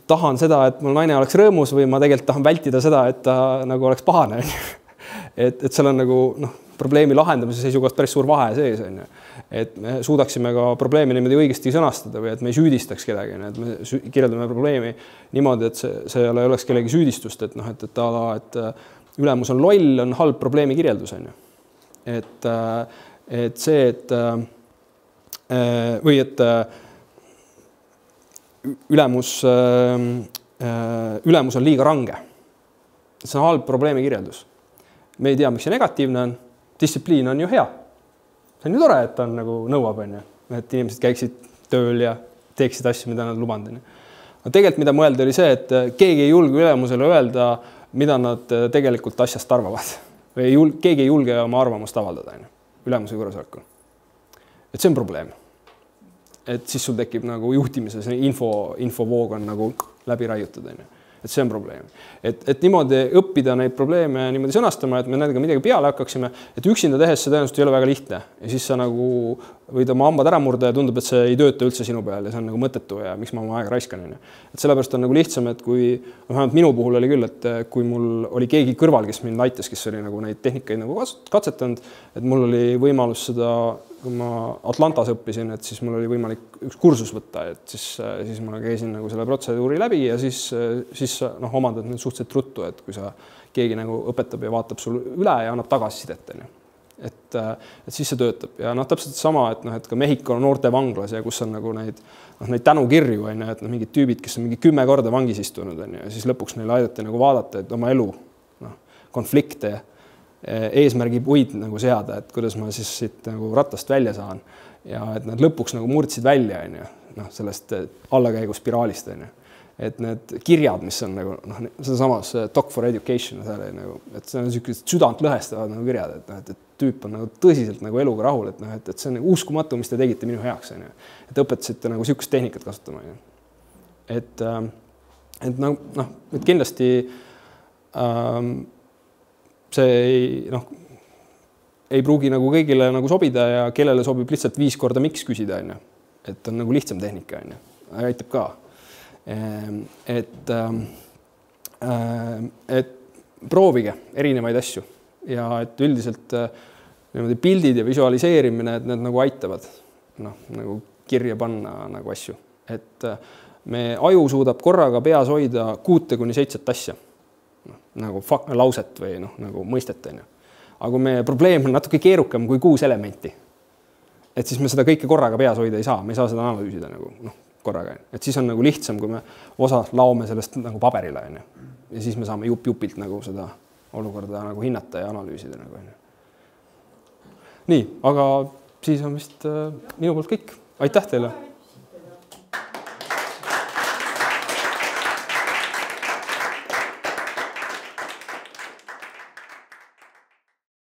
tahan seda, et mul naine oleks rõõmus või ma tegelikult tahan vältida seda, et ta nagu oleks pahane. Et seal on nagu probleemi lahendamise seisukohast päris suur vahe sees. Et me suudaksime ka probleemi niimoodi õigesti sõnastada või et me ei süüdistaks kedagi. Et me kirjeldame probleemi niimoodi, et see ei oleks kellegi süüdistust, et ülemus on loll, on halb probleemi kirjeldus. Et see, või et ülemus on liiga range. See on halb probleemi kirjeldus. Me ei tea, miks see negatiivne on. Distsipliin on ju hea. See on ju tore, et ta on nagu nõuab, et inimesed käiksid tööl ja teeksid asju, mida nad lubanud. Aga tegelikult, mida mõelda, oli see, et keegi ei julge ülemusele öelda, mida nad tegelikult asjast arvavad. Või keegi ei julge oma arvamust avaldada ülemuse juuresolekul. Et see on probleem. Et siis sul tekib nagu juhtimises infovoog on nagu läbi raiutud. Et see on probleem. Et niimoodi õppida neid probleeme niimoodi sõnastama, et me nendega midagi peale hakkaksime, et üksinda tehes see tõenäoliselt ei ole väga lihtne. Ja siis sa nagu võid oma hambad ära murda ja tundub, et see ei tööta üldse sinu peal ja see on nagu mõttetu ja miks ma oma aega raiskan. Et sellepärast on nagu lihtsam, et kui vähemalt minu puhul oli küll, et kui mul oli keegi kõrval, kes mind aitas, kes oli nagu neid tehnikaid nagu katsetanud, et mul oli võimalus seda, kui ma Atlantas õppisin, et siis mul oli võimalik üks kursus võtta, et siis ma käisin nagu selle protseduuri läbi ja siis omandad need suhteliselt ruttu, et kui sa keegi nagu õpetab ja vaatab sul üle ja annab tagasisidet. Et siis see töötab ja täpselt sama, et ka Mehhiko noorte vanglas ja kus on nagu neid tänukirju, et mingid tüübid, kes on mingi 10 korda vangis istunud ja siis lõpuks neile aidati nagu vaadata, et oma elu konflikte eesmärgi puid nagu seada, et kuidas ma siis siit nagu rattast välja saan ja et nad lõpuks nagu murdsid välja sellest allakäiguspiraalist. Et need kirjad, mis on nagu seda samas Doc for Education, et see on niisugused südant lõhestavad nagu kirjad, et tüüp on nagu tõsiselt nagu eluga rahul, et see on nagu uskumatu, mis te tegite minu heaks. Et õpetasite nagu niisugust tehnikat kasutama. Et kindlasti see ei pruugi nagu kõigile nagu sobida ja kellele sobib lihtsalt 5 korda miks küsida. Et on nagu lihtsam tehnika. Aitab ka. Et proovige erinevaid asju ja et üldiselt pildid ja visualiseerimine, et need nagu aitavad nagu kirja panna nagu asju. Et me aju suudab korraga peas hoida 6-7 asja, nagu lauset või nagu mõistet. Aga meie probleem on natuke keerukam kui 6 elementi. Et siis me seda kõike korraga peas hoida ei saa, me ei saa seda analüüsida nagu korraga. Et siis on nagu lihtsam, kui me osa laome sellest nagu paberile. Ja siis me saame jupilt nagu seda olukorda nagu hinnata ja analüüsida. Nii, aga siis on vist minu poolt kõik. Aitäh teile!